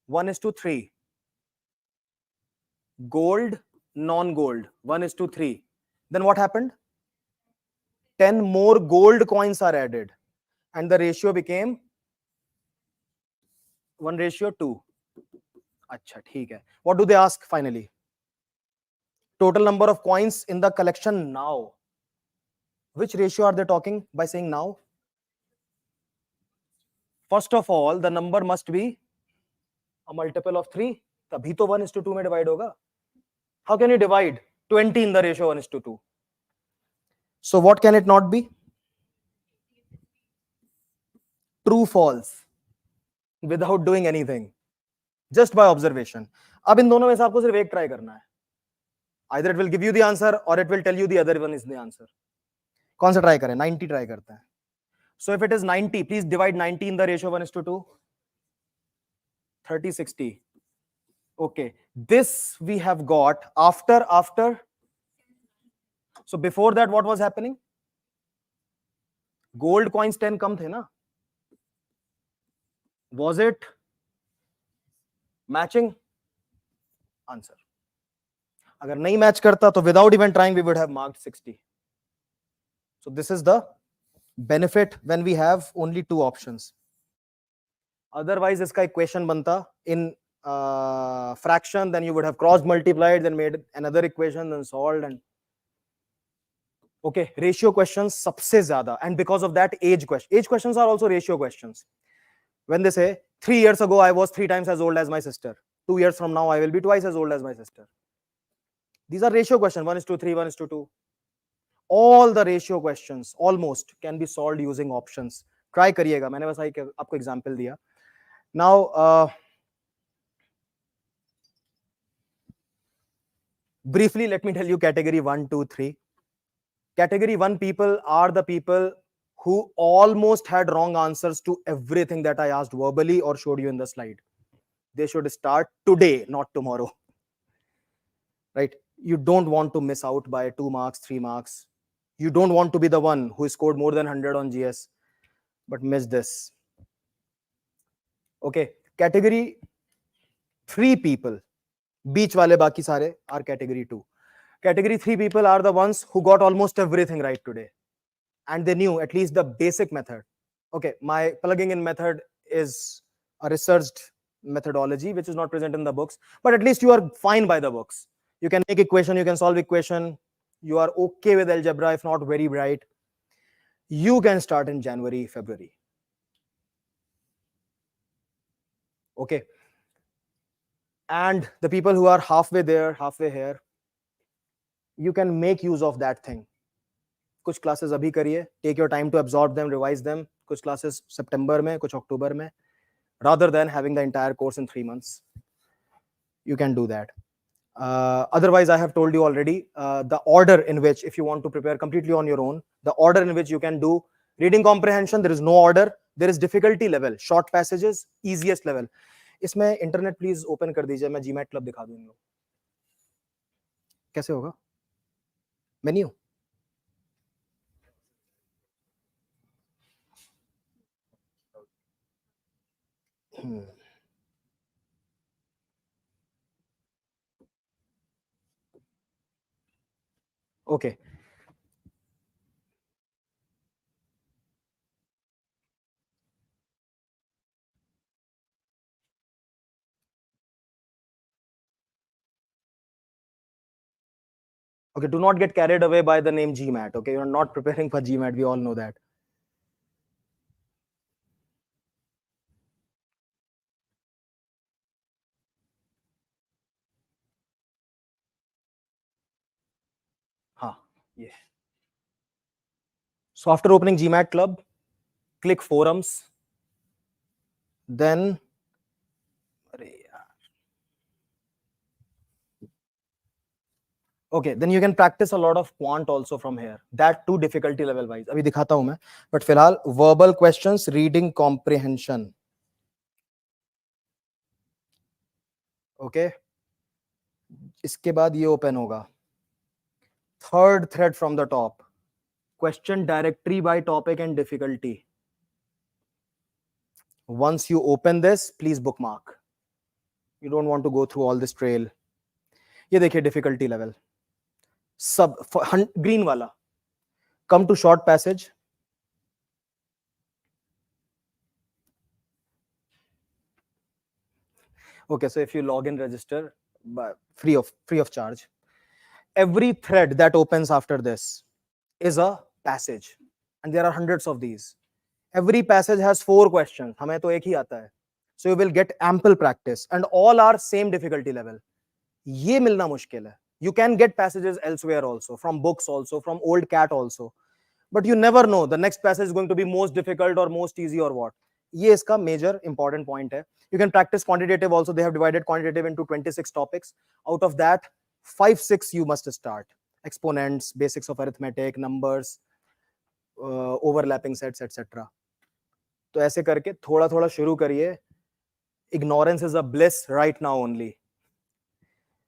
1:3. Gold, non-gold. 1:3. Then what happened? 10 more gold coins are added, and the ratio became 1:2. अच्छा ठीक है. What do they ask finally? Total number of coins in the collection now. Which ratio are they talking by saying now? First of all, the number must be a multiple of 3. तभी तो 1:2 में divide होगा. How can you divide 20 in the ratio 1:2? So what can it not be? True, false. Without doing anything. Just by observation. अब इन दोनों में से आपको सिर्फ एक ट्राई करना है. Either it will give you the answer or it will tell you the other one is the answer. कौन सा ट्राई करें? 90 ट्राई करते हैं. So if it is 90, please divide 90 in the ratio 1:2. 30/60. Okay, this we have got after. So before that, what was happening? Gold coins 10 कम थे ना? Was it matching? Answer. अगर नहीं match करता तो without even trying we would have marked 60. So this is the benefit when we have only two options. Otherwise इसका equation बनता in fraction, then you would have cross multiplied, then made another equation, then solved. And okay, ratio questions सबसे ज्यादा, and because of that age questions are also ratio questions. When they say 3 years ago I was 3 times as old as my sister, 2 years from now I will be twice as old as my sister. These are ratio questions. 1:3, 1:2. All the ratio questions almost can be solved using options. Try करिएगा. मैंने बस आपको example दिया. Now briefly let me tell you category 1, 2, 3. Category 1 people are the people who almost had wrong answers to everything that I asked verbally or showed you in the slide. They should start today, not tomorrow. Right? You don't want to miss out by 2 marks, 3 marks. You don't want to be the one who scored more than 100 on GS, but miss this. Okay, category 3 people, beach wale baki sare are category 2. Category 3 people are the ones who got almost everything right today, and they knew at least the basic method. Okay, my plugging in method is a researched methodology which is not present in the books, but at least you are fine by the books. You can make equation, you can solve equation, you are okay with algebra, if not very bright. You can start in January, February. Okay, and the people who are halfway there, halfway here, you can make use of that thing. कुछ classes अभी करिए, take your time to absorb them, revise them. कुछ classes September में, कुछ October में, rather than having the entire course in 3 months. You can do that. Otherwise, I have told you already the order in which, if you want to prepare completely on your own, the order in which you can do reading comprehension, there is no order. There is difficulty level, short passages, easiest level. इसमें internet please open कर दीजिए, मैं GMAT club दिखा दूंगा. कैसे होगा? Menu. Okay. Okay, do not get carried away by the name GMAT. Okay, you're not preparing for GMAT. We all know that. Huh. Yeah. So after opening GMAT Club, click forums. Then, okay, then you can practice a lot of quant also from here. That too difficulty level wise. अभी दिखाता हूँ मैं. But फिलहाल verbal questions, reading comprehension. Okay. इसके बाद ये open होगा. Third thread from the top. Question directory by topic and difficulty. Once you open this, please bookmark. You don't want to go through all this trail. ये देखिए difficulty level. Sub green वाला. Come to short passage. Okay, so if you log in, register free of charge. Every thread that opens after this is a passage, and there are hundreds of these. Every passage has 4 questions. हमें तो एक ही आता है. So you will get ample practice, and all are same difficulty level. ये मिलना मुश्किल है. You can get passages elsewhere also, from books also, from old cat also, but you never know the next passage is going to be most difficult or most easy or what. ये इसका major important point है. You can practice quantitative also. They have divided quantitative into 26 topics. Out of that, 5-6 you must start. Exponents, basics of arithmetic, numbers, overlapping sets, etc. तो ऐसे करके थोड़ा थोड़ा शुरू करिए. Ignorance is a bliss right now only.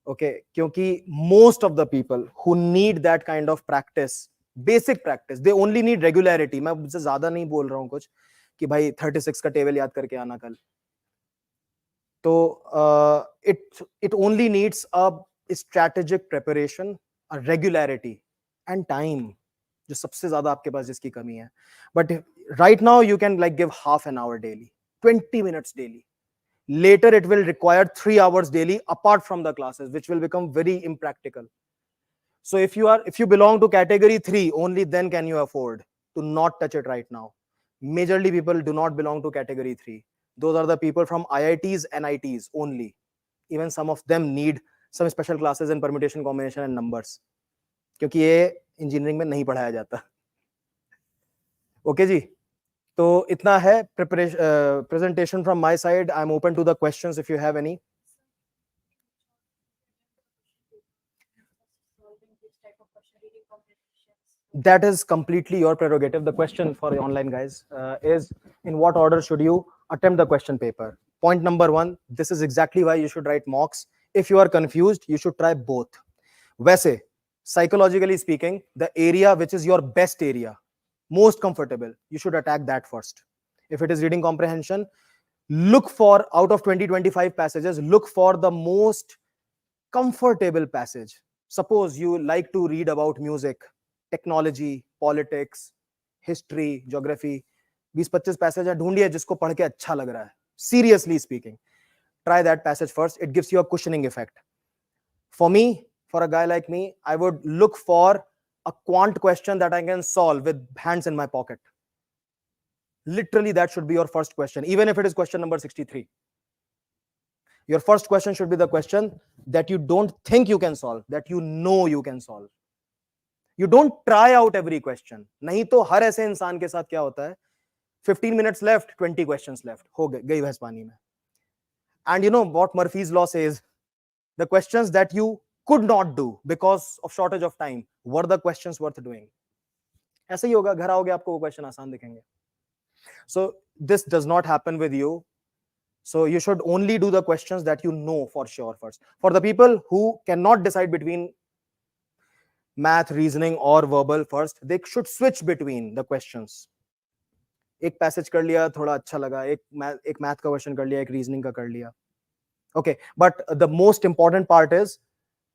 Okay, क्योंकि most of the people who need that kind of practice, basic practice, they only need regularity. मैं मुझसे ज्यादा नहीं बोल रहा हूँ कुछ कि भाई 36 का टेबल याद करके आना कल. तो it only needs a strategic preparation, a regularity and time, जो सबसे ज्यादा आपके पास जिसकी कमी है. But right now you can like give half an hour daily, 20 minutes daily. Later it will require 3 hours daily apart from the classes, which will become very impractical. So if you belong to category 3, only then can you afford to not touch it right now. Majorly people do not belong to category 3. Those are the people from IITs and ITs only. Even some of them need some special classes in permutation, combination and numbers, क्योंकि ये engineering में नहीं पढ़ाया जाता. Okay जी, तो इतना है presentation from my side. I'm open to the questions if you have any. That is completely your prerogative. The question for the online guys is, in what order should you attempt the question paper? Point number 1, this is exactly why you should write mocks. If you are confused, you should try both. वैसे, psychologically speaking, the area which is your best area, most comfortable, you should attack that first. If it is reading comprehension, look for, out of 20-25 passages, look for the most comfortable passage. Suppose you like to read about music, technology, politics, history, geography, 20-25 passage है, ढूंढिए जिसको पढ़ के अच्छा लग रहा है. Seriously speaking, try that passage first. It gives you a cushioning effect. For me, for a guy like me, I would look for a quant question that I can solve with hands in my pocket. Literally, that should be your first question, even if it is question number 63. Your first question should be the question that you don't think you can solve, that you know you can solve. You don't try out every question. नहीं तो हर ऐसे इंसान के साथ क्या होता है, 15 minutes left, 20 questions left, हो गई भैंस पानी में. And you know what Murphy's law says? The questions that you could not do because of shortage of time were the questions worth doing. ऐसे ही होगा, घर आओगे आपको वो क्वेश्चन आसान दिखेंगे. So this does not happen with you. So you should only do the questions that you know for sure first. For the people who cannot decide between math, reasoning or verbal first. They should switch between the questions. एक passage कर लिया, थोड़ा अच्छा लगा, एक math का question कर लिया, एक रीजनिंग का कर लिया. Okay, but the most important part is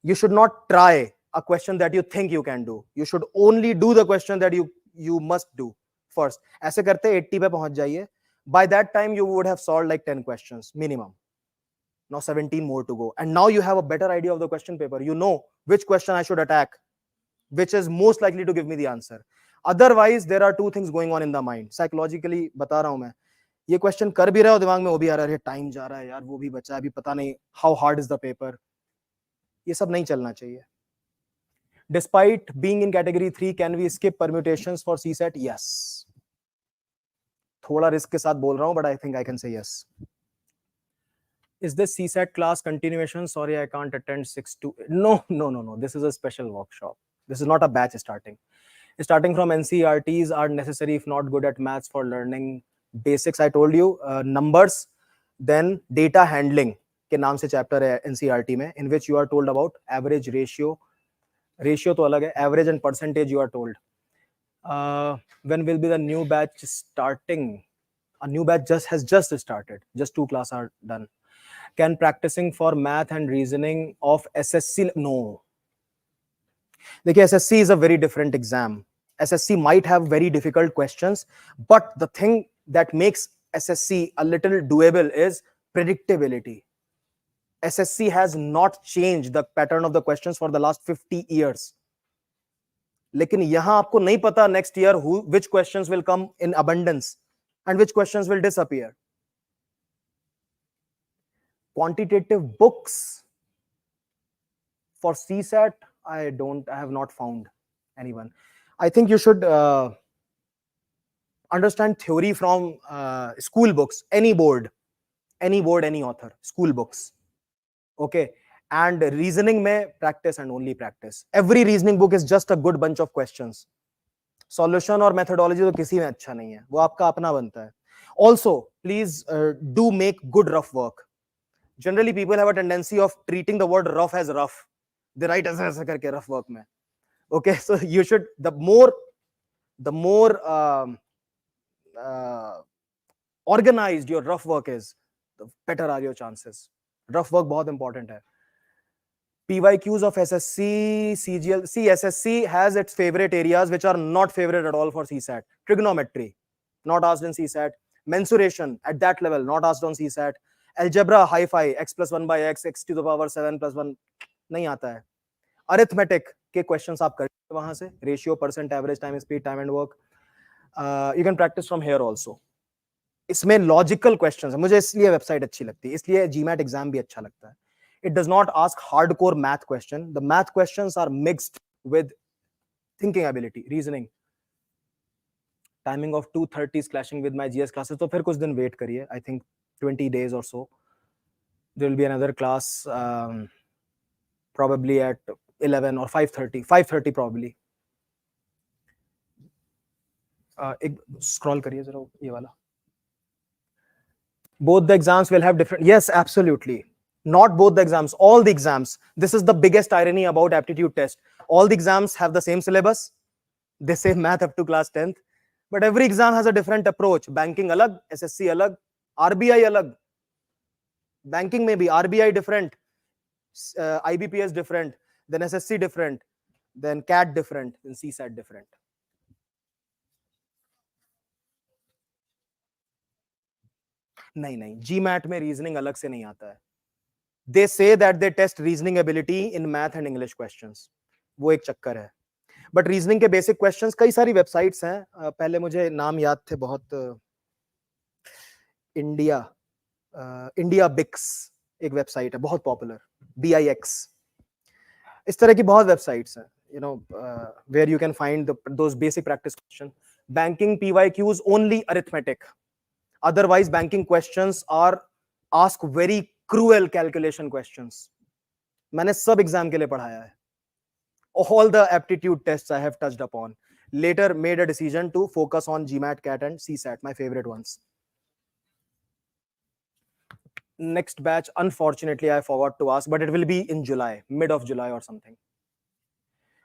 you should not try a question that you think you can do. You should only do the question that you must do first. ऐसे करते 80 पे पहुंच जाइए. By that time you would have solved like 10 questions minimum. Now 17 more to go, and now you have a better idea of the question paper. You know which question I should attack, which is most likely to give me the answer. Otherwise there are two things going on in the mind. Psychologically बता रहा हूं मैं, ये question कर भी रहा हो दिमाग में, वो भी आ रहा है, टाइम जा रहा है यार, वो भी बचा है, अभी पता नहीं how hard is the paper. ये सब नहीं चलना चाहिए. Despite being in category 3, can we skip permutations for CSAT? Yes. थोड़ा रिस्क के साथ बोल रहा हूं, but I think I can say yes. Is this CSAT class continuation? Sorry, I can't attend 6 to... No. This is a special workshop. This is not a batch starting. Starting from NCERTs are necessary if not good at maths for learning basics. I told you, numbers, then data handling के नाम से chapter है NCERT में, in which you are told about average ratio. Ratio तो अलग है, average and percentage you are told. When will be the new batch starting? A new batch has just started. Just 2 classes are done. Can practicing for math and reasoning of SSC? No. देखिए, SSC is a very different exam. SSC might have very difficult questions, but the thing that makes SSC a little doable is predictability. SSC has not changed the pattern of the questions for the last 50 years. लेकिन यहां आपको नहीं पता next year which questions will come in abundance and which questions will disappear. Quantitative books for CSAT, I have not found anyone. I think you should understand theory from school books, any board, any author, school books. Okay. And reasoning mein practice and only practice. Every reasoning book is just a good bunch of questions. Solution or methodology to kisi mein acha nahi hai. वो आपका अपना बनता है. Also, please do make good rough work. Generally, people have a tendency of treating the word rough as rough. They write ऐसा करके rough work में. Okay, so you should, the more organized your rough work is, the better are your chances. Rough work बहुत important है. PYQs of SSC, CGL. See, SSC has its favorite areas which are not favorite at all for CSAT. Trigonometry, not asked in CSAT. Mensuration at that level, not asked on CSAT. Algebra, hi-fi, x plus 1 by x, x to the power 7 plus 1, नहीं आता है. Arithmetic के questions आप करेंगे वहां से. Ratio, percent, average, time, speed, time and work. You can practice from here also. इसमें logical questions है. मुझे इसलिए website अच्छी लगती है. इसलिए GMAT exam भी अच्छा लगता है. It does not ask hardcore math question. The math questions are mixed with thinking ability, reasoning. Timing of 2:30 is clashing with my GS classes. तो फिर कुछ दिन wait करिए. I think 20 days or so. There will be another class probably at 11 or 5:30. 5:30 probably. एक scroll करिए जरा ये वाला. Both the exams will have different. Yes, absolutely. Not both the exams, all the exams. This is the biggest irony about aptitude test. All the exams have the same syllabus. They say math up to class 10th, but every exam has a different approach. Banking alag, SSC alag, RBI alag. Banking may be RBI different, IBPS different, then SSC different, then CAT different, then CSAT different. नहीं, GMAT में reasoning अलग से नहीं आता है. They say that they test reasoning ability in math and English questions. वो एक चक्कर है. But reasoning के basic questions कई सारी websites हैं. पहले मुझे नाम याद थे बहुत. इंडिया बिक्स एक वेबसाइट है बहुत पॉपुलर, BIX. इस तरह की बहुत वेबसाइट्स हैं, you know, where you can find those basic practice questions. Banking PYQs only arithmetic. Otherwise, banking questions are ask very cruel calculation questions. मैंने सब एग्जाम के लिए पढ़ाया है. All the aptitude tests I have touched upon. Later made a decision to focus on GMAT, CAT and CSAT, my favorite ones. Next batch, unfortunately, I forgot to ask, but it will be in July, mid of July or something.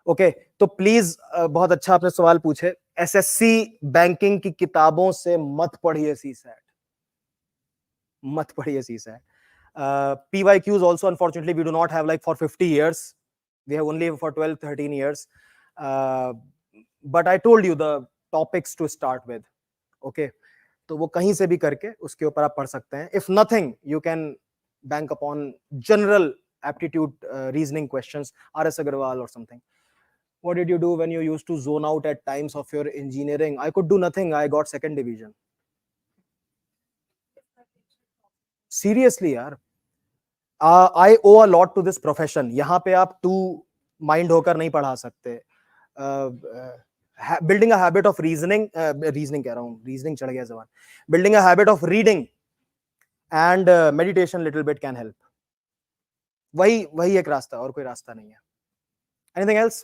Okay तो please बहुत अच्छा आपने सवाल पूछे। SSC banking की किताबों से मत पढ़िए सीसैट, मत पढ़िए CSAT. PYQs also unfortunately we do not have like for 50 years, we have only for 12-13 years. But I told you the topics to start with. Okay, तो वो कहीं से भी करके उसके ऊपर आप पढ़ सकते हैं. If nothing, you can bank upon general aptitude reasoning questions, RS Agarwal or something. What did you do when you used to zone out at times of your engineering? I could do nothing. I got second division. Seriously, यार. I owe a lot to this profession. यहाँ पे आप to mind होकर नहीं पढ़ा सकते. Building a habit of reasoning, reasoning कह रहा हूँ, reasoning चढ़ गया जबान. Building a habit of reading and meditation little bit can help. वही एक रास्ता, और कोई रास्ता नहीं है. Anything else?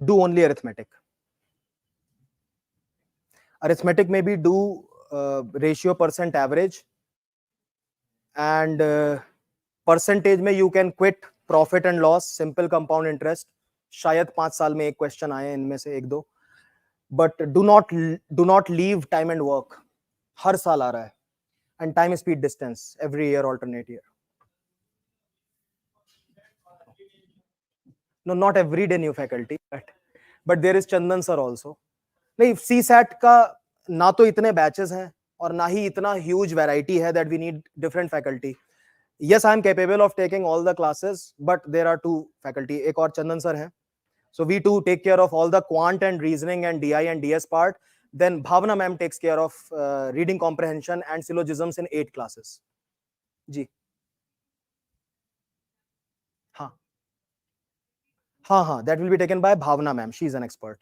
Do only arithmetic. Arithmetic may be do ratio percent average and percentage में you can quit profit and loss, simple compound interest. शायद 5 साल में एक क्वेश्चन आए इनमें से एक दो. But do not leave time and work. हर साल आ रहा है. And time, speed, distance every year, alternate year. No, not every day new faculty, but there is Chandan sir also. नहीं, CSAT का ना तो इतने बैचेस हैं और ना ही इतना ह्यूज वैरायटी है that we need different faculty. Yes, I am capable of taking all the classes, but there are two faculty. एक और चंदन सर हैं. So we too take care of all the quant and reasoning and DI and DS part. Then Bhavna ma'am takes care of reading comprehension and syllogisms in 8 classes. जी. हाँ. हाँ, that will be taken by Bhavna ma'am. She is an expert.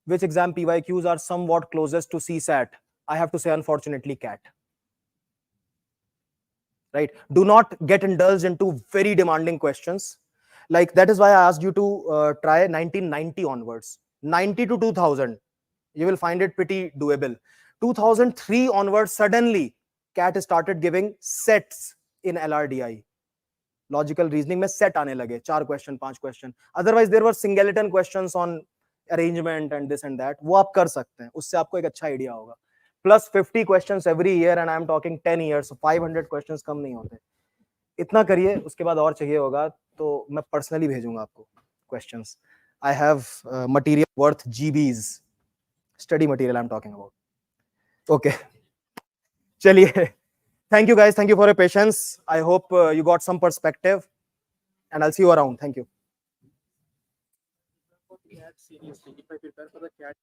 Which exam PYQs are somewhat closest to CSAT? I have to say, unfortunately, CAT. Right? Do not get indulged into very demanding questions. Like that is why I asked you to try 1990 onwards. 90 to 2000, you will find it pretty doable. 2003 onwards, suddenly CAT started giving sets in LRDI. Logical reasoning में set आने लगे, 4 question, 5 question. Otherwise, there were singleton questions on arrangement and this and that. वो आप कर सकते हैं, उससे आपको एक अच्छा आइडिया होगा. Plus 50 questions every year and I am talking 10 years, so 500 questions कम नहीं होते. इतना करिए, उसके बाद और चाहिए होगा तो मैं पर्सनली भेजूंगा आपको questions. I have material worth GBs, study material I'm talking about. Okay, चलिए. Thank you guys, thank you for your patience. I hope you got some perspective and I'll see you around. Thank you. Seriously, if I prepare for the CAT